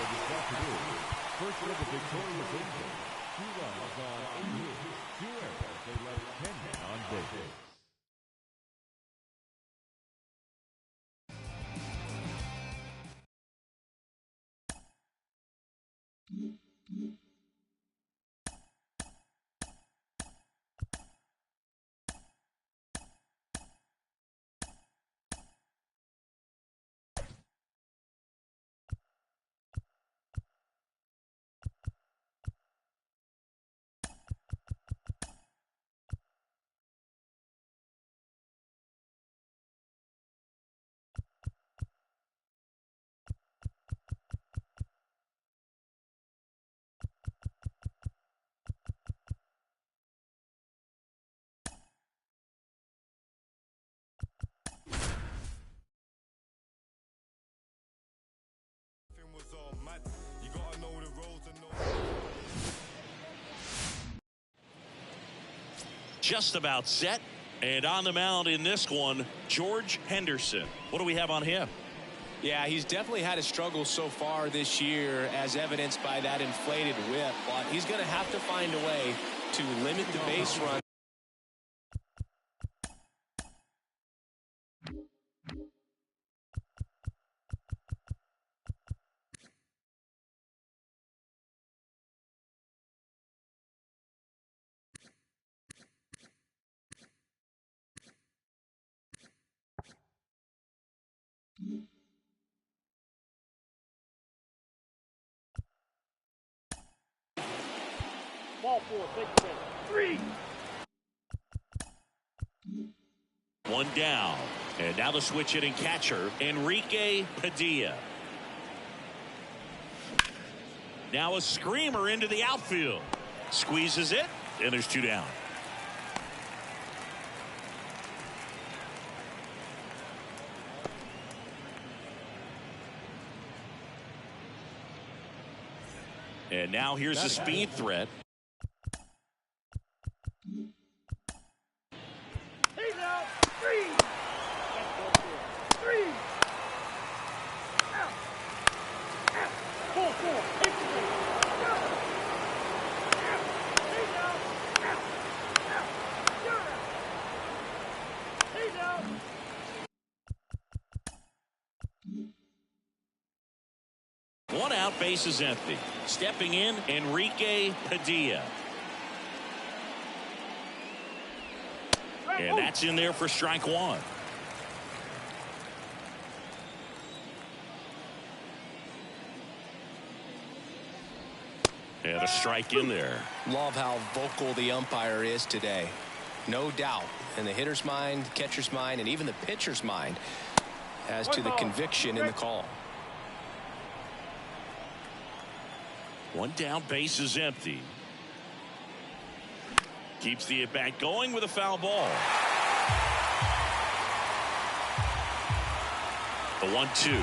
First of the victorious Angels. 2 runs on 8 hits, 2 errors. They left 10 men on base. just about set. And on the mound in this one, George Henderson. What do we have on him? Yeah, he's definitely had a struggle so far this year, as evidenced by that inflated whip. But he's going to have to find a way to limit the base run. Ball 4, take the base. 3. One down. And now the switch hitting catcher, Enrique Padilla. Now a screamer into the outfield. Squeezes it, and there's 2 down. And now here's the speed threat. He's out. 3. That's ball 4. 3. Out. Out. Ball 4, take the base. Go. Out. He's out. Out. Out. You're out. He's out. One out, base is empty. Stepping in, Enrique Padilla. And that's in there for strike 1. And a strike in there. Love how vocal the umpire is today. No doubt in the hitter's mind, catcher's mind, and even the pitcher's mind as to the conviction in the call. One down, base is empty. Keeps the at-bat going with a foul ball. The 1-2.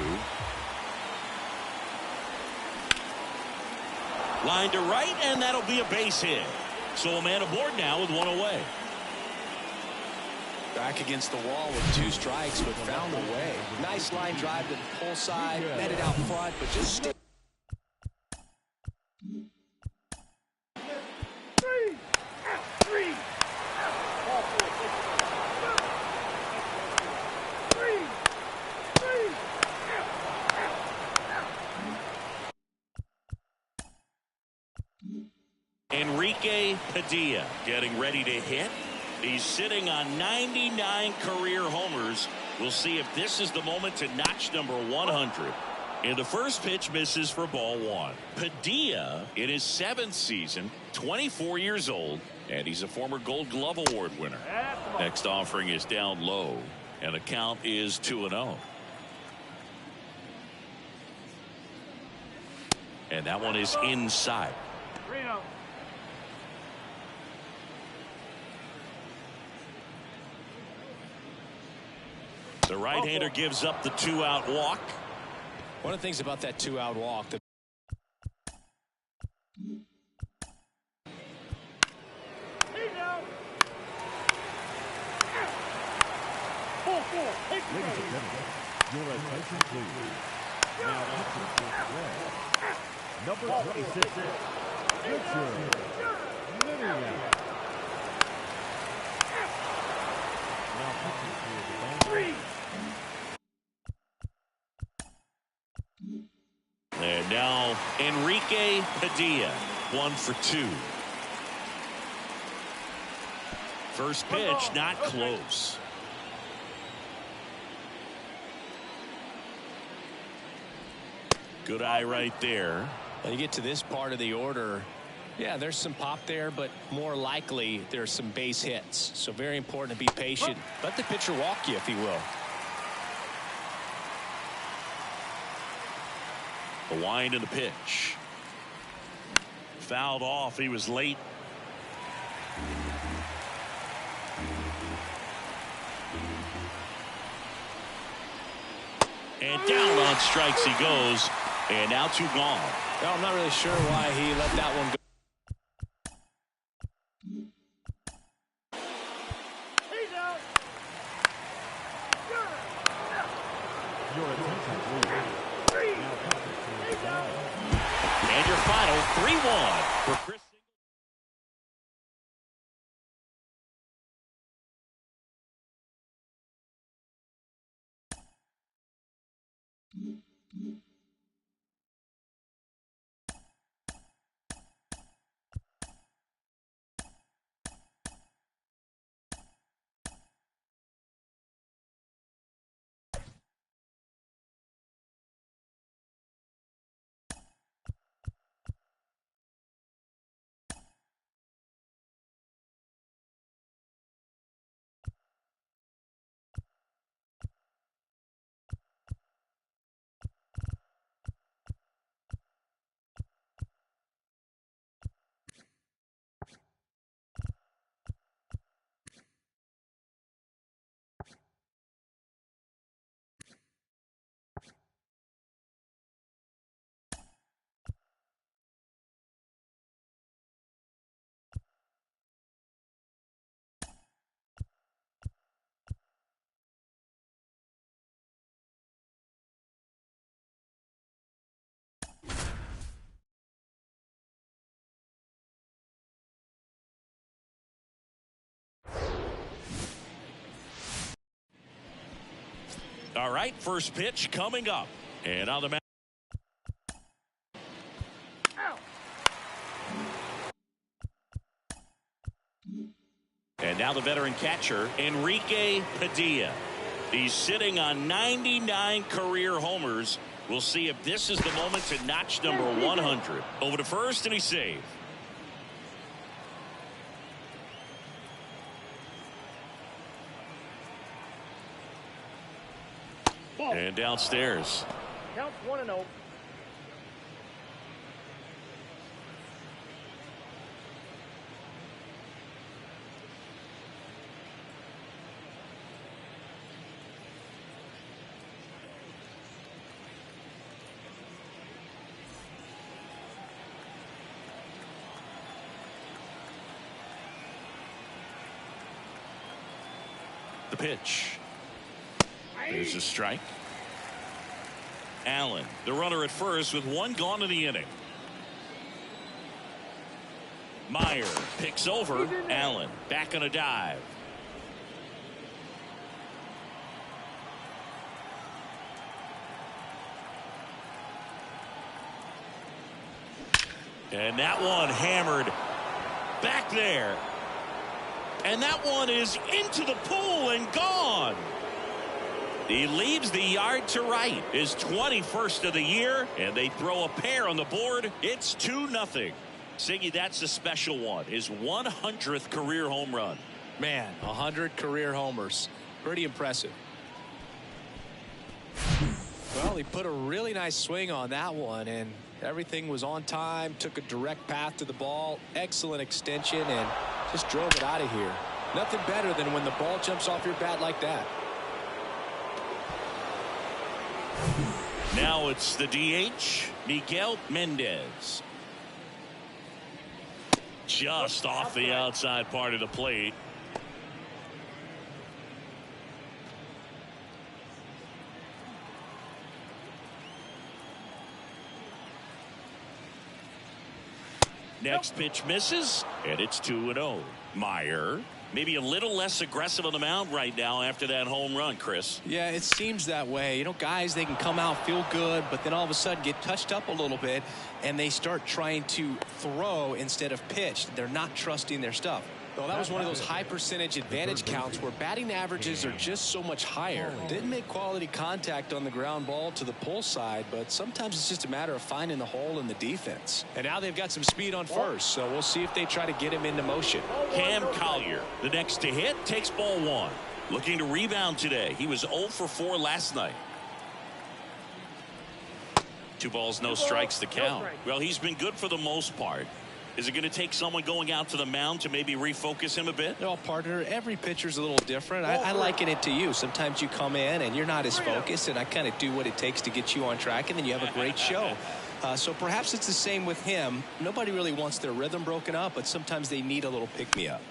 Line to right, and that'll be a base hit. So a man aboard now with 1 away. Back against the wall with 2 strikes, but found a way. Nice line drive to the pull side, netted out front, but just stick. 3. Out. 3. Out. Ball 4, take the base. 3. 3. Out. Out. Out. Enrique Padilla getting ready to hit. He's sitting on 99 career homers. We'll see if this is the moment to notch number 100. And the first pitch misses for ball 1. Padilla in his 7th season, 24 years old, and he's a former Gold Glove Award winner. Next offering is down low, and the count is 2-0. And that one is inside. 3-0. The right-hander gives up the 2-out walk. One of the things about that 2-out walk, He's out. Out. Ball 4, take the Ladies and base. gentlemen, your attention please. Now up to the red. Number 26, Richard Lillian. Now pitching for the bank. 3. And now Enrique Padilla, 1 for 2. First pitch not close. Good eye right there. when you get to this part of the order, yeah, there's some pop there, but more likely there's some base hits. So very important to be patient. Let the pitcher walk you, if he will. The wind of the pitch. Fouled off. He was late. And down on strikes he goes. And now 2 gone. Well, I'm not really sure why he let that one go. your attention, please. Now toss it to the batter. And your final 3-1 for Chris. All right, first pitch coming up. And on the mound. And now the veteran catcher, Enrique Padilla. He's sitting on 99 career homers. We'll see if this is the moment to notch number 100. Over to first, and he's safe. And downstairs. Count 1-0. The pitch. There's a strike. Allen, the runner at first with one gone in the inning. Meyer picks over. Allen back on a dive. And that one hammered back there. And that one is into the pool and gone. He leaves the yard to right. His 21st of the year, and they throw a pair on the board. It's 2-0. Siggy, that's a special one. His 100th career home run. Man, 100 career homers. Pretty impressive. Well, he put a really nice swing on that one, and everything was on time, took a direct path to the ball, excellent extension, and just drove it out of here. Nothing better than when the ball jumps off your bat like that. Now it's the DH, Miguel Mendez. Just off the outside part of the plate. Next pitch misses, and it's 2-0. Meyer, maybe a little less aggressive on the mound right now after that home run, Chris. Yeah, it seems that way. You know, guys, they can come out, feel good, but then all of a sudden get touched up a little bit, and they start trying to throw instead of pitch. They're not trusting their stuff. Well, that was one of those high percentage advantage counts where batting averages are just so much higher. Didn't make quality contact on the ground ball to the pull side, but sometimes it's just a matter of finding the hole in the defense. And now they've got some speed on first, so we'll see if they try to get him into motion. Cam Collier, the next to hit, takes ball one. Looking to rebound today. He was 0 for 4 last night. 2 balls, no strikes to count. Well, he's been good for the most part. Is it going to take someone going out to the mound to maybe refocus him a bit? No, partner, every pitcher's a little different. I liken it to you. Sometimes you come in and you're not as focused, and I kind of do what it takes to get you on track, and then you have a great show. So perhaps it's the same with him. Nobody really wants their rhythm broken up, but sometimes they need a little pick-me-up.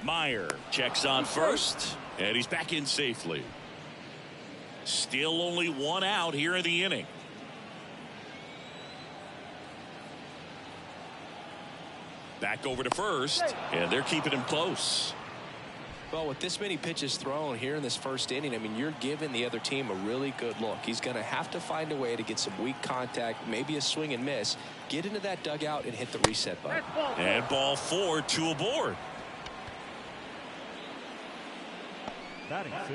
Meyer checks on first, and he's back in safely. Still only one out here in the inning. Back over to first, and they're keeping him close. Well, with this many pitches thrown here in this first inning, I mean, you're giving the other team a really good look. He's going to have to find a way to get some weak contact, maybe a swing and miss, get into that dugout and hit the reset button. And ball 4, 2 aboard. Batting 6.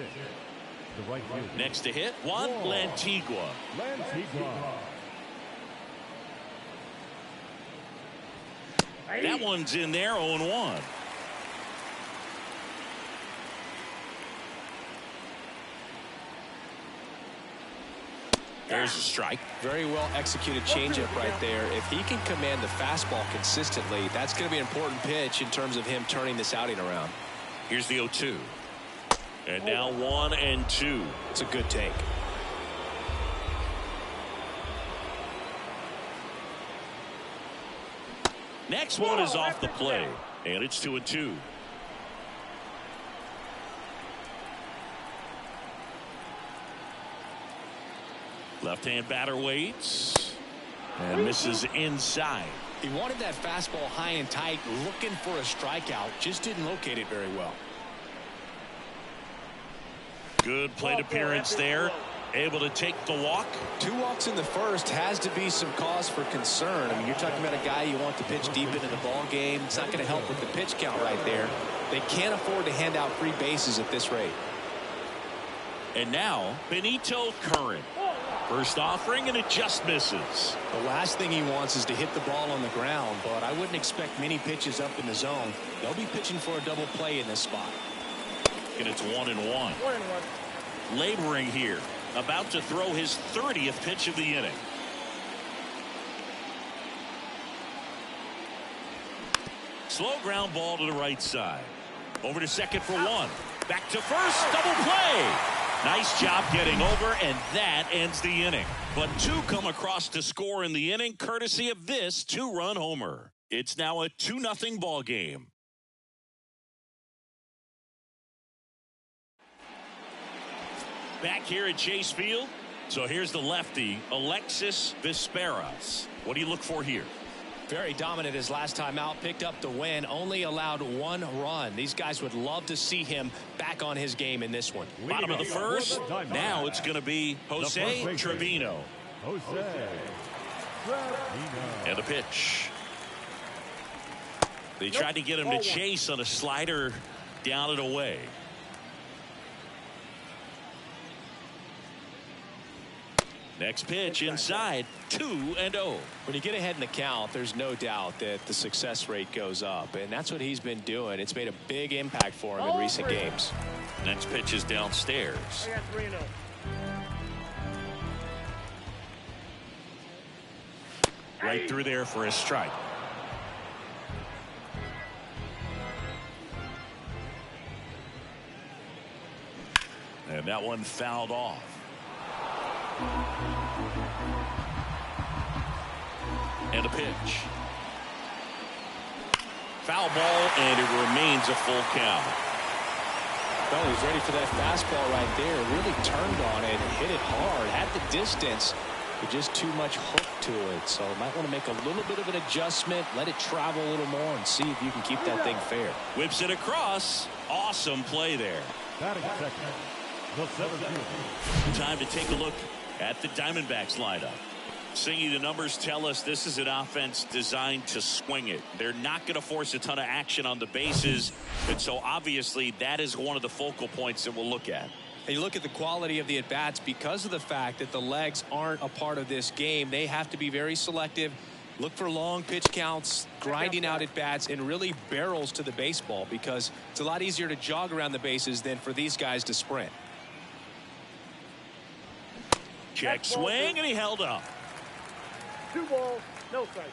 The right fielder. Next to hit, Juan Lantigua. That one's in there, 0-1. There's a strike. Very well executed changeup right there. If he can command the fastball consistently, that's going to be an important pitch in terms of him turning this outing around. Here's the 0-2. And now 1-2. It's a good take. Next one is off the play, and it's 2-2. Left-hand batter waits and misses inside. He wanted that fastball high and tight, looking for a strikeout, just didn't locate it very well. Good plate appearance there. Able to take the walk. 2 walks in the first has to be some cause for concern. I mean, you're talking about a guy you want to pitch deep into the ball game. It's not going to help with the pitch count right there. They can't afford to hand out free bases at this rate. And now Benito Curran. First offering, and it just misses. The last thing he wants is to hit the ball on the ground, but I wouldn't expect many pitches up in the zone. They'll be pitching for a double play in this spot. And it's 1-1. Laboring here. About to throw his 30th pitch of the inning. Slow ground ball to the right side. Over to second for 1. Back to first. Double play. Nice job getting over, and that ends the inning. But 2 come across to score in the inning, courtesy of this 2-run homer. It's now a 2-0 ball game. Back here at Chase Field. So here's the lefty, Alexis Vizcarras. What do you look for here? Very dominant his last time out, picked up the win, only allowed 1 run. These guys would love to see him back on his game in this one. Bottom of the first. Now it's going to be Jose Trevino. And the pitch. They tried to get him to chase on a slider down and away. Next pitch inside, 2-0. When you get ahead in the count, there's no doubt that the success rate goes up, and that's what he's been doing. It's made a big impact for him in recent games. Next pitch is downstairs. Right through there for a strike. And that one fouled off. And a pitch. Foul ball, and it remains a full count. Well, he's ready for that fastball right there. Really turned on it and hit it hard. Had the distance, but just too much hook to it. So might want to make a little bit of an adjustment, let it travel a little more, and see if you can keep that thing fair. Whips it across. Awesome play there. Batting second, the 7th. Time to take a look at the Diamondbacks lineup. Singy, the numbers tell us this is an offense designed to swing it. They're not going to force a ton of action on the bases, and so obviously that is one of the focal points that we'll look at. And you look at the quality of the at-bats because of the fact that the legs aren't a part of this game. They have to be very selective, look for long pitch counts, grinding out at-bats, and really barrels to the baseball, because it's a lot easier to jog around the bases than for these guys to sprint. Check swing, and he held up. 2 balls, no strike.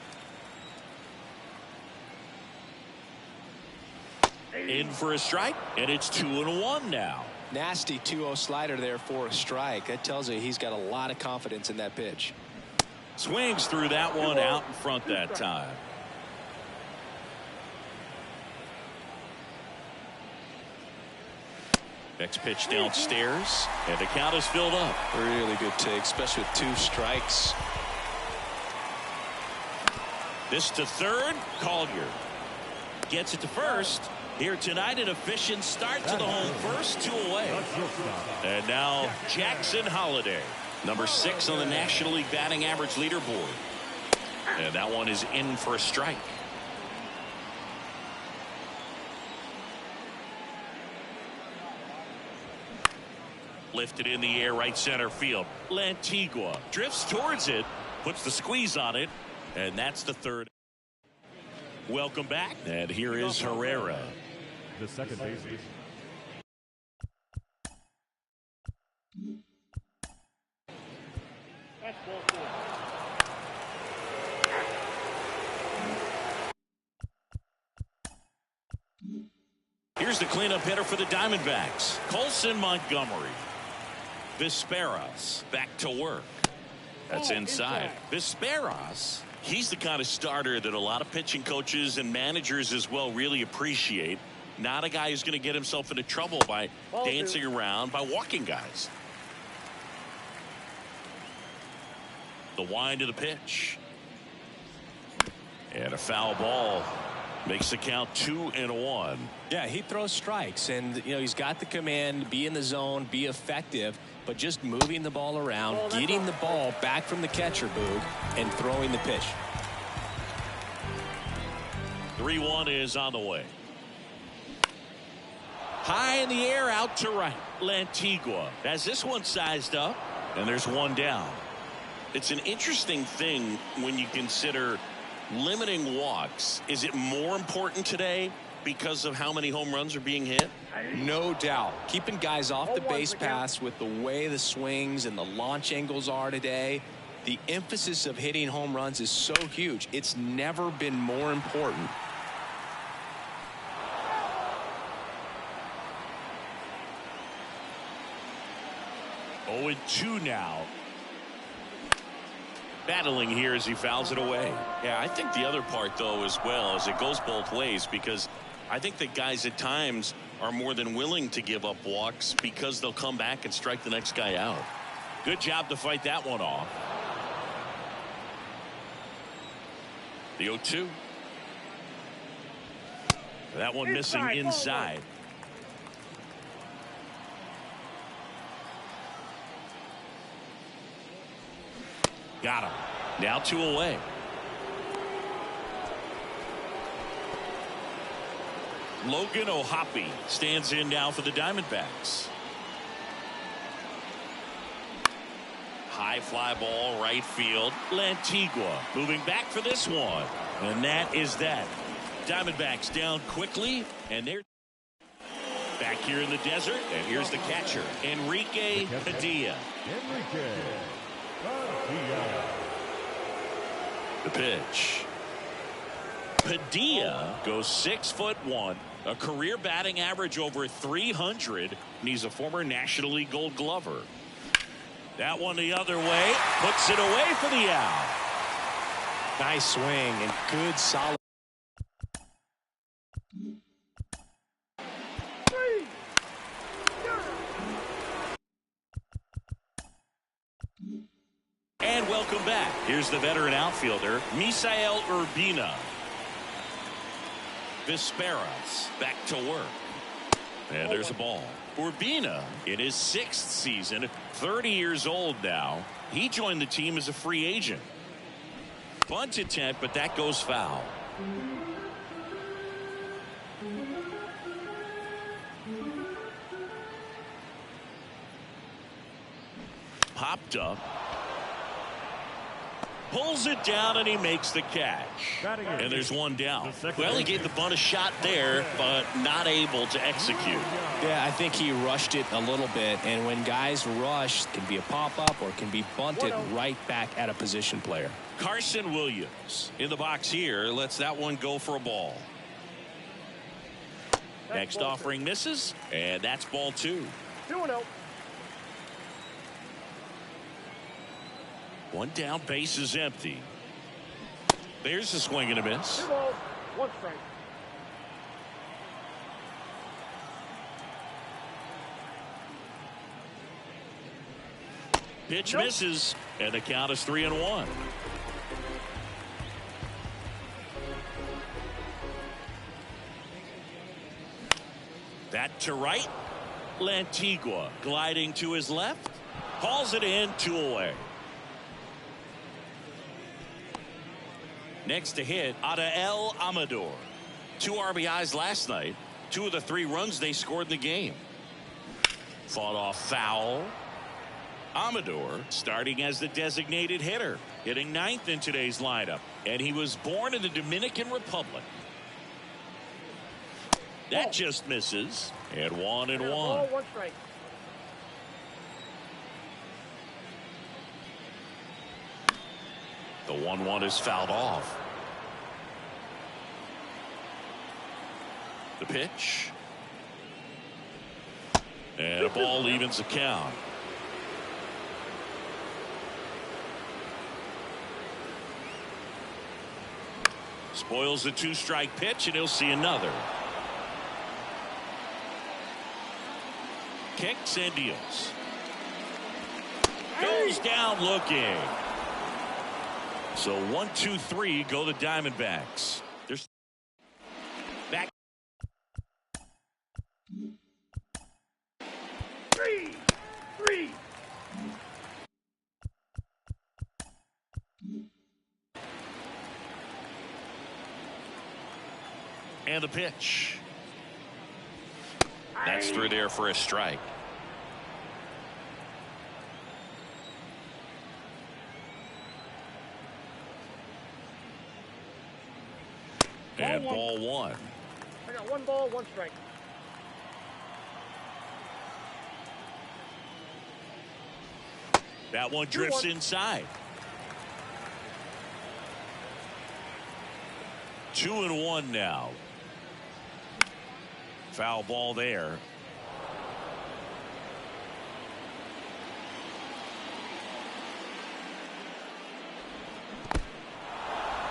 In for a strike, and it's 2-1 now. Nasty 2-0 slider there for a strike. That tells you he's got a lot of confidence in that pitch. Swings through that one out in front that time. Next pitch downstairs, and the count is filled up. Really good take, especially with 2 strikes. This to third. Collier gets it to first. Here tonight, an efficient start to the home first, 2 away. And now Jackson Holliday, number 6 on the National League batting average leaderboard. And that one is in for a strike. Lifted in the air, right center field. Lantigua drifts towards it, puts the squeeze on it, and that's the third. Welcome back, and here is Herrera. The second baseman. That's ball 4. Here's the cleanup hitter for the Diamondbacks, Colson Montgomery. Vizqueros back to work. That's inside. Vizqueros, he's the kind of starter that a lot of pitching coaches and managers as well really appreciate. Not a guy who's going to get himself into trouble by dancing around, by walking guys. The wind of the pitch. And a foul ball. Makes the count 2-1. Yeah, he throws strikes, and he's got the command, be in the zone, be effective, but just moving the ball around, getting the ball back from the catcher, Boog, and throwing the pitch. 3-1 is on the way. High in the air, out to right. Lantigua has this one sized up, and there's one down. It's an interesting thing when you consider limiting walks. Is it more important today because of how many home runs are being hit? No doubt. Keeping guys off the base paths with the way the swings and the launch angles are today, the emphasis of hitting home runs is so huge. It's never been more important. Oh, 2 now. Battling here as he fouls it away. Yeah, I think the other part, though, as well, is it goes both ways, because I think that guys at times are more than willing to give up walks because they'll come back and strike the next guy out. Good job to fight that one off. The 0-2. That one missing inside. Got him. Now 2 away. Logan O'Hoppe stands in now for the Diamondbacks. High fly ball, right field. Lantigua moving back for this one. And that is that. Diamondbacks down quickly, and they're back here in the desert. And here's the catcher, Enrique Padilla. The pitch. Padilla goes 6'1", a career batting average over 300, and he's a former National League Gold Glover. That one the other way, puts it away for the out. Nice swing and good solid. And welcome back. Here's the veteran outfielder, Misael Urbina. Vizqueros back to work. And there's a ball. Urbina in his 6th season, 30 years old now. He joined the team as a free agent. Bunt attempt, but that goes foul. Popped up. Pulls it down, and he makes the catch. And there's one down. Well, he gave the bunt a shot there, but not able to execute. Yeah, I think he rushed it a little bit, and when guys rush, it can be a pop-up or it can be bunted right back at a position player. Carson Williams in the box here lets that one go for a ball. Next offering misses, and that's ball 2. 2-0. One down, base is empty. There's a swing and a miss. 2 balls, 1 strike. Pitch misses, and the count is 3-1. That to right. Lantigua gliding to his left. Hauls it in, 2 away. Next to hit, Adael Amador. 2 RBIs last night. 2 of the 3 runs they scored in the game. Fought off foul. Amador starting as the designated hitter, hitting 9th in today's lineup, and he was born in the Dominican Republic. That just misses, and 1-1. Ball, 1 strike. The 1-1 is fouled off. The pitch, and a ball evens the count. Spoils the 2-strike pitch, and he'll see another. Kicks and deals. Goes down looking. So 1, 2, 3 go the Diamondbacks. There's back. 3. And the pitch. That's through there for a strike. And ball 1. I got 1 ball, 1 strike. That one drifts inside. 2-1 now. Foul ball there.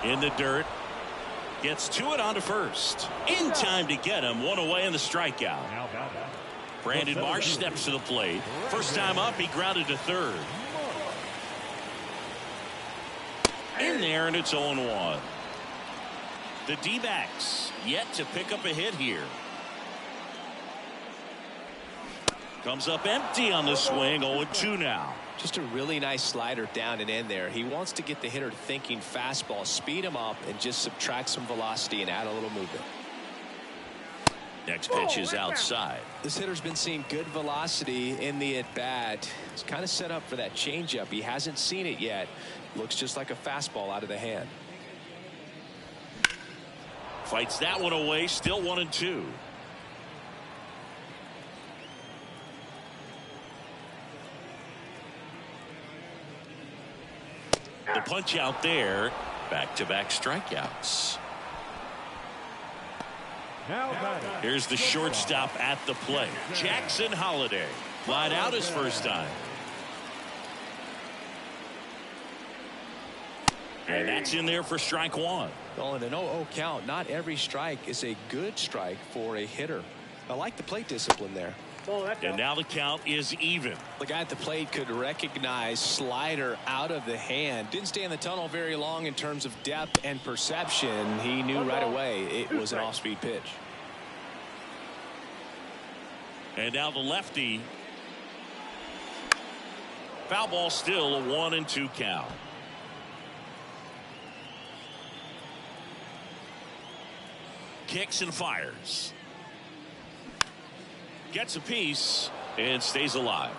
In the dirt. Gets to it onto first. In time to get him. 1 away in the strikeout. Brandon Marsh steps to the plate. First time up, he grounded to third. In there, and it's 0-1. The D-backs yet to pick up a hit here. Comes up empty on the swing. 0-2 now. Just a really nice slider down and in there. He wants to get the hitter thinking fastball, speed him up, and just subtract some velocity and add a little movement. Next pitch is outside. This hitter's been seeing good velocity in the at-bat. He's kind of set up for that changeup. He hasn't seen it yet. Looks just like a fastball out of the hand. Fights that one away. Still 1-2. The punch out there. Back-to-back strikeouts. Here's the shortstop at the plate. Jackson Holliday. Flied out his first time. And that's in there for strike 1. Well, in an 0-0 count, not every strike is a good strike for a hitter. I like the plate discipline there. And now the count is even. The guy at the plate could recognize slider out of the hand. Didn't stay in the tunnel very long in terms of depth and perception. He knew right away it was an off-speed pitch. And now the lefty. Foul ball, still a 1-2 count. Kicks and fires. Gets a piece and stays alive.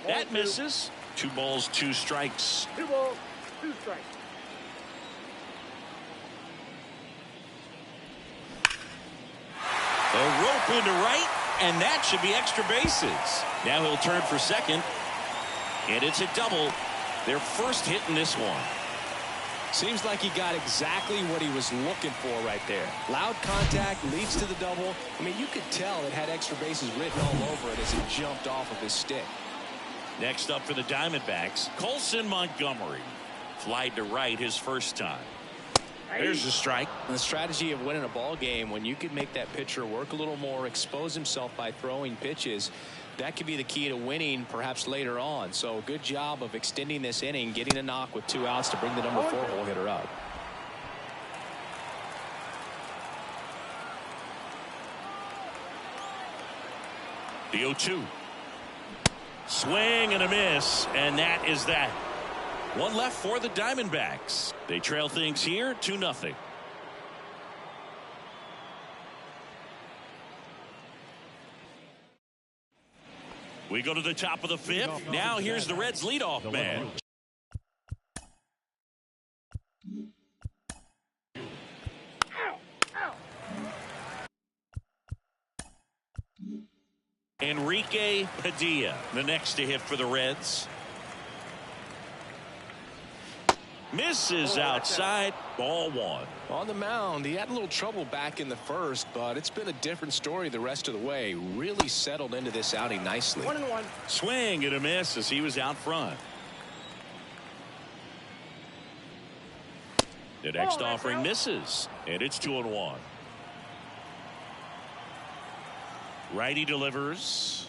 That misses. 2 balls, 2 strikes. 2 balls, 2 strikes. A rope into right, and that should be extra bases. Now he'll turn for second, and it's a double. Their first hit in this one. Seems like he got exactly what he was looking for right there. Loud contact leads to the double. I mean, you could tell it had extra bases written all over it as it jumped off of his stick. Next up for the Diamondbacks, Colson Montgomery. Flied to right his first time. There's a strike. The strategy of winning a ball game, when you can make that pitcher work a little more, expose himself by throwing pitches, that could be the key to winning perhaps later on. So good job of extending this inning, getting a knock with 2 outs to bring the number 4 hole hitter up. The 0-2. Swing and a miss, and that is that. One left for the Diamondbacks. They trail things here 2-0. We go to the top of the 5th. Now here's the Reds leadoff man. Enrique Padilla, the next to hit for the Reds. Misses outside. Ball 1. On the mound, he had a little trouble back in the first, but it's been a different story the rest of the way. Really settled into this outing nicely. 1-1. Swing and a miss as he was out front. The next offering misses, and it's 2-1. Righty delivers.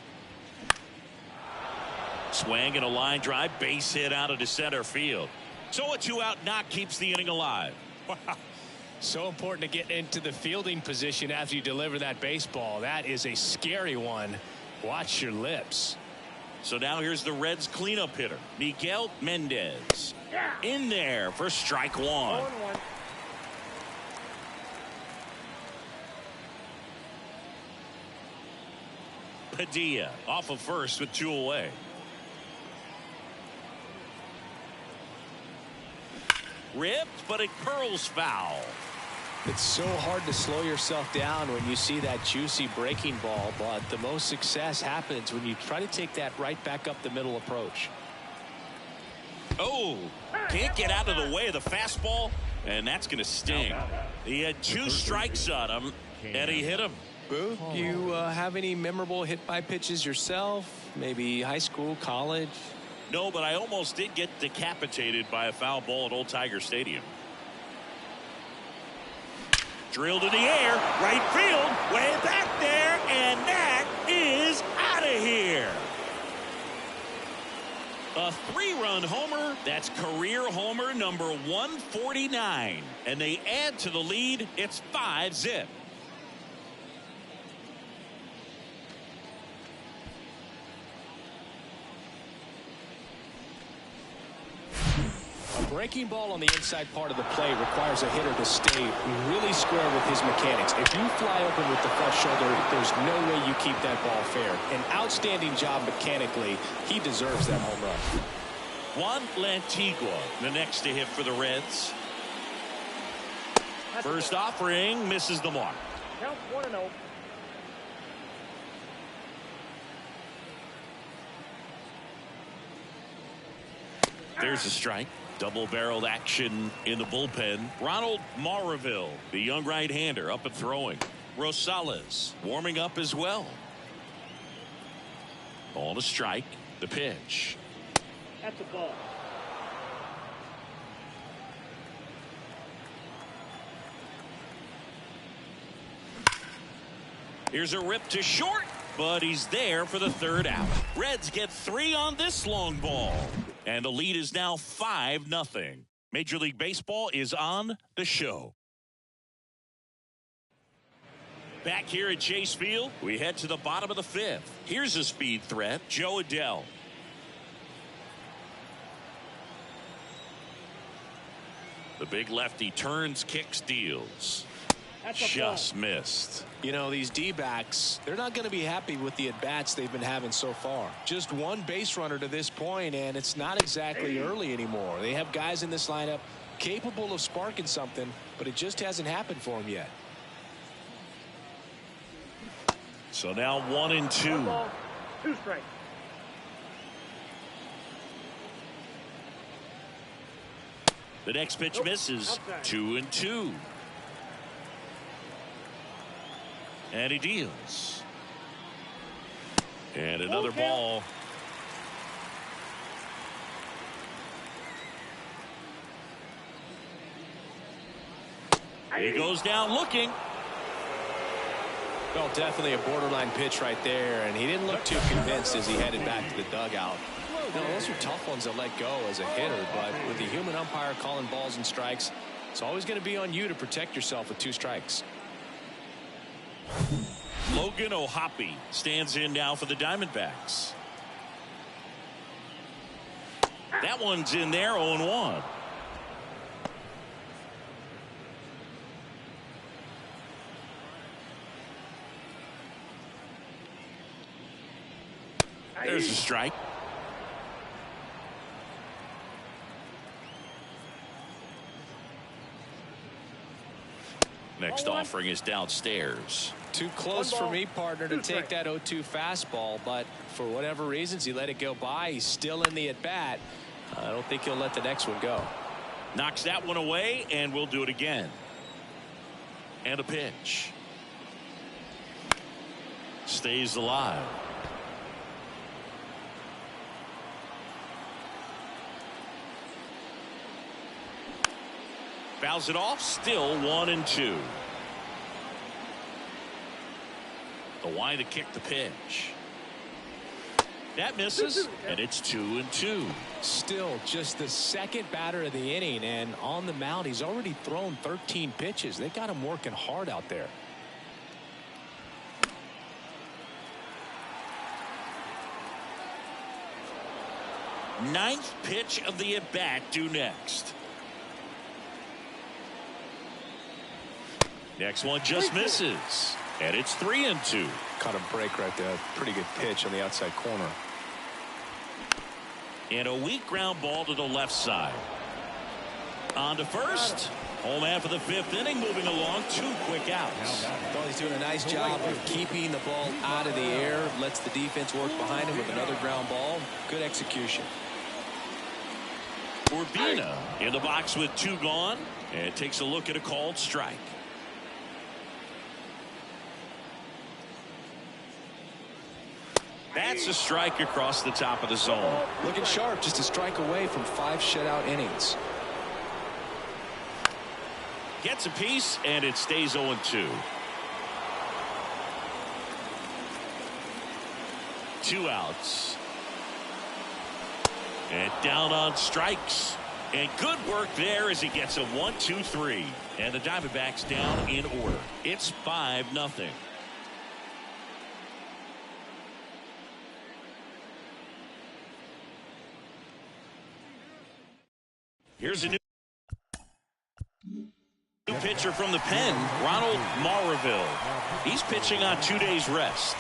Swing and a line drive, base hit out into center field. So a 2-out knock keeps the inning alive. Wow. So important to get into the fielding position after you deliver that baseball. That is a scary one. Watch your lips. So now here's the Reds cleanup hitter, Miguel Mendez. In there for strike 1. 1-1. Padilla off of first with 2 away. Ripped, but it curls foul. It's so hard to slow yourself down when you see that juicy breaking ball, but the most success happens when you try to take that right back up the middle approach. Oh, can't get out of the way of the fastball, and that's going to sting. He had 2 strikes on him, and he hit him. Boo, you have any memorable hit by pitches yourself? Maybe high school, college? No, but I almost did get decapitated by a foul ball at Old Tiger Stadium. Drilled in the air, right field, way back there, and that is out of here. A 3-run homer. That's career homer number 149. And they add to the lead. It's 5-zip. Breaking ball on the inside part of the plate requires a hitter to stay really square with his mechanics. If you fly open with the front shoulder, there's no way you keep that ball fair. An outstanding job mechanically. He deserves that home run. Juan Lantigua, the next to hit for the Reds. First offering misses the mark. Count 1-0. There's a strike. Double-barreled action in the bullpen. Ronald Maraville, the young right-hander, up and throwing. Rosales warming up as well. Ball to strike. The pitch. That's a ball. Here's a rip to short, but he's there for the 3rd out. Reds get 3 on this long ball. And the lead is now 5-0. Major League Baseball is on the show. Back here at Chase Field, we head to the bottom of the 5th. Here's a speed threat, Joe Adell. The big lefty turns, kicks, deals. Just missed. You know, these D-backs, they're not going to be happy with the at-bats they've been having so far. Just one base runner to this point, and it's not exactly early anymore. They have guys in this lineup capable of sparking something, but it just hasn't happened for them yet. So now 1-2. 1 ball, 2 strikes. The next pitch misses. 2-2. And he deals. And another ball. He goes down looking. Well, definitely a borderline pitch right there, and he didn't look too convinced as he headed back to the dugout. Now, those are tough ones to let go as a hitter, but with the human umpire calling balls and strikes, it's always going to be on you to protect yourself with 2 strikes. Logan O'Hoppe stands in now for the Diamondbacks. That one's in there, 0-1. There's a strike. Next offering is downstairs. Too close for me, partner, to take that 0-2 fastball, but for whatever reasons he let it go by. He's still in the at-bat. I don't think he'll let the next one go. Knocks that one away, and we'll do it again. And a pitch. Stays alive. Fouls it off. Still 1-2. The wind to kick the pitch. That misses, and it's 2-2. Still just the second batter of the inning, and on the mound he's already thrown 13 pitches. They got him working hard out there. Ninth pitch of the at-bat due next. Next one just misses, and it's 3-2. Caught a break right there. Pretty good pitch on the outside corner. And a weak ground ball to the left side. On to first. Home half of the 5th inning, moving along. 2 quick outs. Well, he's doing a nice job of keeping the ball out of the air. Lets the defense work behind him with another ground ball. Good execution. Urbina in the box with 2 gone, and takes a look at a called strike. That's a strike across the top of the zone. Looking sharp, just a strike away from 5 shutout innings. Gets a piece, and it stays 0-2. 2 outs. And down on strikes. And good work there as he gets a 1-2-3. And the Diamondbacks down in order. It's 5-0. Here's a new pitcher from the pen, Ronald Maraville. He's pitching on 2 days rest.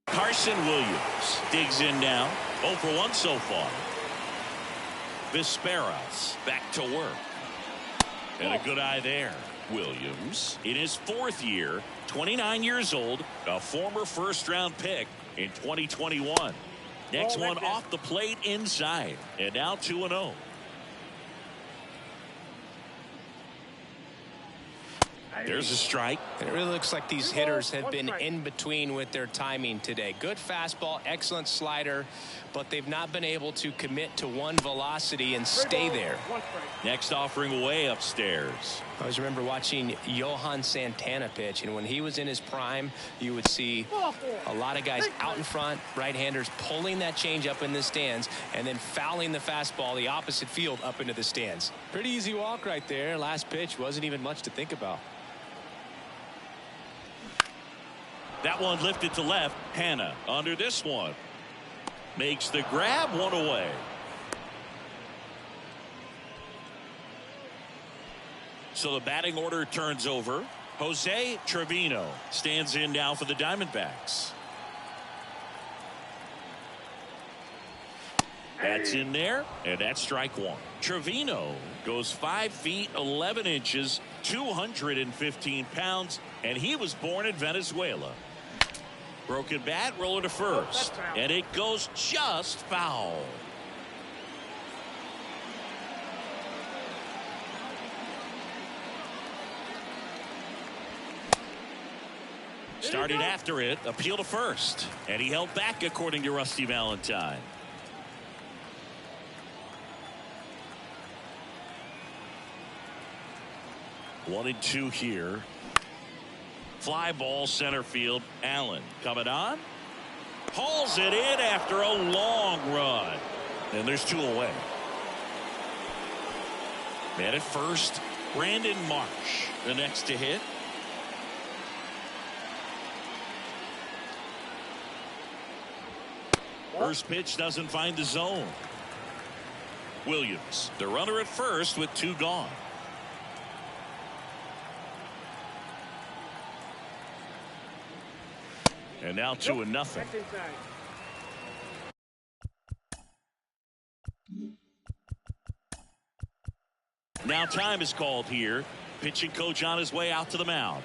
Carson Williams digs in now. 0 for 1 so far. Vizqueras back to work. And a good eye there. Williams in his 4th year, 29 years old, a former first-round pick in 2021. Next one off the plate inside, and now 2-0. There's a strike. It really looks like these hitters have been in between with their timing today. Good fastball, excellent slider, but they've not been able to commit to one velocity and stay there. Next offering way upstairs. I always remember watching Johan Santana pitch, and when he was in his prime, you would see a lot of guys out in front, right-handers pulling that change up in the stands and then fouling the fastball the opposite field up into the stands. Pretty easy walk right there. Last pitch wasn't even much to think about. That one lifted to left. Hannah under this one. Makes the grab, 1 away. So the batting order turns over. Jose Trevino stands in now for the Diamondbacks. That's in there, and that's strike 1. Trevino goes 5 feet 11 inches, 215 pounds, and he was born in Venezuela. Broken bat, roller to first, and it goes just foul. Started after it, appeal to first, and he held back according to Rusty Valentine. One and two here. Fly ball center field. Allen coming on. Hauls it in after a long run. And there's two away. Man at first, Brandon Marsh, the next to hit. First pitch doesn't find the zone. Williams, the runner at first with two gone. And now 2-0. Now time is called here. Pitching coach on his way out to the mound.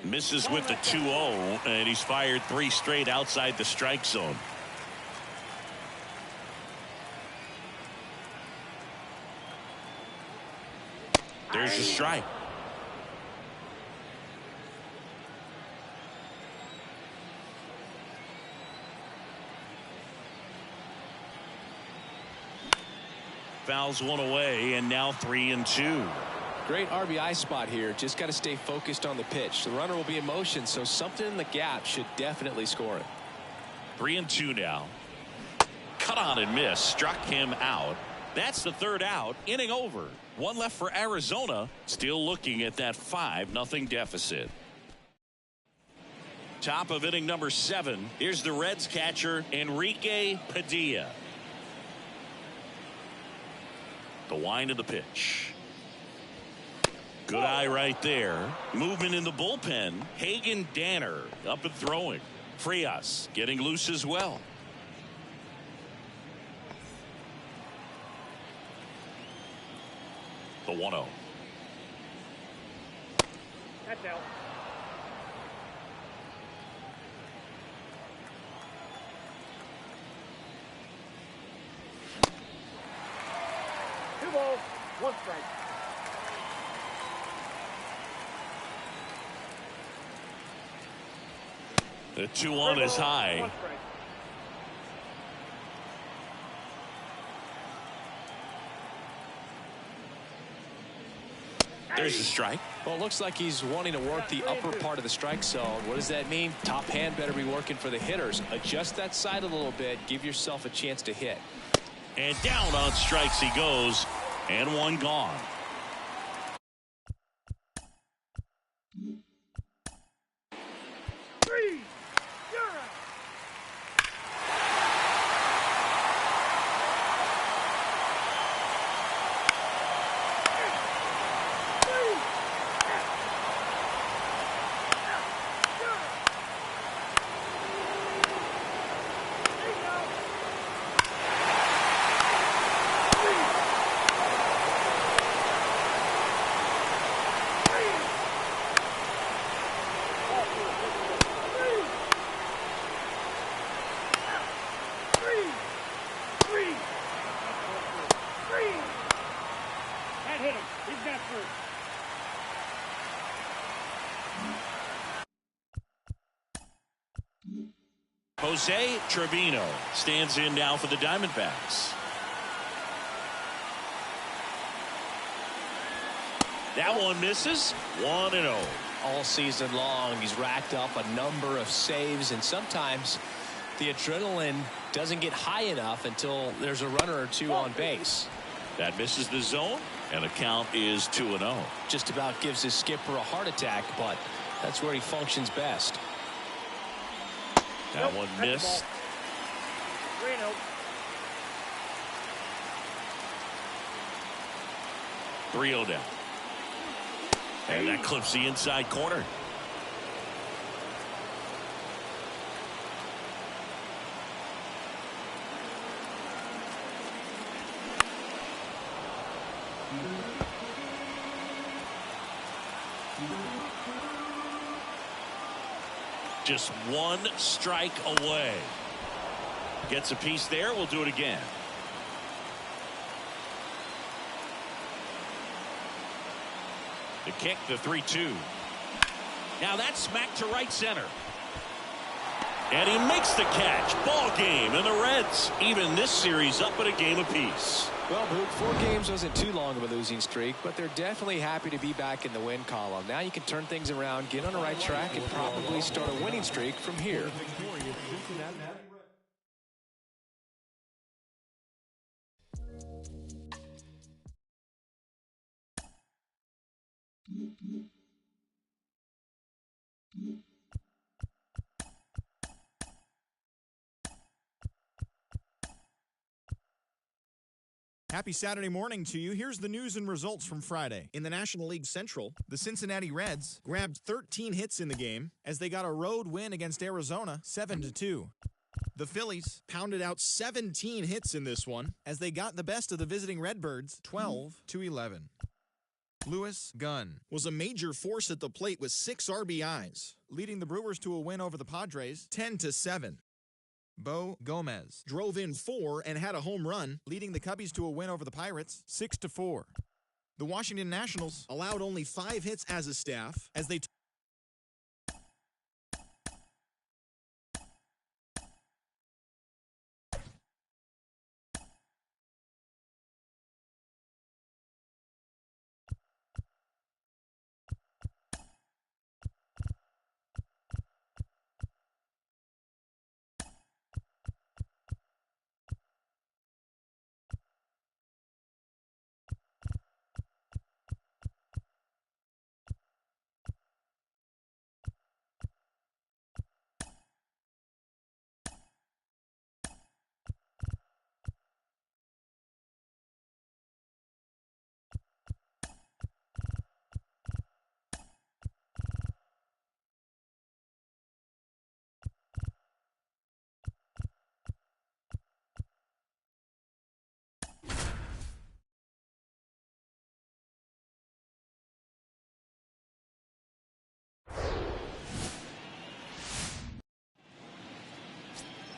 Misses with the 2-0, and he's fired 3 straight outside the strike zone. There's a strike. Fouls one away, and now 3-2. Great RBI spot here. Just got to stay focused on the pitch. The runner will be in motion, so something in the gap should definitely score it. 3-2 now. Cut on and miss. Struck him out. That's the third out. Inning over. One left for Arizona. Still looking at that 5-0 deficit. Top of inning number 7. Here's the Reds catcher, Enrique Padilla. The wind of the pitch. Good eye right there. Movement in the bullpen. Hagen Danner up and throwing. Frias getting loose as well. The 1-0. That's out. Two balls, one strike. The 2-1 is high. There's a strike. Well, it looks like he's wanting to work the upper part of the strike zone. What does that mean? Top hand better be working for the hitters. Adjust that side a little bit. Give yourself a chance to hit. And down on strikes he goes. And one gone. Jose Trevino stands in now for the Diamondbacks. That one misses. 1-0. All season long, he's racked up a number of saves, and sometimes the adrenaline doesn't get high enough until there's a runner or two on base. That misses the zone, and the count is 2-0. Just about gives his skipper a heart attack, but that's where he functions best. That one missed. 3-0. 3-0 down. And that clips the inside corner. Just one strike away. Gets a piece there. We'll do it again. The kick, the 3-2. Now that's smacked to right center. And he makes the catch. Ball game. And the Reds even this series up at a game apiece. Well, Boog, 4 games wasn't too long of a losing streak, but they're definitely happy to be back in the win column. Now you can turn things around, get on the right track, and probably start a winning streak from here. Happy Saturday morning to you. Here's the news and results from Friday. In the National League Central, the Cincinnati Reds grabbed 13 hits in the game as they got a road win against Arizona 7-2. The Phillies pounded out 17 hits in this one as they got the best of the visiting Redbirds 12-11. Lewis Gunn was a major force at the plate with 6 RBIs, leading the Brewers to a win over the Padres 10-7. Bo Gomez drove in 4 and had a home run, leading the Cubbies to a win over the Pirates 6-4. The Washington Nationals allowed only 5 hits as a staff as they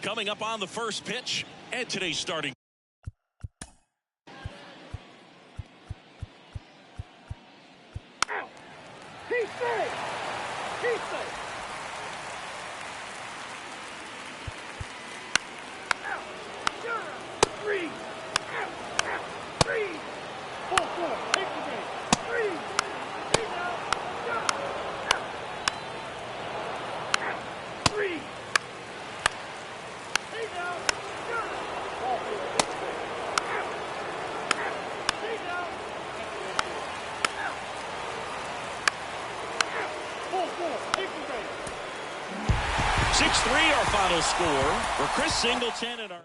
Coming up on the first pitch and today's starting. He's safe. He's safe. Out. You're out. 3. Out. 3. 4-4. Take the base. 3. He's out. You're out. Out. 3. He's out. You're out. Ball 4. Take the base. Out. He's out. 4-4. Take the base. 6-3 our final score for Chris Singleton and our.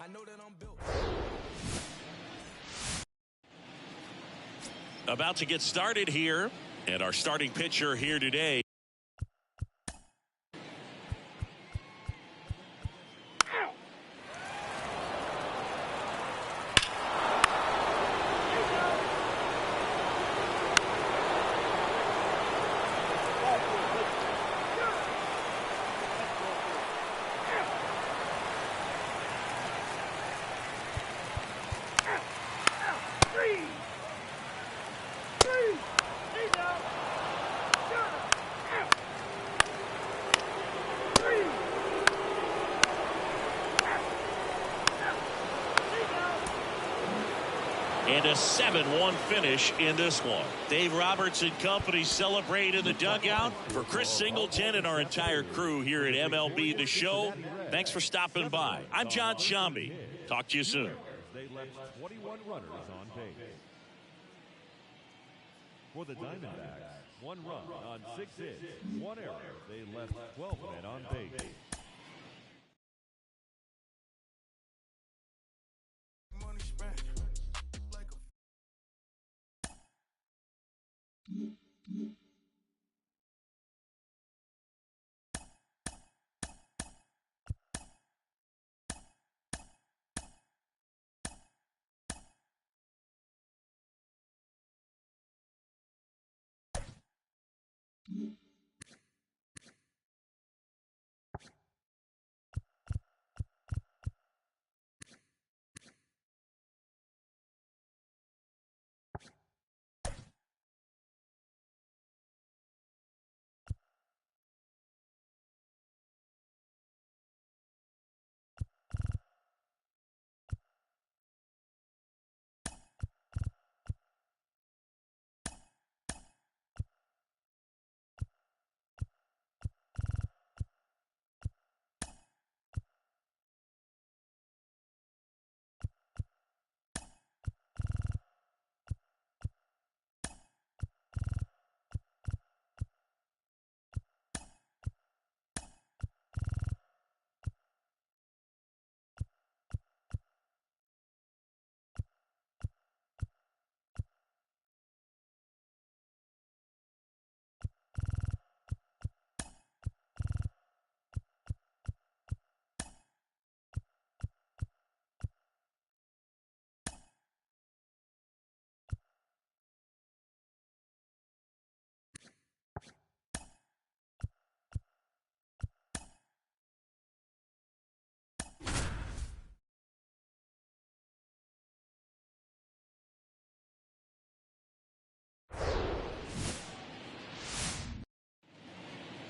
I know that I'm built. About to get started here, and our starting pitcher here today. And a 7-1 finish in this one. Dave Roberts and company celebrate in the dugout. For Chris Singleton and our entire crew here at MLB The Show, thanks for stopping by. I'm John Shambi. Talk to you soon. They left 21 runners on base. For the Diamondbacks, 1 run on 6 hits, 1 error. They left 12 men on base. Money spent.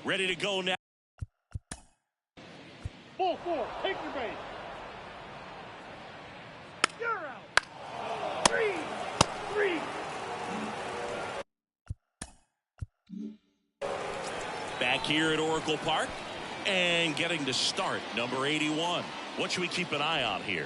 Ready to go now. Ball 4, take your base. You're out. 3. Back here at Oracle Park and getting to start, number 81. What should we keep an eye on here?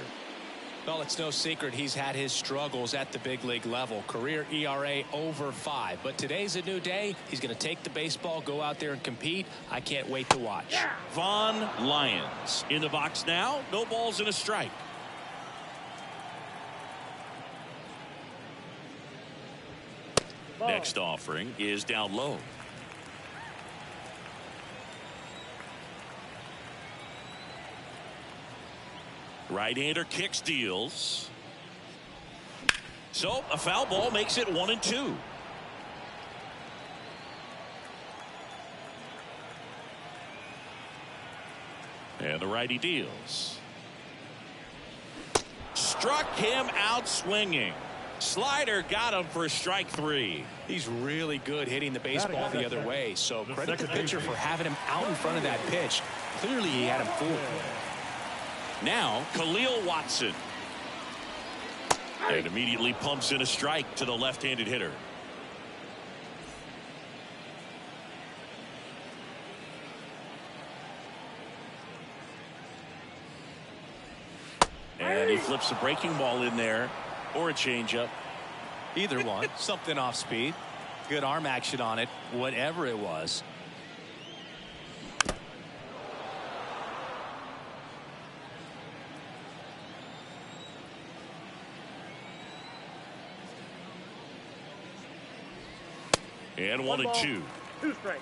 Well, it's no secret he's had his struggles at the big league level. Career ERA over 5. But today's a new day. He's going to take the baseball, go out there and compete. I can't wait to watch. Vaughn Lyons in the box now. No balls and a strike. Next offering is down low. Right-hander kicks, deals. So a foul ball makes it 1-2. And the righty deals. Struck him out swinging. Slider got him for strike 3. He's really good hitting the baseball the other way. So credit the pitcher for having him out in front of that pitch. Clearly he had him fooled. Now Khalil Watson. And immediately pumps in a strike to the left-handed hitter. And he flips a breaking ball in there or a changeup. Either one. Something off speed. Good arm action on it. Whatever it was. And 1-2. 2 strikes.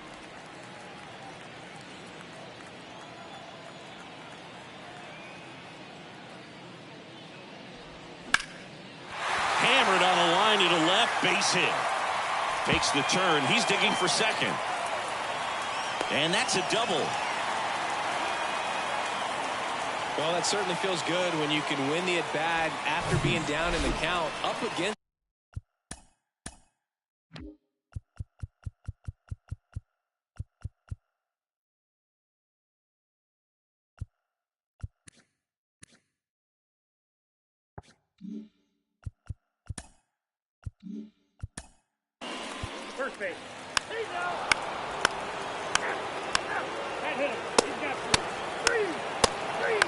Hammered on the line to the left, base hit. Takes the turn. He's digging for second. And that's a double. Well, that certainly feels good when you can win the at-bat after being down in the count up against. base. He's out. That hit him. He's got three. He's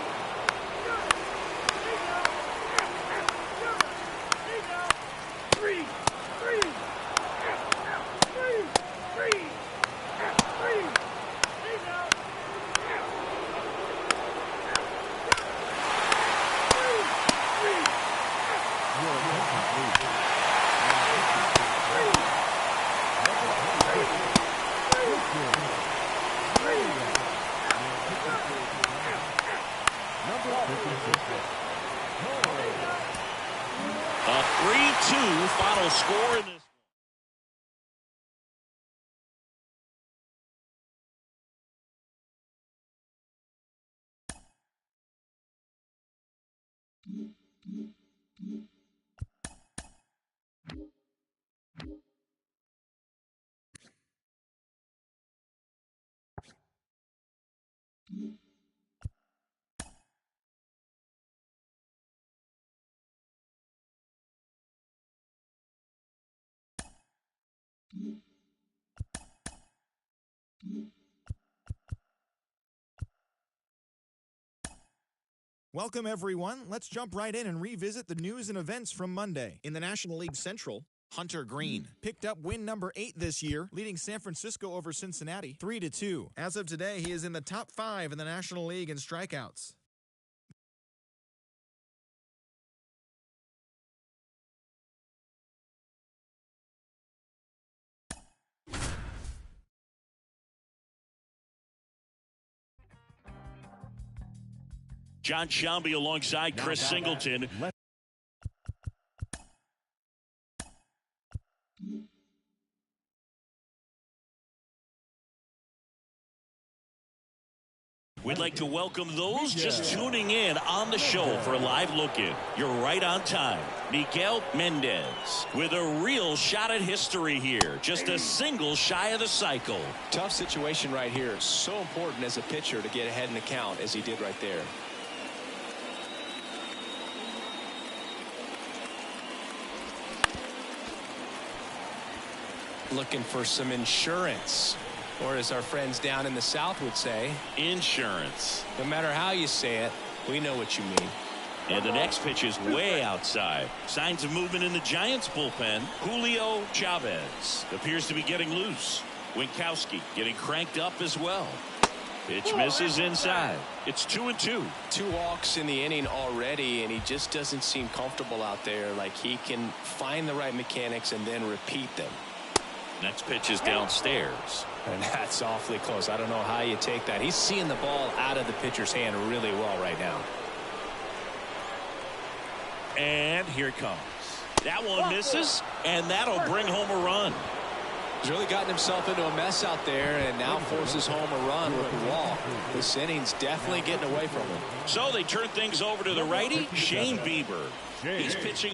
out. He's out. Three. He's out. A 3-2 final score in this. Welcome, everyone. Let's jump right in and revisit the news and events from Monday. In the National League Central, Hunter Green picked up win number 8 this year, leading San Francisco over Cincinnati 3-2. As of today, he is in the top 5 in the National League in strikeouts. John Shambi alongside Chris Singleton. We'd like to welcome those just tuning in on the show for a live look-in. You're right on time. Miguel Mendez with a real shot at history here. Just a single shy of the cycle. Tough situation right here. So important as a pitcher to get ahead in the count as he did right there. Looking for some insurance, or as our friends down in the South would say, insurance. No matter how you say it, we know what you mean. And the next pitch is way outside. Signs of movement in the Giants bullpen. Julio Chavez appears to be getting loose. Winkowski getting cranked up as well. Pitch misses inside. It's 2-2. 2 walks in the inning already, and he just doesn't seem comfortable out there. Like he can find the right mechanics and then repeat them. Next pitch is downstairs. And that's awfully close. I don't know how you take that. He's seeing the ball out of the pitcher's hand really well right now. And here it comes. That one misses, and that'll bring home a run. He's really gotten himself into a mess out there and now forces home a run with the walk. This inning's definitely getting away from him. So they turn things over to the righty, Shane Bieber. He's pitching.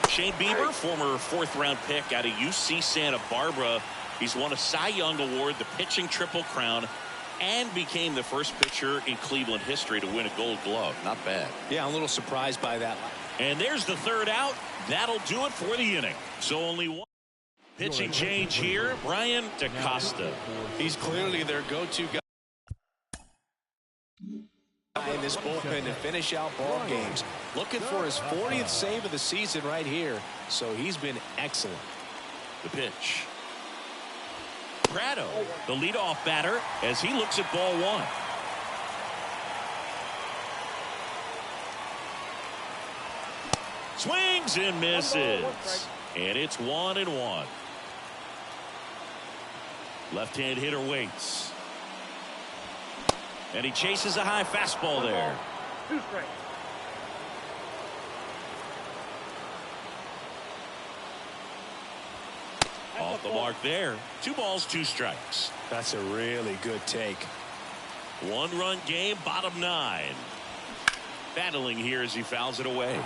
Shane Bieber, former 4th-round pick out of UC Santa Barbara. He's won a Cy Young Award, the pitching Triple Crown, and became the first pitcher in Cleveland history to win a Gold Glove. Not bad. Yeah, I'm a little surprised by that. And there's the third out. That'll do it for the inning. So only one pitching change here. Brian DaCosta. He's clearly their go-to guy in this bullpen to finish out ball games. Looking for his 40th save of the season right here. So he's been excellent. The pitch. Prado, the leadoff batter, as he looks at ball 1. Swings and misses. And it's 1-1. Left-hand hitter waits. And he chases a high fastball there. 2 strikes. Off the mark there. 2 balls, 2 strikes. That's a really good take. 1-run game, bottom 9. Battling here as he fouls it away.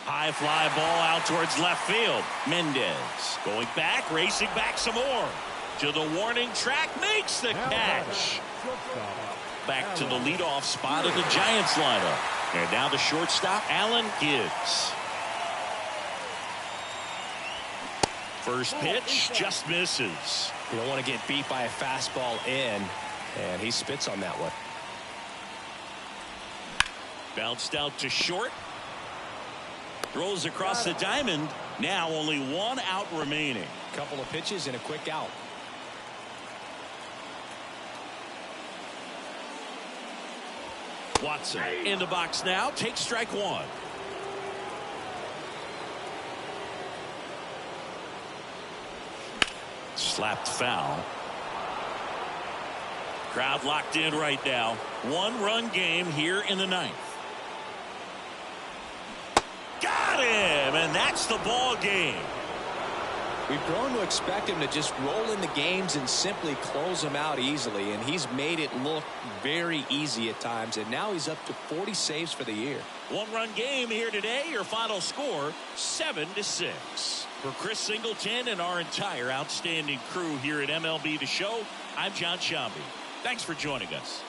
High fly ball out towards left field. Mendez going back, racing back some more. To the warning track, makes the catch. Back to the leadoff spot of the Giants lineup. And now the shortstop, Allen Gibbs. First pitch just misses. You don't want to get beat by a fastball in, and he spits on that one. Bounced out to short. Throws across the diamond. Now only 1 out remaining. Couple of pitches and a quick out. Watson in the box now. Takes strike 1. Slapped foul. Crowd locked in right now. 1-run game here in the 9th. Got him, and that's the ball game. We've grown to expect him to just roll into games and simply close them out easily, and he's made it look very easy at times, and now he's up to 40 saves for the year. 1-run game here today. Your final score 7-6. For Chris Singleton and our entire outstanding crew here at MLB The Show, I'm John Shambi. Thanks for joining us.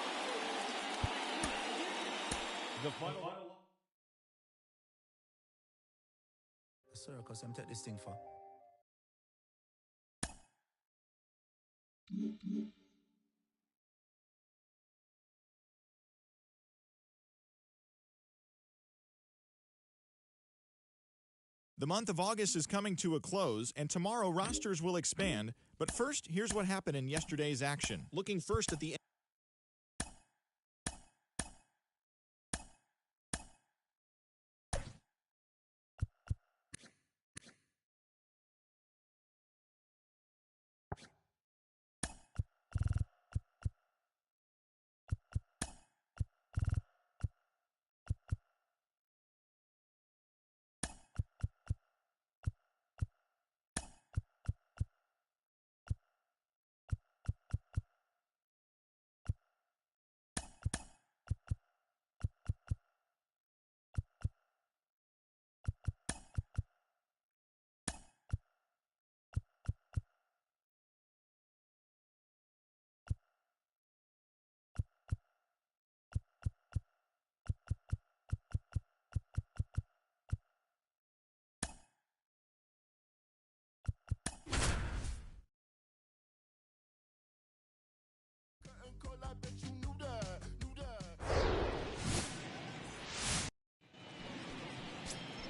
The final. Sir, because I'm taking this thing for. The month of August is coming to a close, and tomorrow rosters will expand. But first, here's what happened in yesterday's action. Looking first at the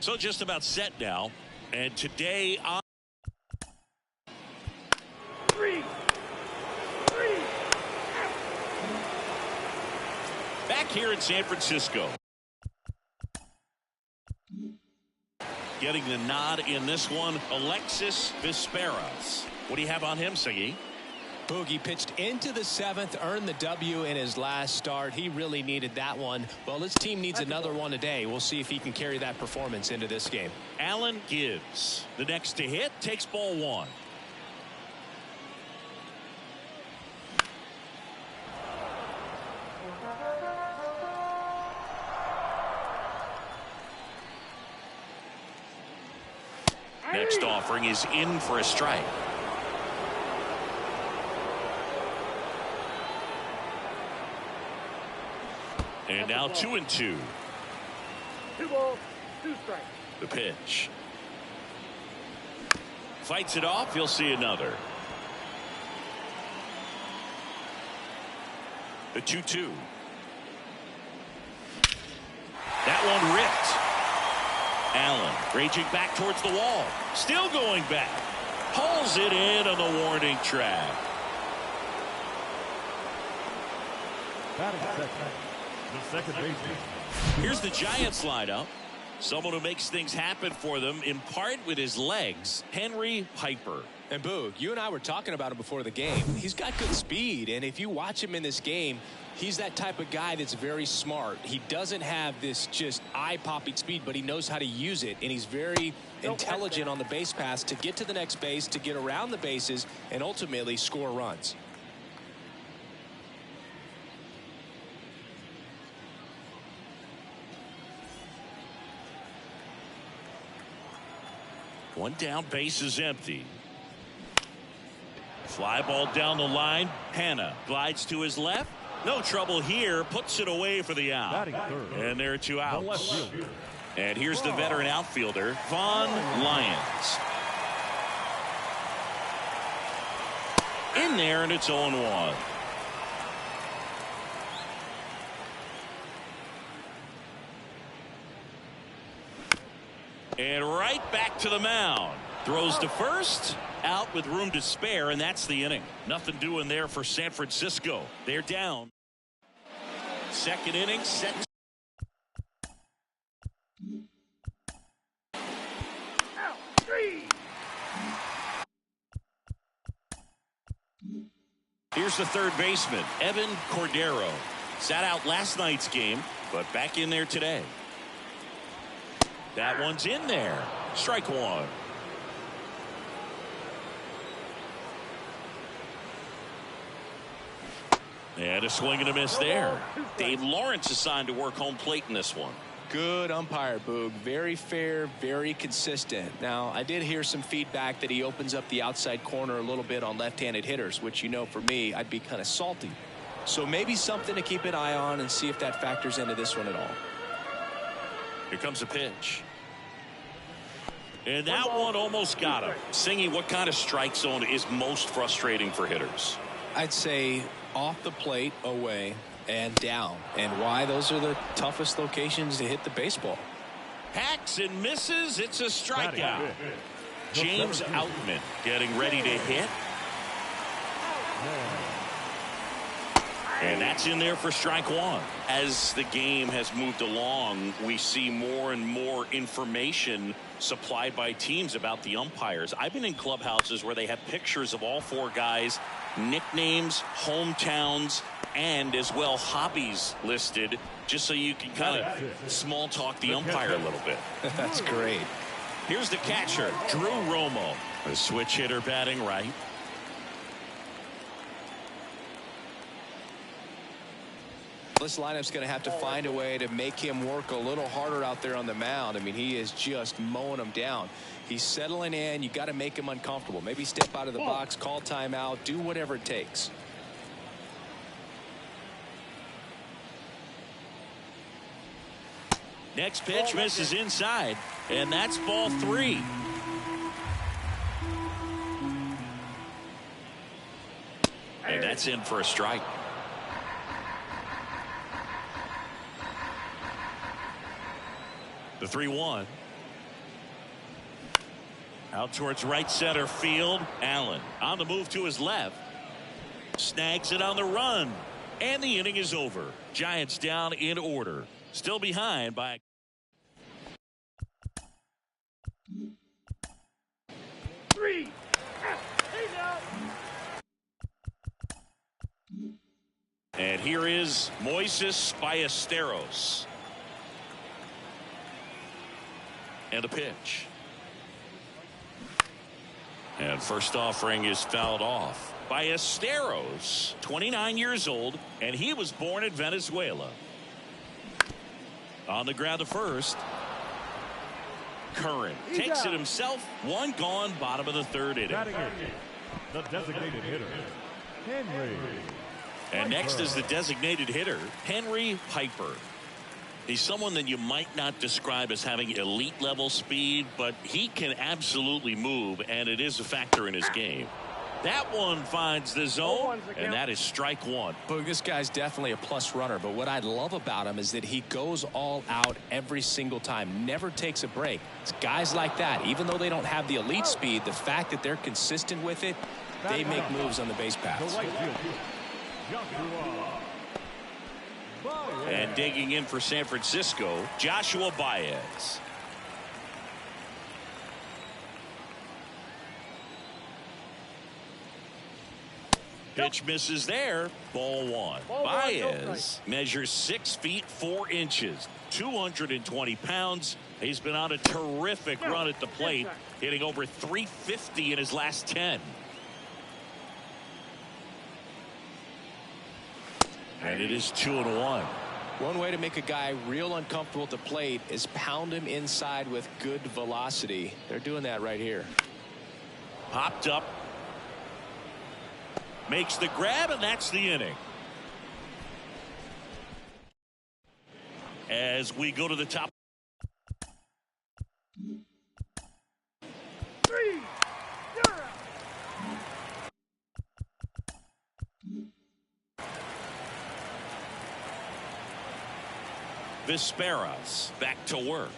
So just about set now. And today on back here in San Francisco. Getting the nod in this one, Alexis Vizqueras. What do you have on him, Siggy? Boogie pitched into the 7th, earned the W in his last start. He really needed that one. Well, his team needs another one today. We'll see if he can carry that performance into this game. Allen Gibbs, the next to hit, takes ball 1. Next offering is in for a strike. And now 2-2. 2 balls, 2 strikes. The pitch. Fights it off. You'll see another. The 2-2. That one ripped. Allen raging back towards the wall. Still going back. Pulls it in on the warning track. Batting second. The second baseman. Here's the Giants lineup. Someone who makes things happen for them, in part with his legs, Henry Piper. And Boog, you and I were talking about him before the game. He's got good speed, and if you watch him in this game, he's that type of guy that's very smart. He doesn't have this just eye-popping speed, but he knows how to use it, and he's very intelligent on the base pass to get to the next base, to get around the bases, and ultimately score runs. One down, base is empty. Fly ball down the line. Hanna glides to his left. No trouble here. Puts it away for the out. And there are 2 outs. And here's the veteran outfielder, Vaughn Lyons. In there, and it's 0-1. And right back to the mound. Throws to first. Out with room to spare, and that's the inning. Nothing doing there for San Francisco. They're down. Second inning set. Here's the third baseman, Evan Cordero. Sat out last night's game, but back in there today. That one's in there. Strike one. And a swing and a miss there. Dave Lawrence assigned to work home plate in this one. Good umpire, Boog. Very fair, very consistent. Now, I did hear some feedback that he opens up the outside corner a little bit on left-handed hitters, which, you know, for me, I'd be kind of salty. So maybe something to keep an eye on and see if that factors into this one at all. Here comes a pitch. And that one almost got him. Singy, what kind of strike zone is most frustrating for hitters? I'd say off the plate, away, and down. And why? Those are the toughest locations to hit the baseball. Hacks and misses. It's a strikeout. James Outman getting ready to hit. And that's in there for strike one. As the game has moved along, we see more and more information supplied by teams about the umpires. I've been in clubhouses where they have pictures of all 4 guys, nicknames, hometowns, and as well hobbies listed, just so you can kind of small talk the umpire a little bit. That's great. Here's the catcher, Drew Romo, a switch hitter batting right. This lineup's going to have to find a way to make him work a little harder out there on the mound. I mean, he is just mowing them down. He's settling in. You got to make him uncomfortable. Maybe step out of the box, call timeout, do whatever it takes. Next pitch misses inside, and that's ball 3. And that's in for a strike. The 3-1. Out towards right center field. Allen on the move to his left. Snags it on the run. And the inning is over. Giants down in order. Still behind by. Three. And here is Moises Ballesteros. And a pitch. And first offering is fouled off. Ballesteros, 29 years old, and he was born in Venezuela. On the ground to first. Curran takes it himself. One gone, bottom of the third inning. The designated hitter, Henry. And next is the designated hitter, Henry Piper. He's someone that you might not describe as having elite level speed, but he can absolutely move, and it is a factor in his game. That one finds the zone, and that is strike one. Boog, this guy's definitely a plus runner, but what I love about him is that he goes all out every single time, never takes a break. It's guys like that, even though they don't have the elite speed, the fact that they're consistent with it, they make moves on the base paths. And digging in for San Francisco, Joshua Baez. Pitch misses there. Ball one. Baez measures 6 feet 4 inches, 220 pounds. He's been on a terrific run at the plate, hitting over 350 in his last 10. And it is 2-1. One way to make a guy real uncomfortable at the plate is pound him inside with good velocity. They're doing that right here. Popped up. Makes the grab, and that's the inning. As we go to the top. Vizqueras back to work.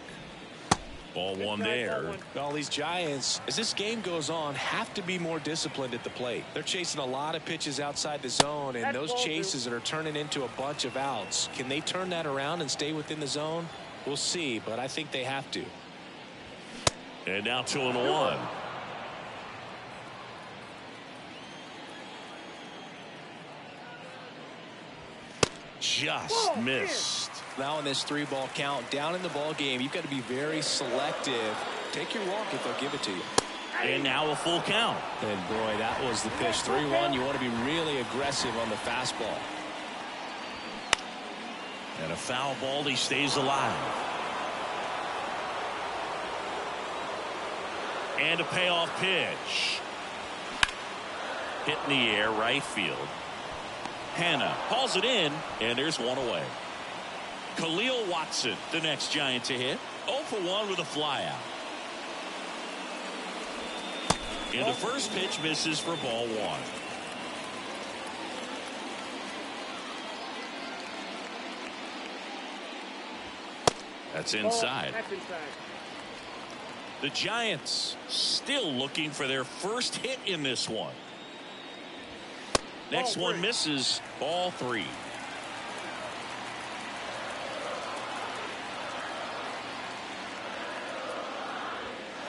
Ball one there. All these Giants, as this game goes on, have to be more disciplined at the plate. They're chasing a lot of pitches outside the zone, and those chases that are turning into a bunch of outs. Can they turn that around and stay within the zone? We'll see, but I think they have to. And now 2-1. Just missed. Now in this 3-ball count, down in the ball game, you've got to be very selective. Take your walk if they'll give it to you. And now a full count. And boy, that was the pitch. 3-1. You want to be really aggressive on the fastball. And a foul ball. He stays alive. And a payoff pitch. Hit in the air, right field. Hanna calls it in, and there's one away. Khalil Watson, the next Giant to hit. 0 for 1 with a flyout. And the first pitch misses for ball one. That's inside. The Giants still looking for their first hit in this one. Next one misses. Ball 3.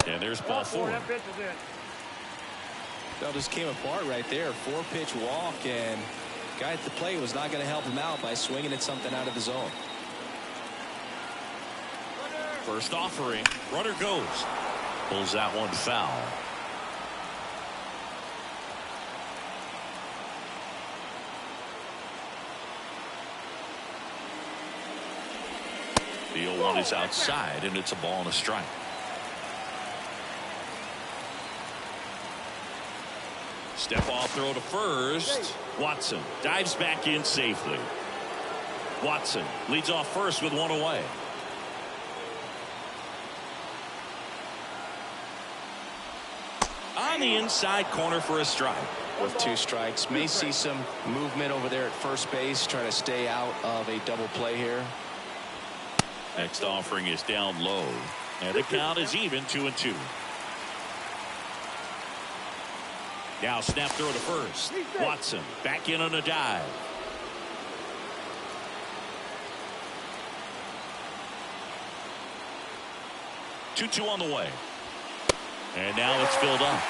And there's ball 4. That just came apart right there. 4-pitch walk, and guy at the plate was not going to help him out by swinging at something out of the zone. First offering. Runner goes. Pulls that one foul. The 0-1 is outside, and it's a ball and a strike. Step off throw to first. Watson dives back in safely. Watson leads off first with 1 away. On the inside corner for a strike. With 2 strikes, may see some movement over there at first base, trying to stay out of a double play here. Next offering is down low, and the count is even 2-2. Now snap throw to first. Watson back in on a dive. Two on the way. And now it's filled up.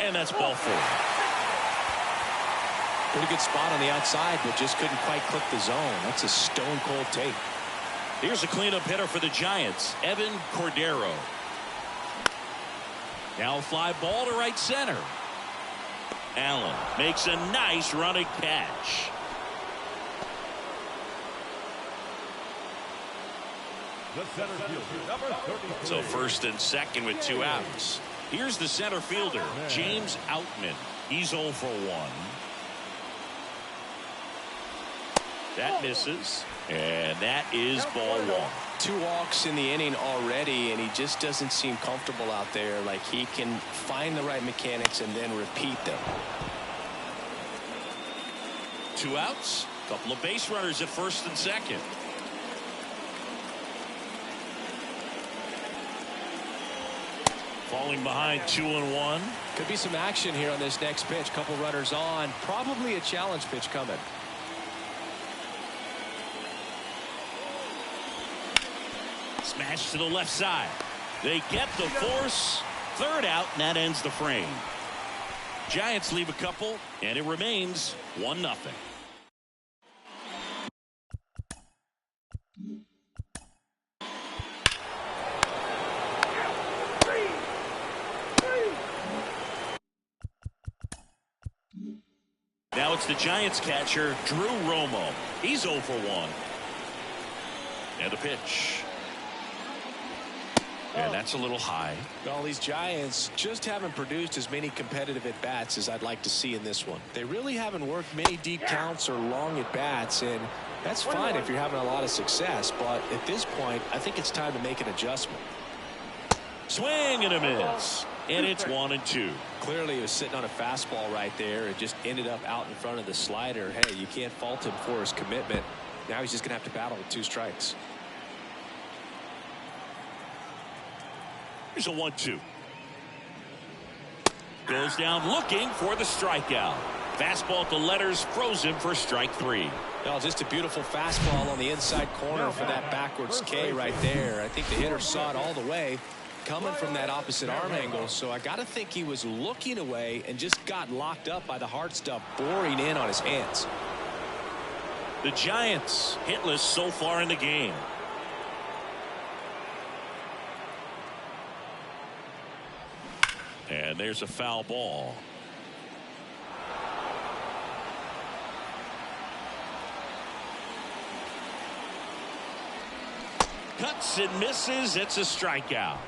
And that's ball 4. Pretty good spot on the outside, but just couldn't quite click the zone. That's a stone cold take. Here's a cleanup hitter for the Giants, Evan Cordero. Now a fly ball to right center. Allen makes a nice running catch. The center fielder, number 33. So first and second with 2 outs. Here's the center fielder, James Outman. He's 0 for 1. That misses, and that is ball 1. 2 walks in the inning already, and he just doesn't seem comfortable out there. Like he can find the right mechanics and then repeat them. 2 outs, couple of base runners at first and second. Falling behind 2-1. Could be some action here on this next pitch. Couple runners on. Probably a challenge pitch coming. Smash to the left side. They get the force. Third out, and that ends the frame. Giants leave a couple, and it remains 1-0. Now it's the Giants catcher, Drew Romo. He's 0 for 1. And the pitch. And that's a little high. Well, these Giants just haven't produced as many competitive at-bats as I'd like to see in this one. They really haven't worked many deep counts or long at-bats, and that's fine if you're having a lot of success. But at this point, I think it's time to make an adjustment. Swing and a miss. And it's 1-2. Clearly, he was sitting on a fastball right there. It just ended up out in front of the slider. Hey, you can't fault him for his commitment. Now he's just going to have to battle with 2 strikes. Here's a 1-2. Goes down looking for the strikeout. Fastball to letters, frozen for strike 3. Well, just a beautiful fastball on the inside corner for that backwards K right there. I think the hitter saw it all the way coming from that opposite arm angle, so I got to think he was looking away and just got locked up by the hard stuff boring in on his hands. The Giants hitless so far in the game. And there's a foul ball. Cuts and misses. It's a strikeout.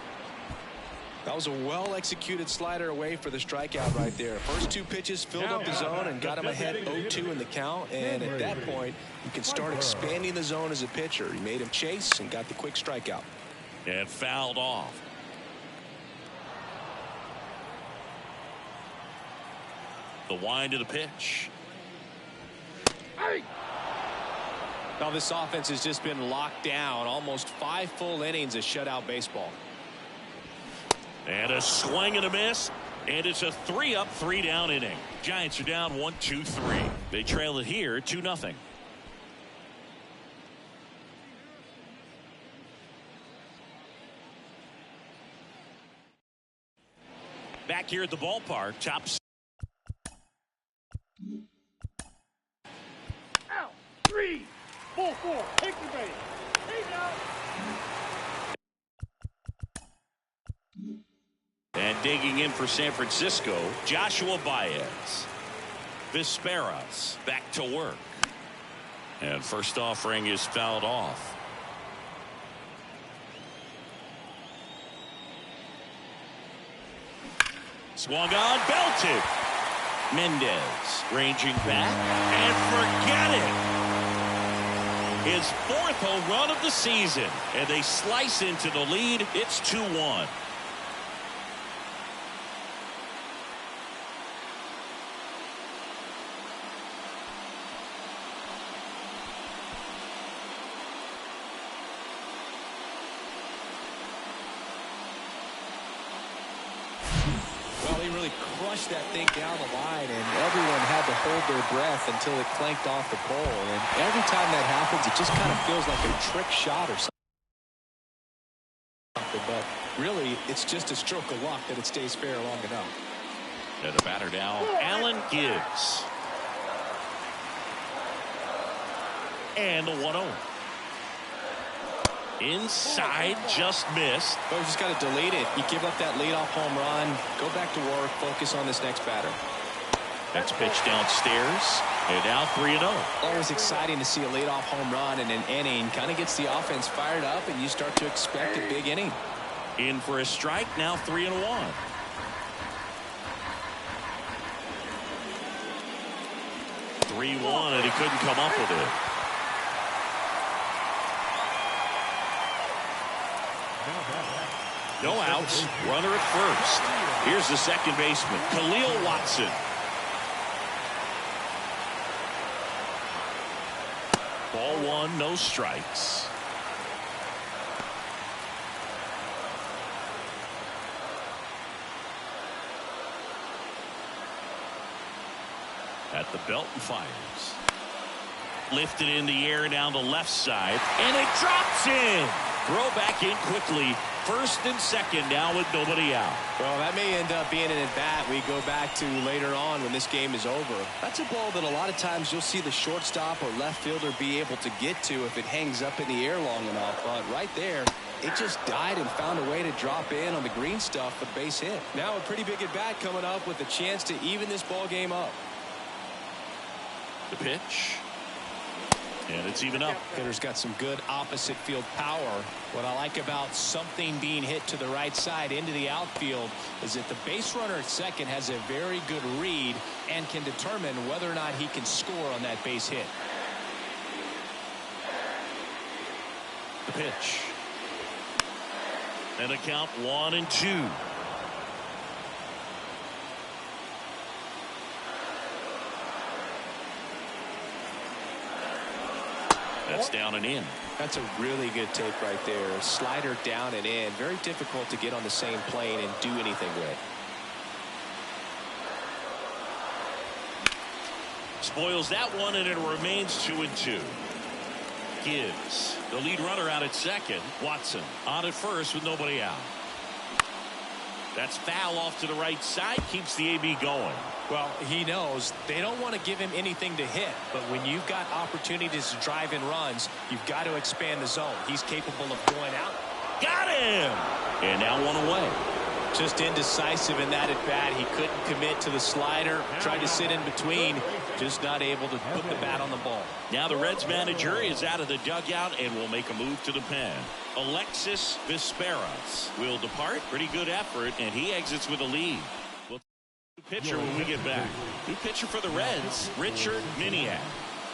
That was a well-executed slider away for the strikeout right there. First 2 pitches filled up the zone and got him ahead 0-2 in the count. And at that point, you can start expanding the zone as a pitcher. He made him chase and got the quick strikeout. And fouled off. The wind of the pitch. Now this offense has just been locked down. Almost 5 full innings of shutout baseball. And a swing and a miss. And it's a 3-up, 3-down inning. Giants are down 1-2-3. They trail it here 2-0. Back here at the ballpark, top. Out. 3, 4, 4. Take the base. He's out. And digging in for San Francisco, Joshua Baez. Vizqueras back to work. And first offering is fouled off. Swung on, belted. Mendez ranging back and forget it. His 4th home run of the season, and they slice into the lead. It's 2-1. Crushed that thing down the line, and everyone had to hold their breath until it clanked off the pole. And every time that happens, it just kind of feels like a trick shot or something. But really, it's just a stroke of luck that it stays fair long enough. And the batter now, Allen Gibbs. And the 1-0. Inside, just missed. But you just got to delete it. You give up that leadoff home run, go back to work, focus on this next batter. Next pitch downstairs, and now 3-0. Always exciting to see a leadoff home run in an inning. Kind of gets the offense fired up, and you start to expect a big inning. In for a strike, now 3-1. And he couldn't come up with it. No outs, runner at first. Here's the second baseman, Khalil Watson. Ball 1, no strikes. At the belt and fires. Lifted in the air down the left side, and it drops in. Throw back in quickly. First and second now with nobody out. Well, that may end up being an at-bat we go back to later on when this game is over. That's a ball that a lot of times you'll see the shortstop or left fielder be able to get to if it hangs up in the air long enough. But right there, it just died and found a way to drop in on the green stuff for the base hit. Now a pretty big at-bat coming up with a chance to even this ball game up. The pitch. And it's even up. Hitter's got some good opposite field power. What I like about something being hit to the right side into the outfield is that the base runner at second has a very good read and can determine whether or not he can score on that base hit. The pitch. And a count 1-2. That's down and in. That's a really good take right there. Slider down and in. Very difficult to get on the same plane and do anything with. Spoils that one, and it remains 2-2. Gibbs, the lead runner, out at second. Watson on at first with nobody out. That's foul off to the right side. Keeps the AB going. Well, he knows they don't want to give him anything to hit, but when you've got opportunities to drive in runs, you've got to expand the zone. He's capable of going out. Got him! And now one away. Just indecisive in that at bat. He couldn't commit to the slider. Tried to sit in between. Just not able to put the bat on the ball. Now the Reds manager is out of the dugout and will make a move to the pen. Alexis Vespera's will depart. Pretty good effort, and he exits with a lead. We'll pitcher when we get back. New pitcher for the Reds, Richard Miniak.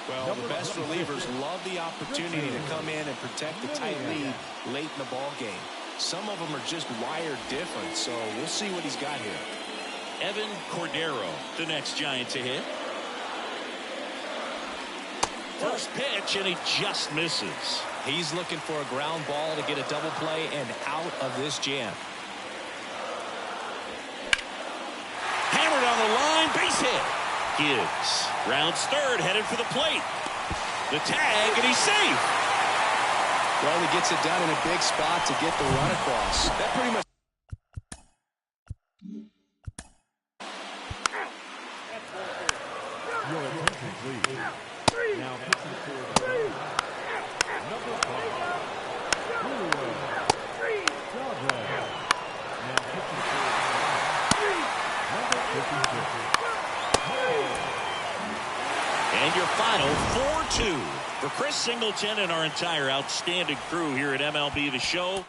Well, the best relievers love the opportunity to come in and protect the tight lead late in the ball game. Some of them are just wired different, so we'll see what he's got here. Evan Cordero, the next Giant to hit. First pitch, and he just misses. He's looking for a ground ball to get a double play and out of this jam. Hammered on the line, base hit. Gibbs rounds third, headed for the plate. The tag, and he's safe. Well, he gets it done in a big spot to get the run across. That pretty much. Your attention, please. Now pitching for the number 5, Julio Chavez. Now pitching for number 56. And your final 4-2 for Chris Singleton and our entire outstanding crew here at MLB The Show.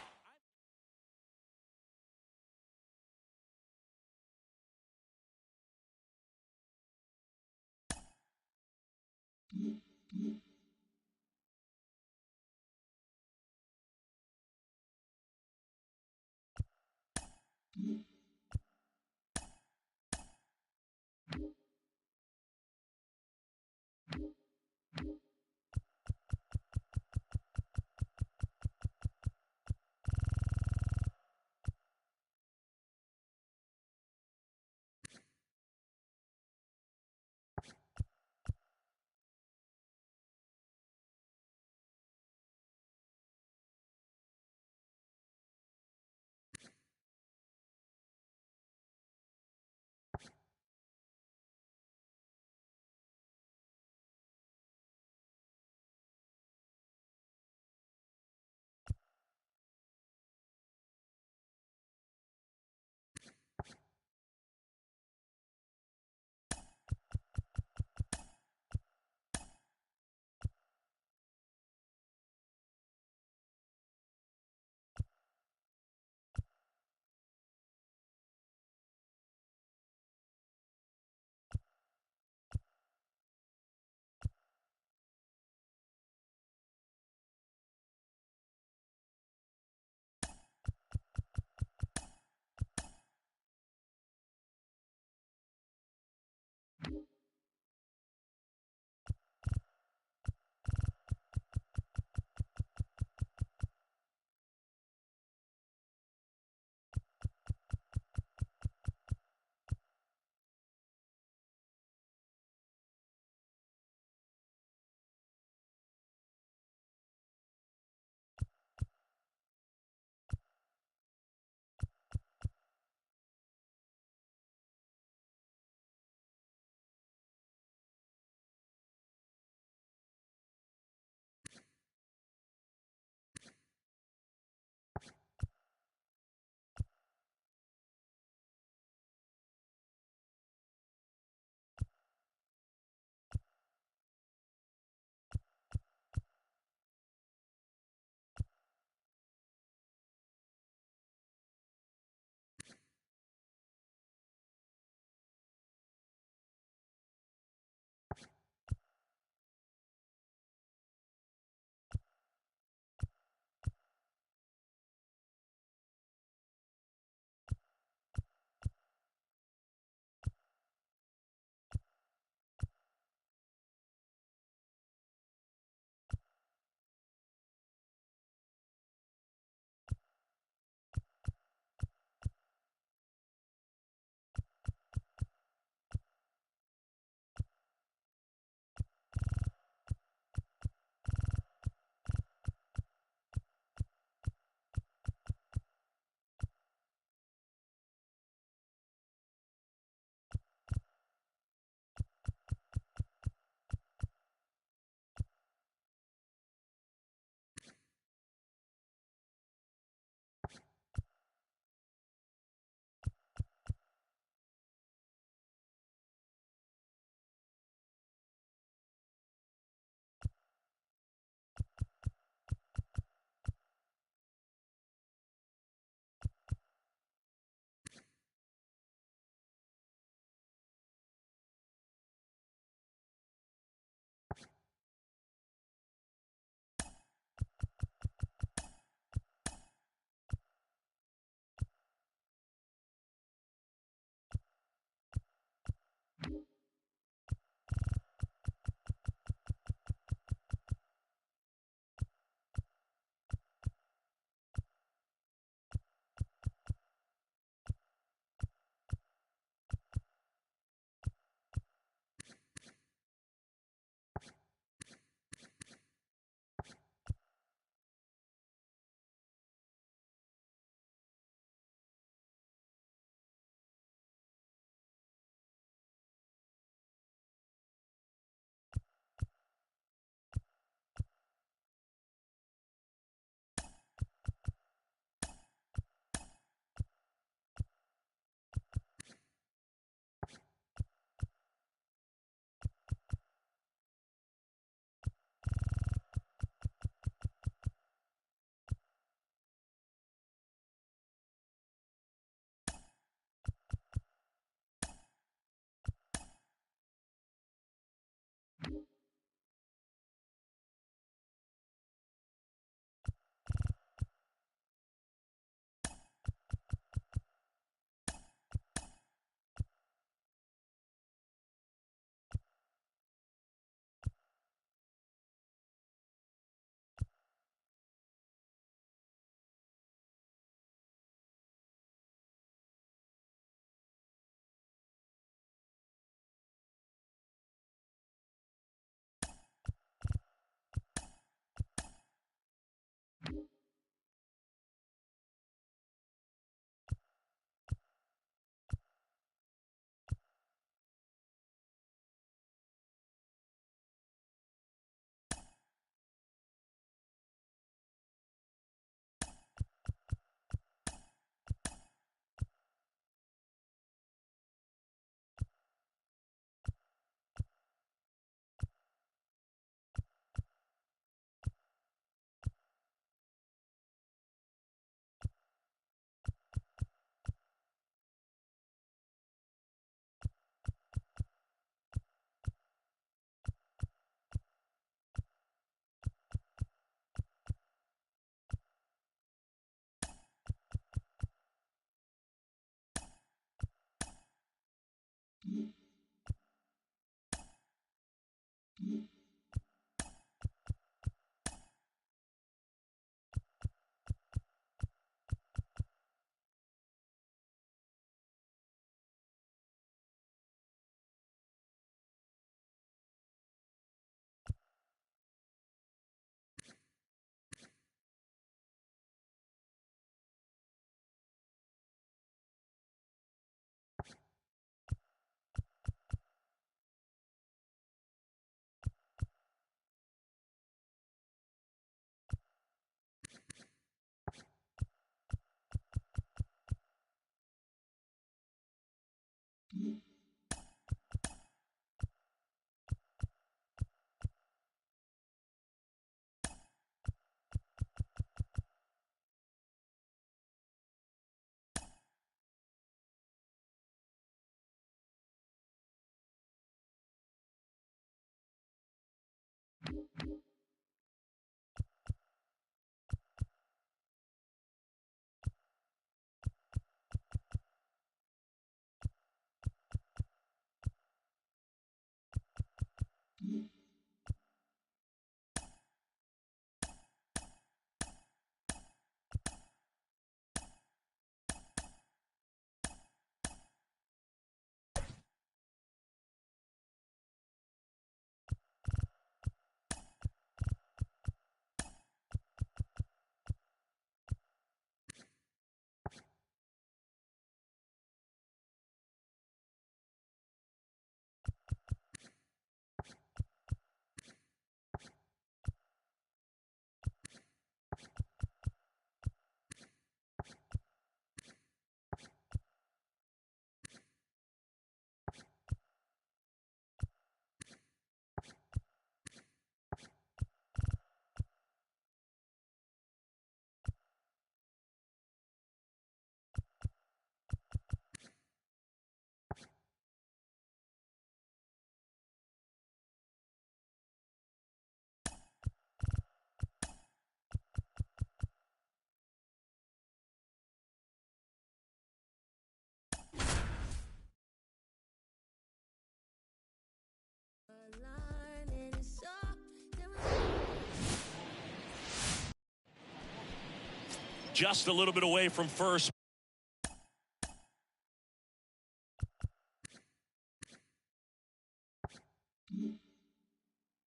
just a little bit away from first.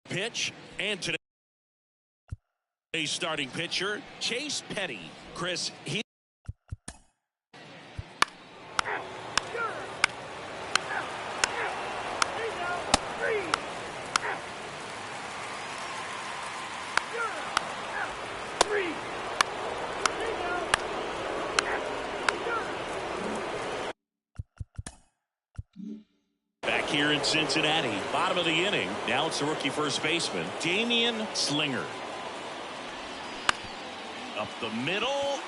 Pitch, and today's starting pitcher, Chase Petty. Chris, back here in Cincinnati, bottom of the inning. Now it's the rookie first baseman, Damian Slinger. Up the middle,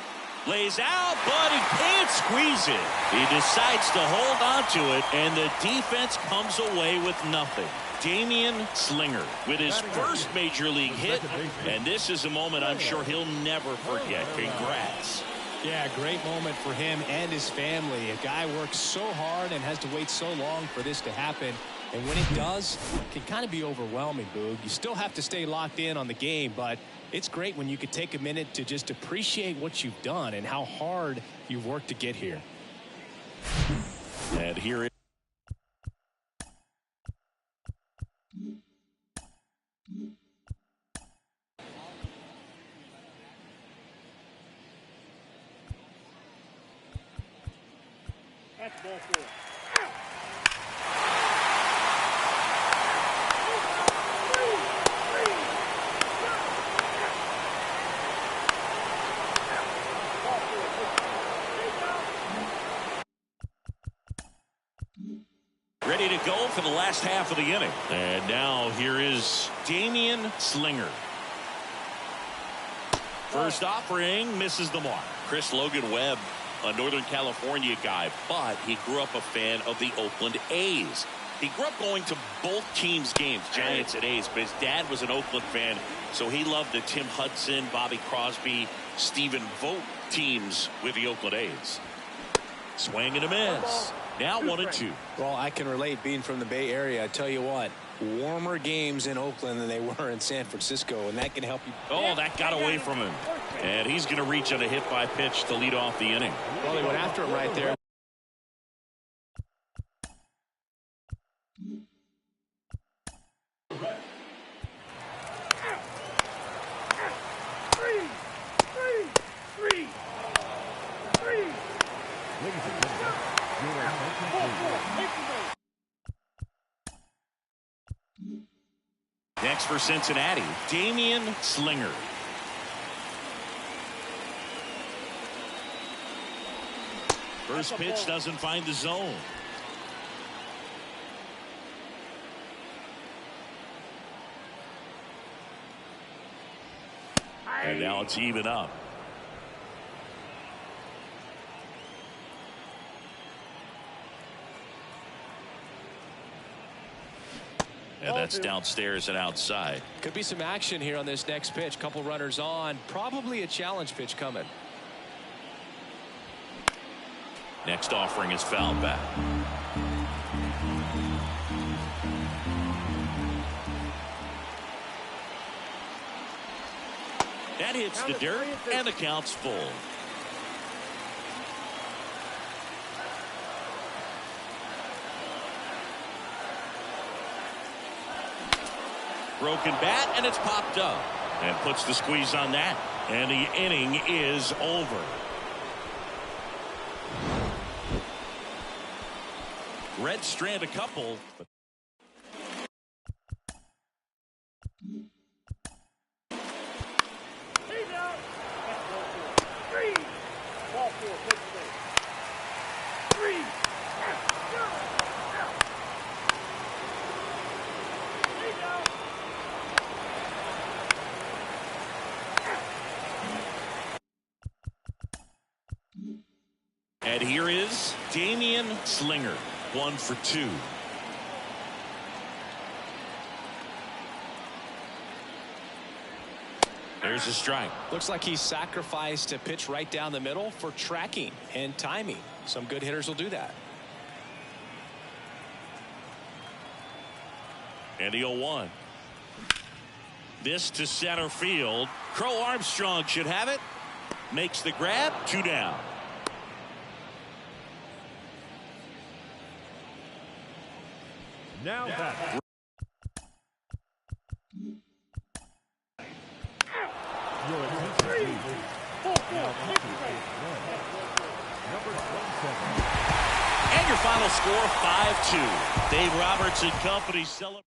lays out, but he can't squeeze it. He decides to hold on to it, and the defense comes away with nothing. Damian Slinger with his first major league hit, and this is a moment I'm sure he'll never forget. Congrats. Yeah, great moment for him and his family. A guy works so hard and has to wait so long for this to happen. And when it does, it can kind of be overwhelming, Boog. You still have to stay locked in on the game, but it's great when you could take a minute to just appreciate what you've done and how hard you've worked to get here. And here it That's ball four. ready to go for the last half of the inning. And now here is Damian Slinger. First offering misses the mark. Chris Logan Webb, a Northern California guy, but he grew up a fan of the Oakland A's. He grew up going to both teams' games, Giants and A's, but his dad was an Oakland fan, so he loved the Tim Hudson, Bobby Crosby, Stephen Vogt teams with the Oakland A's. Swing and a miss. Now 1-2. Well, I can relate being from the Bay Area. I tell you what, warmer games in Oakland than they were in San Francisco, and that can help you. Oh, that got away from him. And he's going to reach on a hit by pitch to lead off the inning. Well, they went after him right there. Next for Cincinnati, Damian Slinger. First pitch doesn't find the zone. And now it's even up. And that's downstairs and outside. Could be some action here on this next pitch. Couple runners on. Probably a challenge pitch coming. Next offering is fouled back. That hits the dirt, and the count's full. Broken bat, and it's popped up. And puts the squeeze on that. And the inning is over. Reds strand a couple. He's out. That's ball four. Three. Ball four. Take the base. Three. He's out. And here is Damian Slinger. 1 for 2. There's a strike. Looks like he sacrificed a pitch right down the middle for tracking and timing. Some good hitters will do that. And the 0-1. This to center field. Crow Armstrong should have it. makes the grab. 2 down. Now that. Your attention, please. Now entering red. Number 27. And your final score, 5-2. Dave Roberts and company celebrate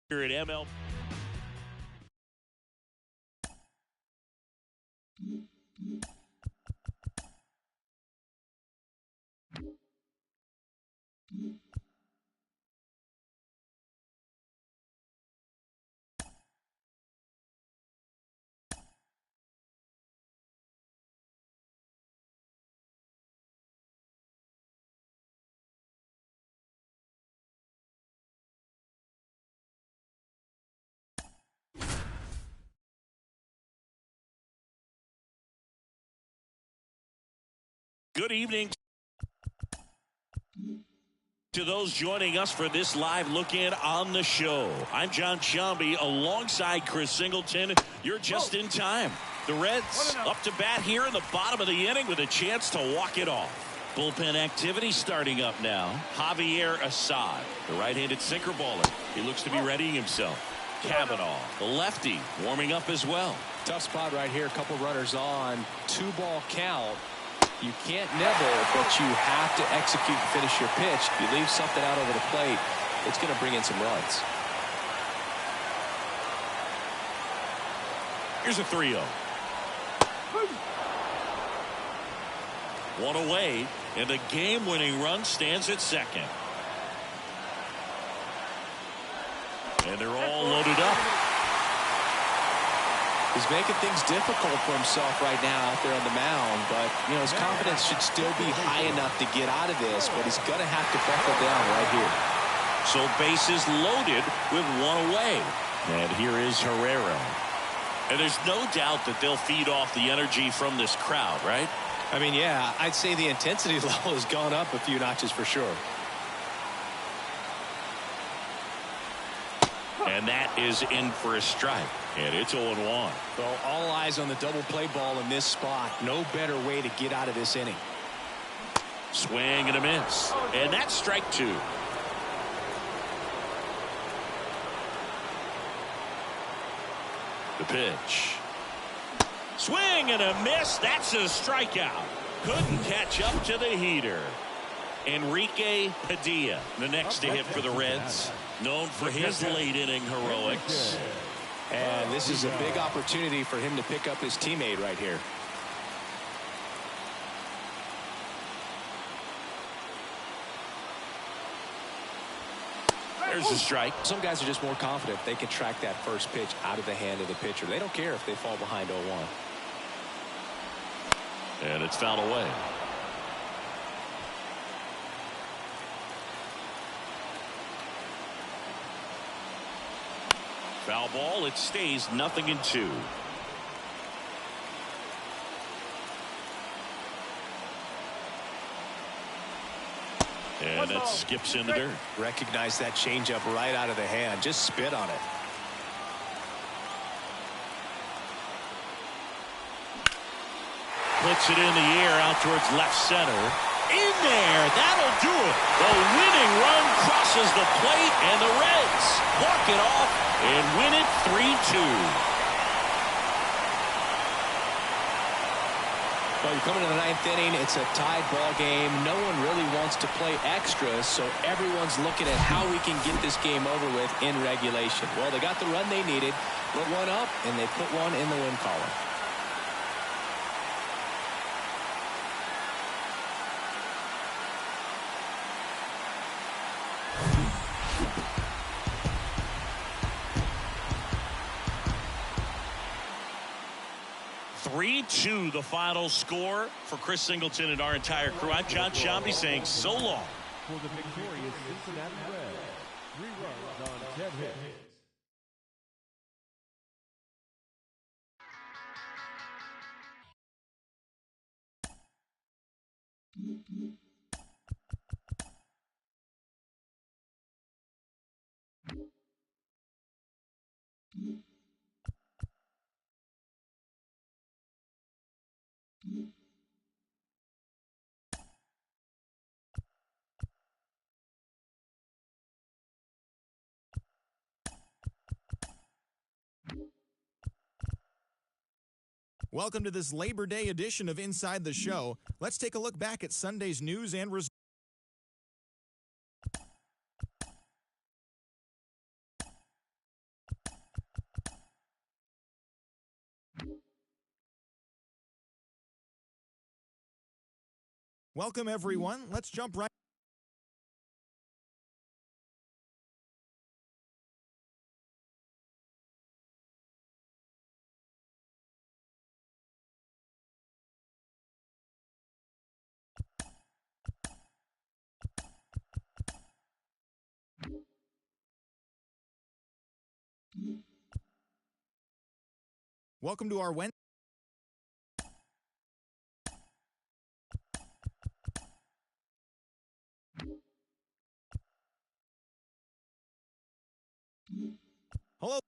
here at MLB. Good evening to those joining us for this live look-in on the show. I'm John Shambi alongside Chris Singleton. You're just in time. The Reds up to bat here in the bottom of the inning with a chance to walk it off. Bullpen activity starting up now. Javier Assad, the right-handed sinker baller. He looks to be readying himself. Cavanaugh, the lefty, warming up as well. Tough spot right here. A couple runners on. 2-ball count. You can't nibble, but you have to execute and finish your pitch. If you leave something out over the plate, it's going to bring in some runs. Here's a 3-0. One away, and the game-winning run stands at second. And they're all loaded up. He's making things difficult for himself right now out there on the mound, but you know his confidence should still be high enough to get out of this, but he's going to have to buckle down right here. So bases loaded with one away. And here is Herrera. And there's no doubt that they'll feed off the energy from this crowd, right? I mean, yeah, I'd say the intensity level has gone up a few notches for sure. And that is in for a strike. And it's 0-1. Well, all eyes on the double play ball in this spot. No better way to get out of this inning. Swing and a miss. And that's strike 2. The pitch. Swing and a miss. That's a strikeout. Couldn't catch up to the heater. Enrique Padilla, the next to hit for the Reds. Known for his late inning heroics. And this is a big opportunity for him to pick up his teammate right here. There's a strike. Some guys are just more confident they can track that first pitch out of the hand of the pitcher. They don't care if they fall behind 0-1. And it's fouled away. Foul ball. It stays 0-2. And that skips in the dirt. Recognize that changeup right out of the hand. Just spit on it. Puts it in the air out towards left center. In there. That'll do it. The winning run crosses the plate, and the Reds walk it off and win it 3-2. Well, you're coming to the 9th inning. It's a tied ball game. No one really wants to play extra, so everyone's looking at how we can get this game over with in regulation. Well, they got the run they needed, put one up, and they put one in the win column. The final score for Chris Singleton and our entire crew. I'm John Shambi saying so long. For the victorious Cincinnati Reds, 3 runs on 10 hits. Welcome to this Labor Day edition of Inside the Show. Let's take a look back at Sunday's news and results. Welcome, everyone. Let's jump right. Welcome to our Wednesday. Hello.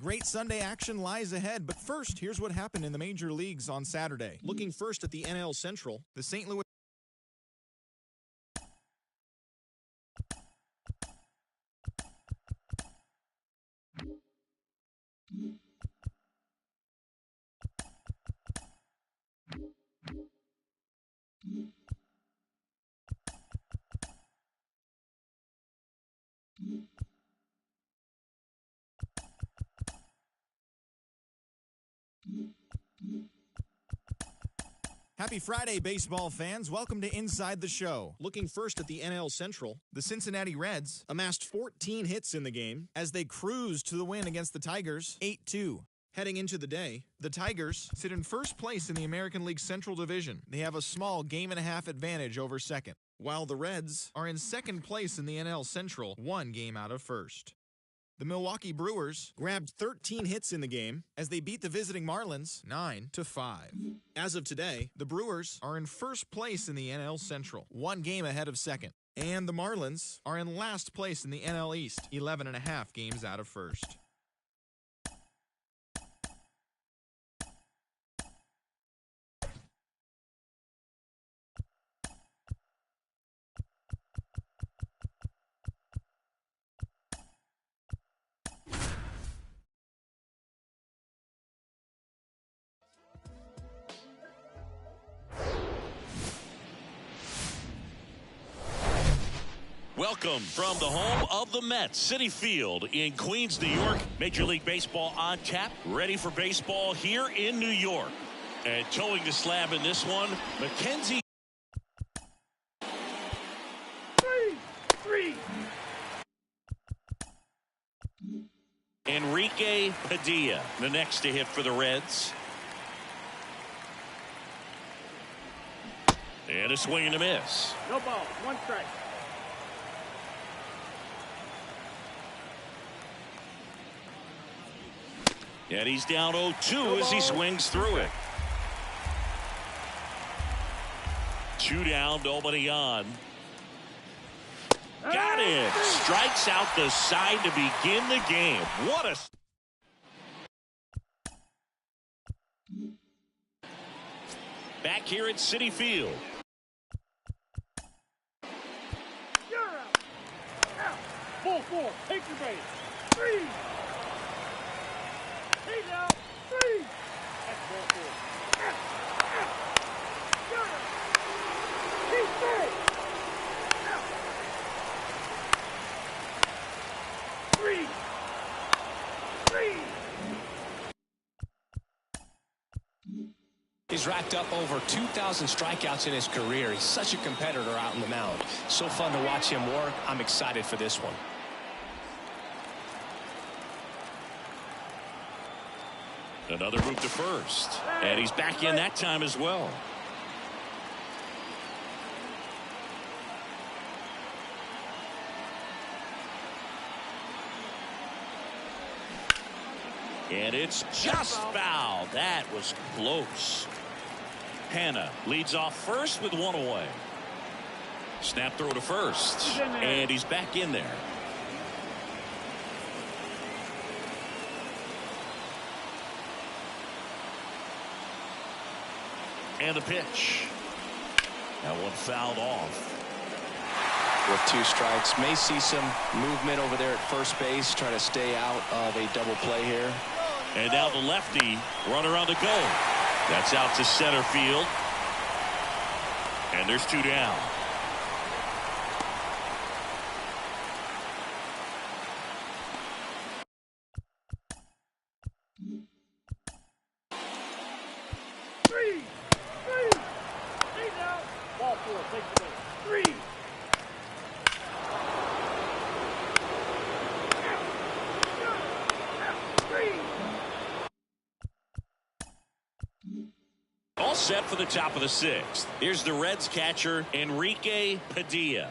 Great Sunday action lies ahead, but first, here's what happened in the major leagues on Saturday. Looking first at the NL Central, the St. Louis Happy Friday, baseball fans. Welcome to Inside the Show. Looking first at the NL Central, the Cincinnati Reds amassed 14 hits in the game as they cruised to the win against the Tigers 8-2. Heading into the day, the Tigers sit in first place in the American League Central Division. They have a small game-and-a-half advantage over second, while the Reds are in second place in the NL Central, 1 game out of first. The Milwaukee Brewers grabbed 13 hits in the game as they beat the visiting Marlins 9-5. As of today, the Brewers are in first place in the NL Central, 1 game ahead of second. And the Marlins are in last place in the NL East, 11.5 games out of first. Welcome from the home of the Mets, Citi Field in Queens, New York. Major League Baseball on tap, ready for baseball here in New York. And towing the slab in this one, Mackenzie. Three. Enrique Padilla, the next to hit for the Reds. And a swing and a miss. No ball. 1 strike. And he's down 0-2 as he swings through it. 2 down, nobody on. Got it. Strikes out the side to begin the game. What a... Back here at Citi Field. You're out. Full 4. Take your base. 3. He's out. 3. That's ball 4. You're out. He's third. 3. He's racked up over 2,000 strikeouts in his career. He's such a competitor out on the mound. So fun to watch him work. I'm excited for this one. Another move to first. And he's back in that time as well. And it's just foul. That was close. Hanna leads off first with 1 away. Snap throw to first. And he's back in there. And the pitch. That one fouled off. With 2 strikes, may see some movement over there at first base, trying to stay out of a double play here. And now the lefty, runner on the go. That's out to center field. And there's 2 down. He's out. Ball 4. Take the base. 3. All set for the top of the 6th. Here's the Reds catcher, Enrique Padilla.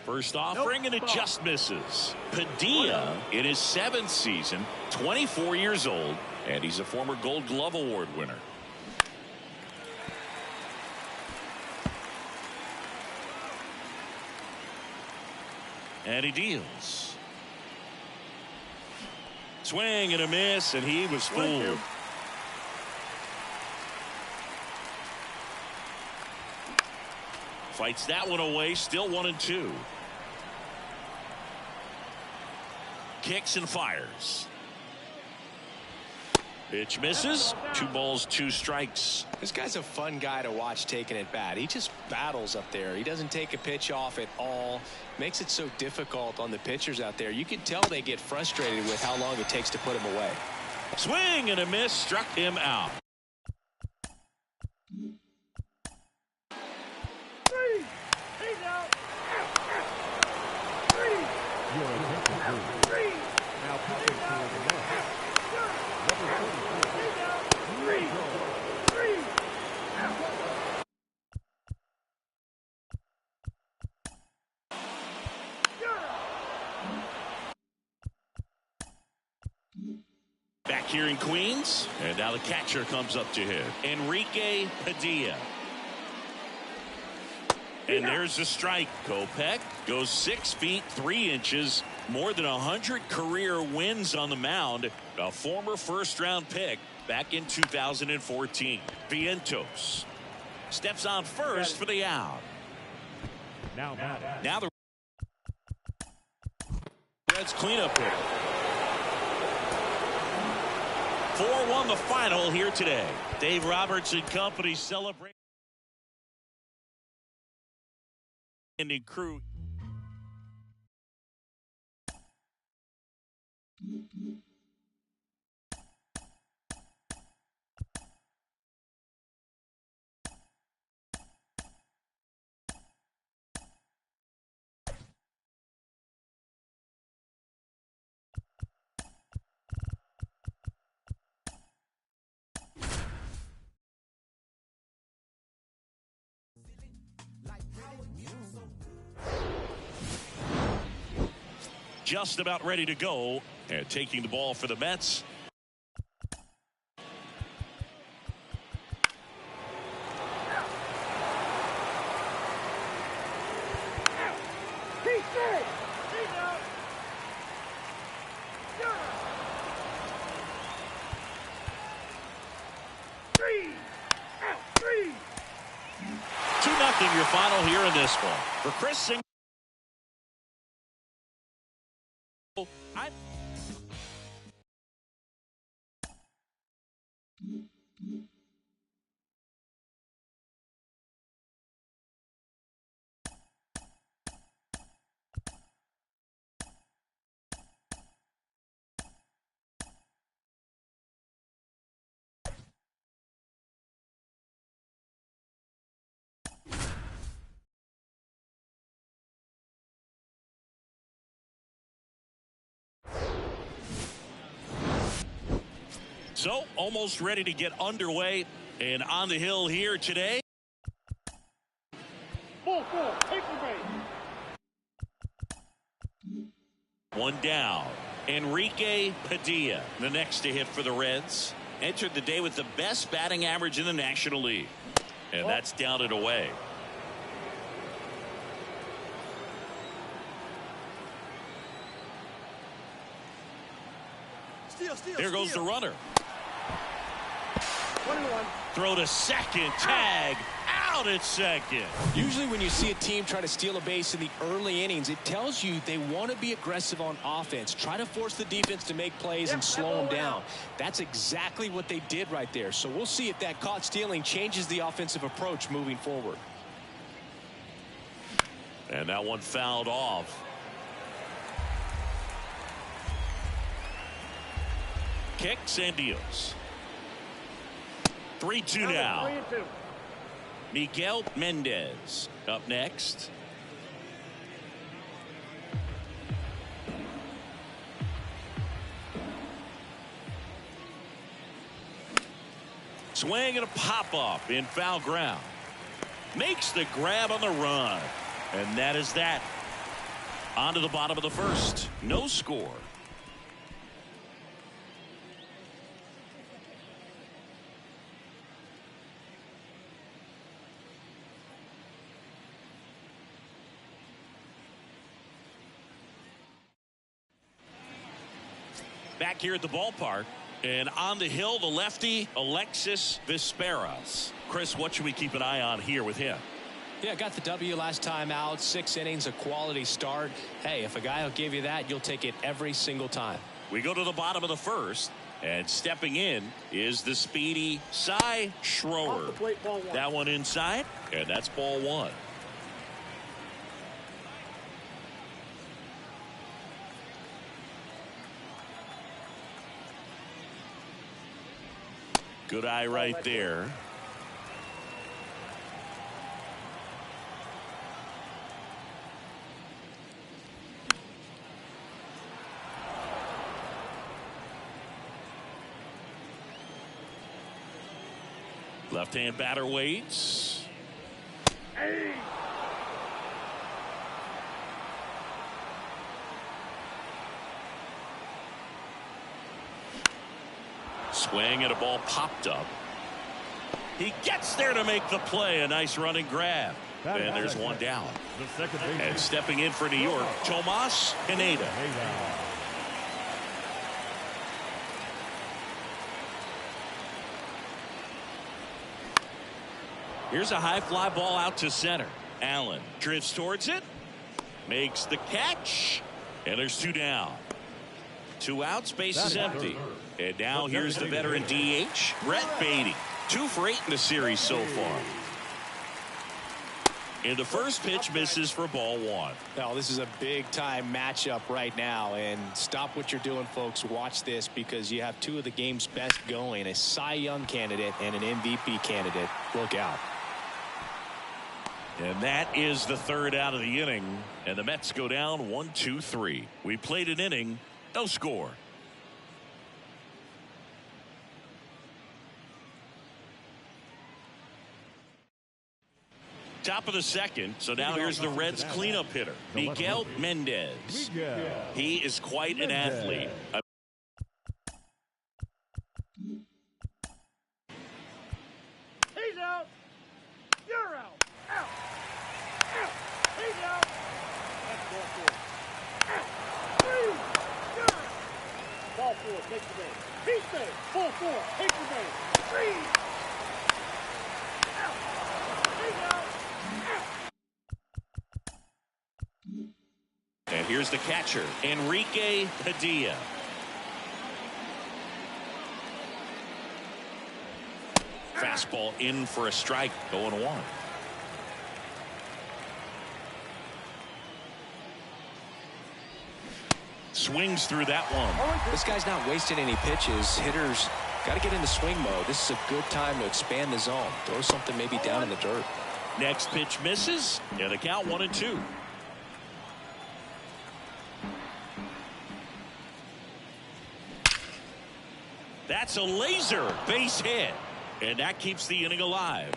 First offering, and it just misses. Padilla in his 7th season, 24 years old, and he's a former Gold Glove Award winner. And he deals. Swing and a miss, and he was fooled. Fights that one away, still 1-2. Kicks and fires. Pitch misses. 2 balls, 2 strikes. This guy's a fun guy to watch taking at bat. He just battles up there. He doesn't take a pitch off at all. Makes it so difficult on the pitchers out there. You can tell they get frustrated with how long it takes to put him away. Swing and a miss, struck him out. here in Queens. And now the catcher comes up to hit. Enrique Padilla. And there's a strike. Kopech goes 6 feet 3 inches. More than 100 career wins on the mound. A former first-round pick back in 2014. Vientos steps on first for the out. Now batting. Now the Reds cleanup hitter. 4-1 the final here today. Dave Roberts and company celebrate. And crew. Just about ready to go, and taking the ball for the Mets. Three. 2-0 your final here in this one. For Chris Singh. So almost ready to get underway and on the hill here today. 4-4, paper base. One down. Enrique Padilla, the next to hit for the Reds. Entered the day with the best batting average in the National League. And that's down and away. Here goes the runner. 21. Throw to second. Tag. Out at second. Usually when you see a team try to steal a base in the early innings, it tells you they want to be aggressive on offense. Try to force the defense to make plays and slow them down. That's exactly what they did right there. So we'll see if that caught stealing changes the offensive approach moving forward. And that one fouled off. Kicks and deals. 3-2 now. 3-2. Miguel Mendez up next. Swing and a pop-up in foul ground. Makes the grab on the run. And that is that. On to the bottom of the first. No score. Back here at the ballpark, and on the hill, the lefty, Alexis Vizqueras. Chris, what should we keep an eye on here with him? Yeah, got the W last time out. 6 innings, a quality start. Hey, if a guy will give you that, you'll take it every single time. We go to the bottom of the first, and stepping in is the speedy Cy Schroeder. Off the plate, ball one. That one inside, and that's ball one. Good eye right there. Left-hand batter waits. Hey. Swing and a ball popped up. He gets there to make the play. A nice running grab. And there's one down. And stepping in for New York, Tomas Pineda. Here's a high fly ball out to center. Allen drifts towards it. Makes the catch. And there's two down. 2 outs, base is empty. And now here's the veteran DH, Brett Beatty. 2 for 8 in the series so far. And the first pitch misses for ball 1. Now, this is a big-time matchup right now. And stop what you're doing, folks. Watch this, because you have 2 of the game's best going. A Cy Young candidate and an MVP candidate. Look out. And that is the 3rd out of the inning. And the Mets go down 1-2-3. We played an inning. No score. Top of the 2nd. So now here's the Reds cleanup hitter, Miguel Mendez. He is quite an athlete. He's out. You're out. Out. Out. He's out. That's ball 4. Out. 3. You're out. Ball 4. Take the base. He's safe. Ball 4. Take the base. 3. Out. He's out. And here's the catcher, Enrique Padilla. Fastball in for a strike, 0-1. Swings through that one. This guy's not wasting any pitches. Hitters got to get into swing mode. This is a good time to expand the zone. Throw something maybe down in the dirt. Next pitch misses, and the count 1-2. That's a laser base hit, and that keeps the inning alive.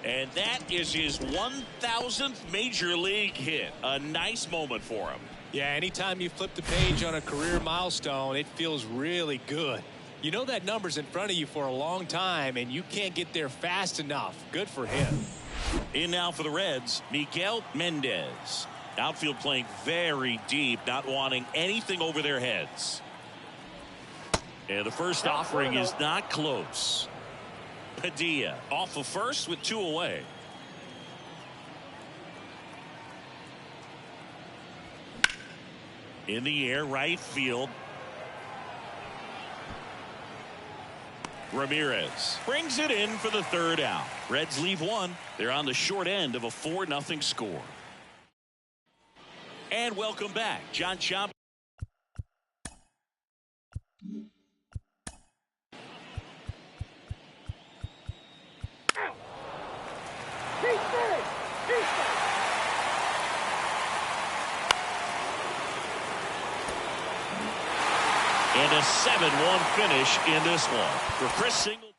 And that is his 1,000th major league hit. A nice moment for him. Yeah, anytime you flip the page on a career milestone, it feels really good. You know that number's in front of you for a long time, and you can't get there fast enough. Good for him. In now for the Reds, Miguel Mendez. Outfield playing very deep, not wanting anything over their heads. And the first offering is not close. Padilla off of first with 2 away. In the air, right field. Ramirez brings it in for the 3rd out. Reds leave 1. They're on the short end of a 4-0 score. And welcome back, John Chomp. And a 7-1 finish in this one for Chris Singleton.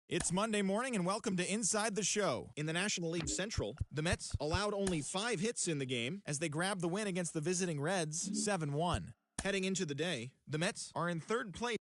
It's Monday morning and welcome to Inside the Show. In the National League Central, the Mets allowed only 5 hits in the game as they grabbed the win against the visiting Reds 7-1. Heading into the day, the Mets are in 3rd place.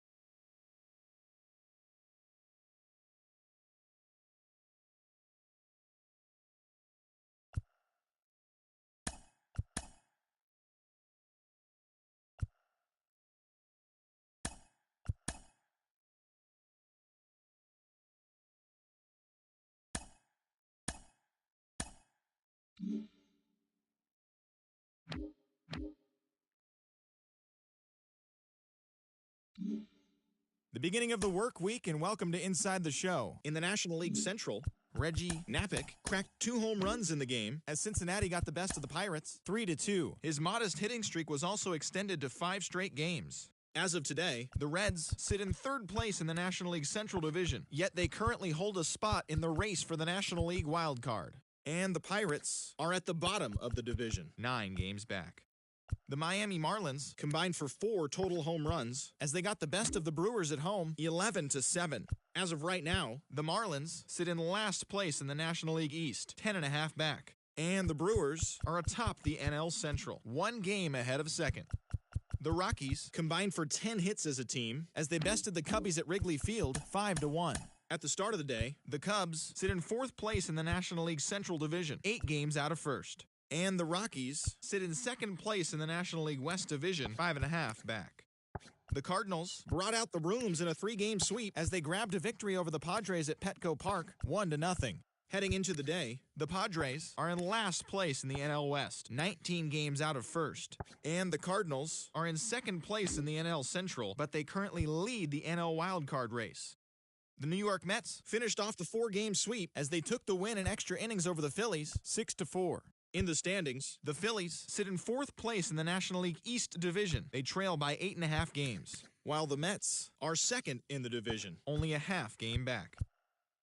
The beginning of the work week and welcome to Inside the Show. In the National League Central, Reggie Knappich cracked 2 home runs in the game as Cincinnati got the best of the Pirates 3-2. His modest hitting streak was also extended to 5 straight games. As of today, the Reds sit in third place in the National League Central Division, yet they currently hold a spot in the race for the National League wild card. And the Pirates are at the bottom of the division, 9 games back. The Miami Marlins combined for 4 total home runs as they got the best of the Brewers at home, 11-7. As of right now, the Marlins sit in last place in the National League East, 10.5 back. And the Brewers are atop the NL Central, 1 game ahead of second. The Rockies combined for 10 hits as a team as they bested the Cubbies at Wrigley Field, 5-1. At the start of the day, the Cubs sit in 4th place in the National League Central Division, 8 games out of first. And the Rockies sit in 2nd place in the National League West Division, 5.5 back. The Cardinals brought out the brooms in a 3-game sweep as they grabbed a victory over the Padres at Petco Park, 1-0. Heading into the day, the Padres are in last place in the NL West, 19 games out of first. And the Cardinals are in 2nd place in the NL Central, but they currently lead the NL wildcard race. The New York Mets finished off the 4-game sweep as they took the win in extra innings over the Phillies, 6-4. In the standings, the Phillies sit in 4th place in the National League East Division. They trail by 8.5 games, while the Mets are 2nd in the division, only a half game back.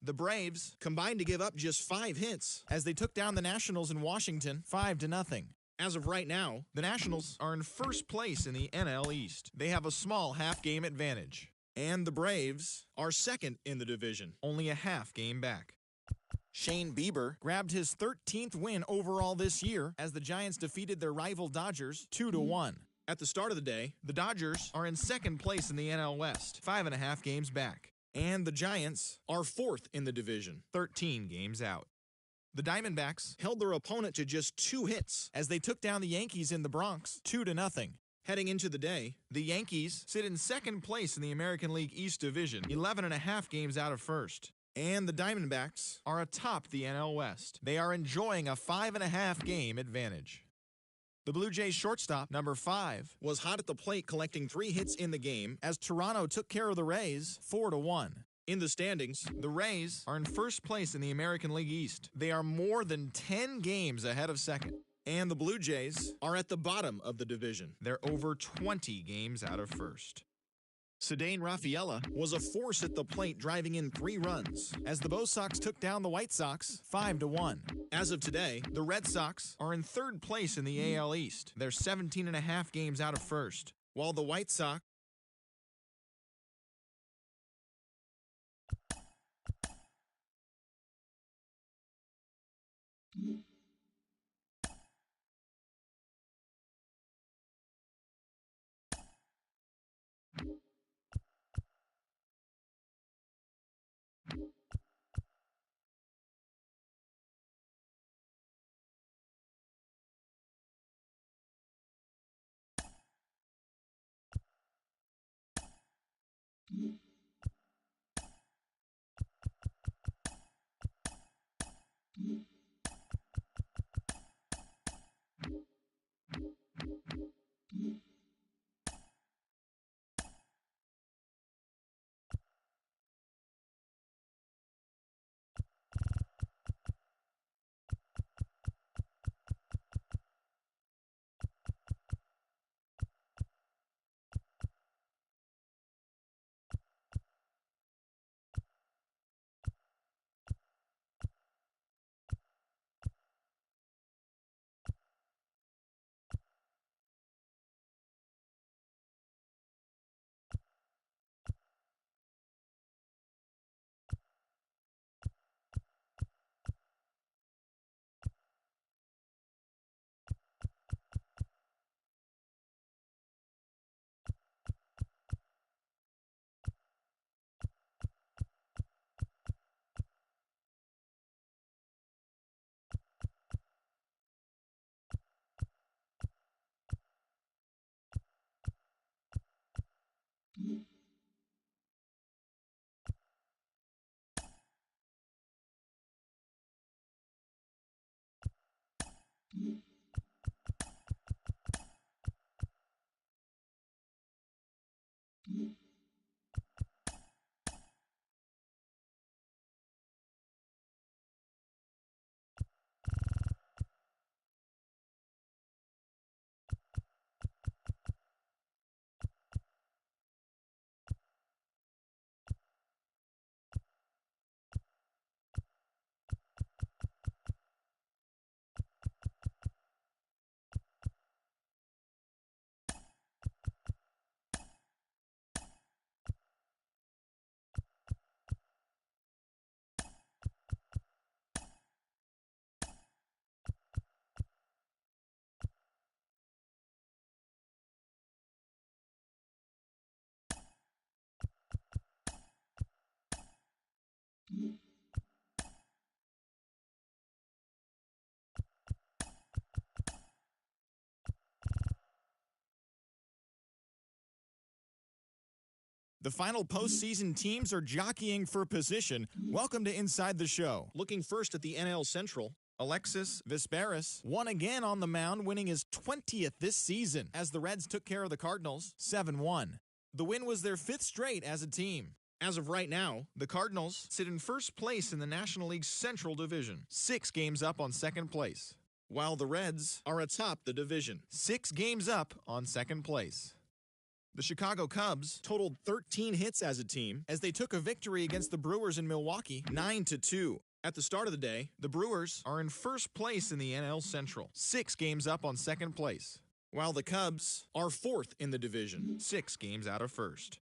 The Braves combined to give up just 5 hits as they took down the Nationals in Washington, 5-0. As of right now, the Nationals are in 1st place in the NL East. They have a small half-game advantage. And the Braves are 2nd in the division, only a half game back. Shane Bieber grabbed his 13th win overall this year as the Giants defeated their rival Dodgers 2-1. At the start of the day, the Dodgers are in 2nd place in the NL West, 5.5 games back. And the Giants are 4th in the division, 13 games out. The Diamondbacks held their opponent to just 2 hits as they took down the Yankees in the Bronx 2-0. Heading into the day, the Yankees sit in 2nd place in the American League East Division, 11.5 games out of first. And the Diamondbacks are atop the NL West. They are enjoying a 5.5 game advantage. The Blue Jays shortstop, number 5, was hot at the plate collecting 3 hits in the game as Toronto took care of the Rays 4-1. In the standings, the Rays are in 1st place in the American League East. They are more than 10 games ahead of second. And the Blue Jays are at the bottom of the division. They're over 20 games out of first. Cedane Rafaela was a force at the plate driving in 3 runs as the Bo Sox took down the White Sox 5-1. As of today, the Red Sox are in 3rd place in the AL East. They're 17.5 games out of first, while the White Sox The final postseason teams are jockeying for position. Welcome to Inside the Show. Looking first at the NL Central, Alexis Vesperis won again on the mound, winning his 20th this season as the Reds took care of the Cardinals 7-1. The win was their 5th straight as a team. As of right now, the Cardinals sit in first place in the National League's Central Division, 6 games up on second place, while the Reds are atop the division, 6 games up on second place. The Chicago Cubs totaled 13 hits as a team as they took a victory against the Brewers in Milwaukee 9-2. At the start of the day, the Brewers are in first place in the NL Central, 6 games up on second place, while the Cubs are 4th in the division, 6 games out of first.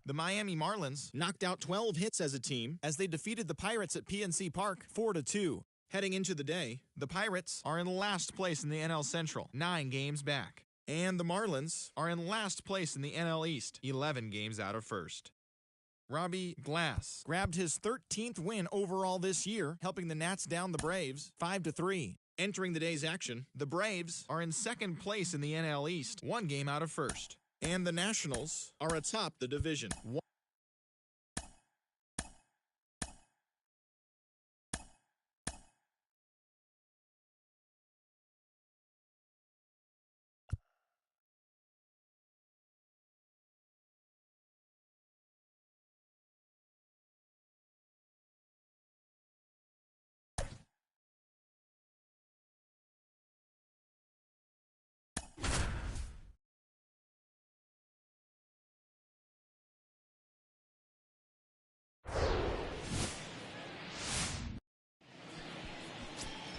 The Miami Marlins knocked out 12 hits as a team as they defeated the Pirates at PNC Park 4-2. Heading into the day, the Pirates are in last place in the NL Central, 9 games back. And the Marlins are in last place in the NL East, 11 games out of first. Robbie Glass grabbed his 13th win overall this year, helping the Nats down the Braves 5-3. Entering the day's action, the Braves are in second place in the NL East, 1 game out of first. And the Nationals are atop the division.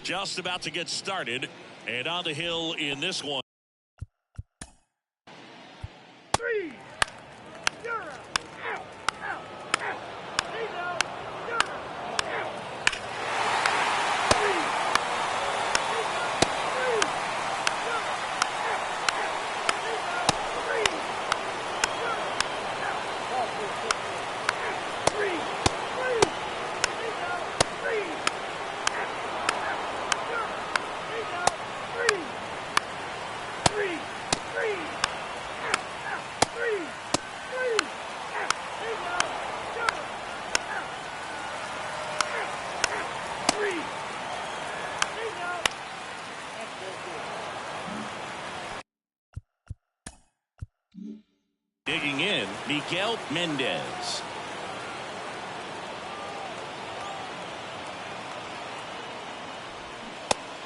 Just about to get started, and on the hill in this one. 3. You're out. Out. Out. Out. He's out. You're out. Out. 3. He's out. 3. You're out. Out. He's out. 3. You're out. Out. 3. 3. He's out. 3. Digging in, Miguel Mendez.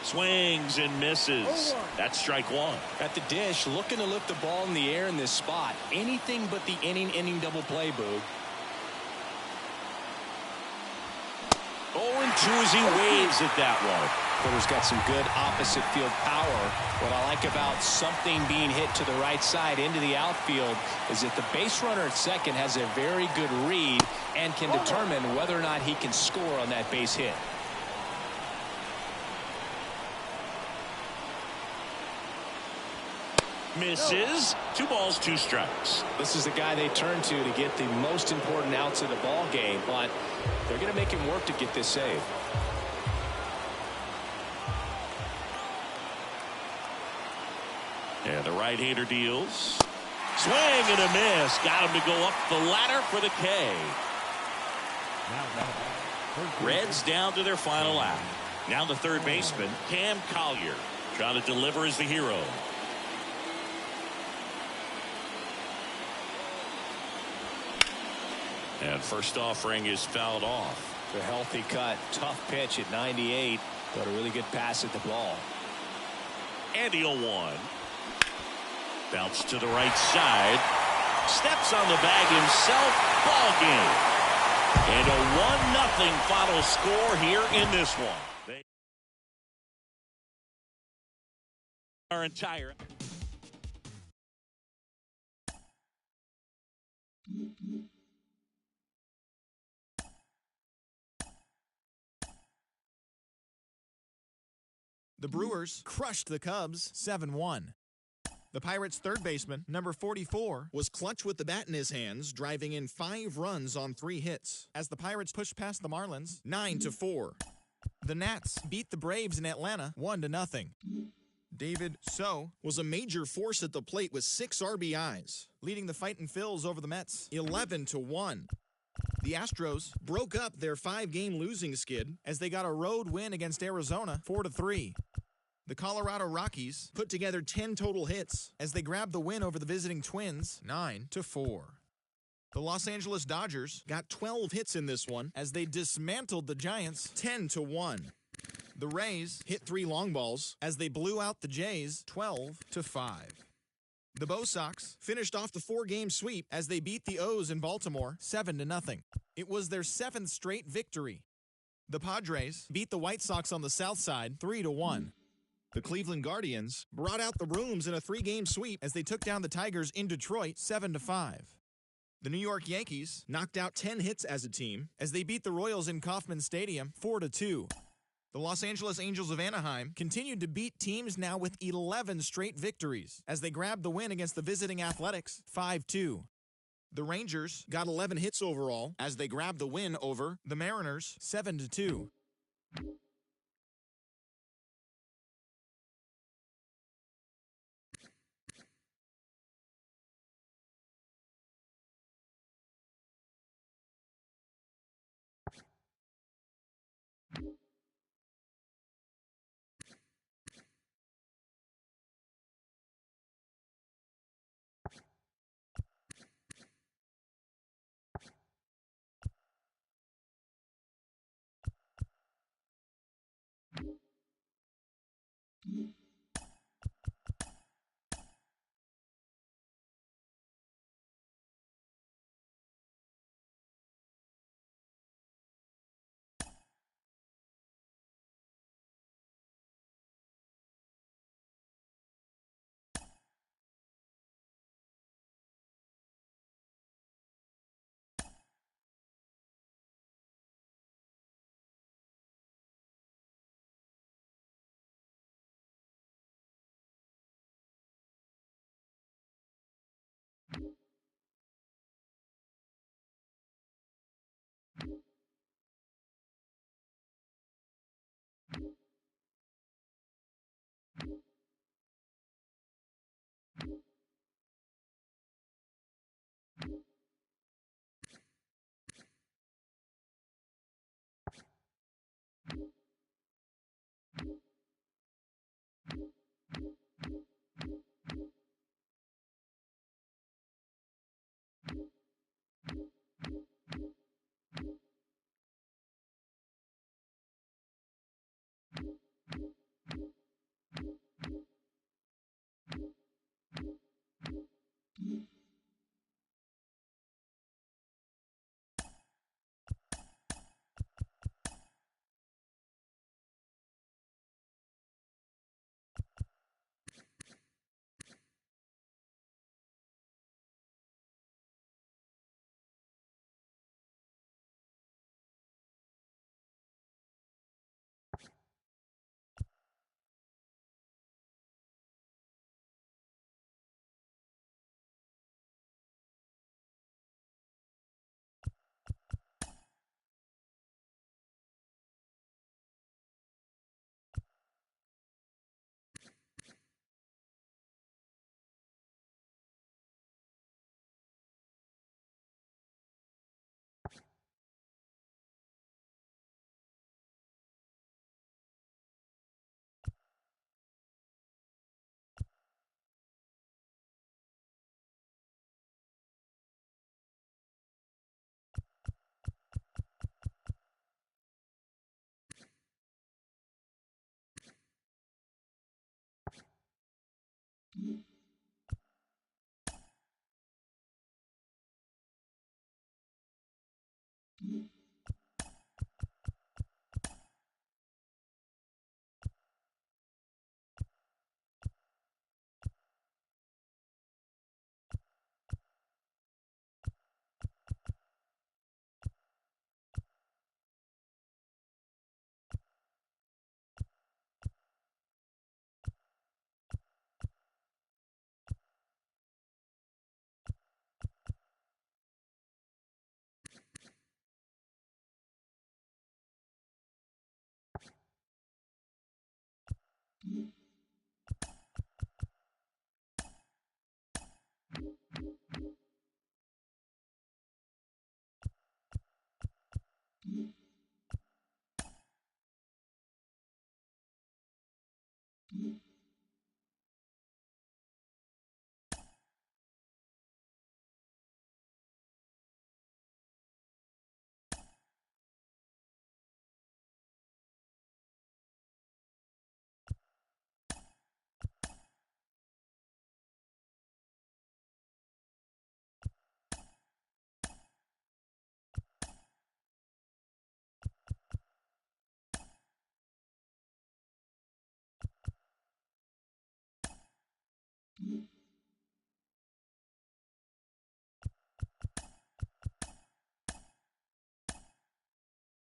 Swings and misses. That's strike 1. At the dish, looking to lift the ball in the air in this spot. Anything but the inning double play, Boog. 0-2 as he waves at that one. Porter's got some good opposite field power. What I like about something being hit to the right side into the outfield is that the base runner at second has a very good read and can determine whether or not he can score on that base hit. Misses. 2 balls, 2 strikes. This is the guy they turn to get the most important outs of the ball game, but they're going to make him work to get this save. And the right-hander deals. Swing and a miss. Got him to go up the ladder for the K. Reds down to their final out. Now the third baseman, Cam Collier, trying to deliver as the hero. And first offering is fouled off. A healthy cut. Tough pitch at 98, but a really good pass at the ball. And the 0-1. Bounce to the right side. Steps on the bag himself. Ball game. And a 1-0 final score here in this one. They are entire. The Brewers crushed the Cubs 7-1. The Pirates' third baseman, number 44, was clutch with the bat in his hands, driving in 5 runs on 3 hits, as the Pirates pushed past the Marlins 9-4. The Nats beat the Braves in Atlanta 1-0. David So was a major force at the plate with 6 RBIs, leading the fight in Phils over the Mets 11-1. The Astros broke up their 5-game losing skid as they got a road win against Arizona 4-3. The Colorado Rockies put together 10 total hits as they grabbed the win over the visiting Twins 9-4. The Los Angeles Dodgers got 12 hits in this one as they dismantled the Giants 10-1. The Rays hit 3 long balls as they blew out the Jays 12-5. The Bo Sox finished off the 4-game sweep as they beat the O's in Baltimore 7-0. It was their 7th straight victory. The Padres beat the White Sox on the South Side 3-1. The Cleveland Guardians brought out the rooms in a 3-game sweep as they took down the Tigers in Detroit 7-5. The New York Yankees knocked out 10 hits as a team as they beat the Royals in Kauffman Stadium 4-2. The Los Angeles Angels of Anaheim continued to beat teams now with 11 straight victories as they grabbed the win against the visiting Athletics 5-2. The Rangers got 11 hits overall as they grabbed the win over the Mariners 7-2.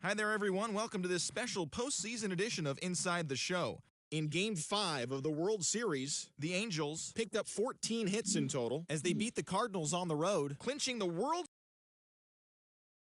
Hi there, everyone. Welcome to this special postseason edition of Inside the Show. In Game 5 of the World Series, the Angels picked up 14 hits in total as they beat the Cardinals on the road, clinching the World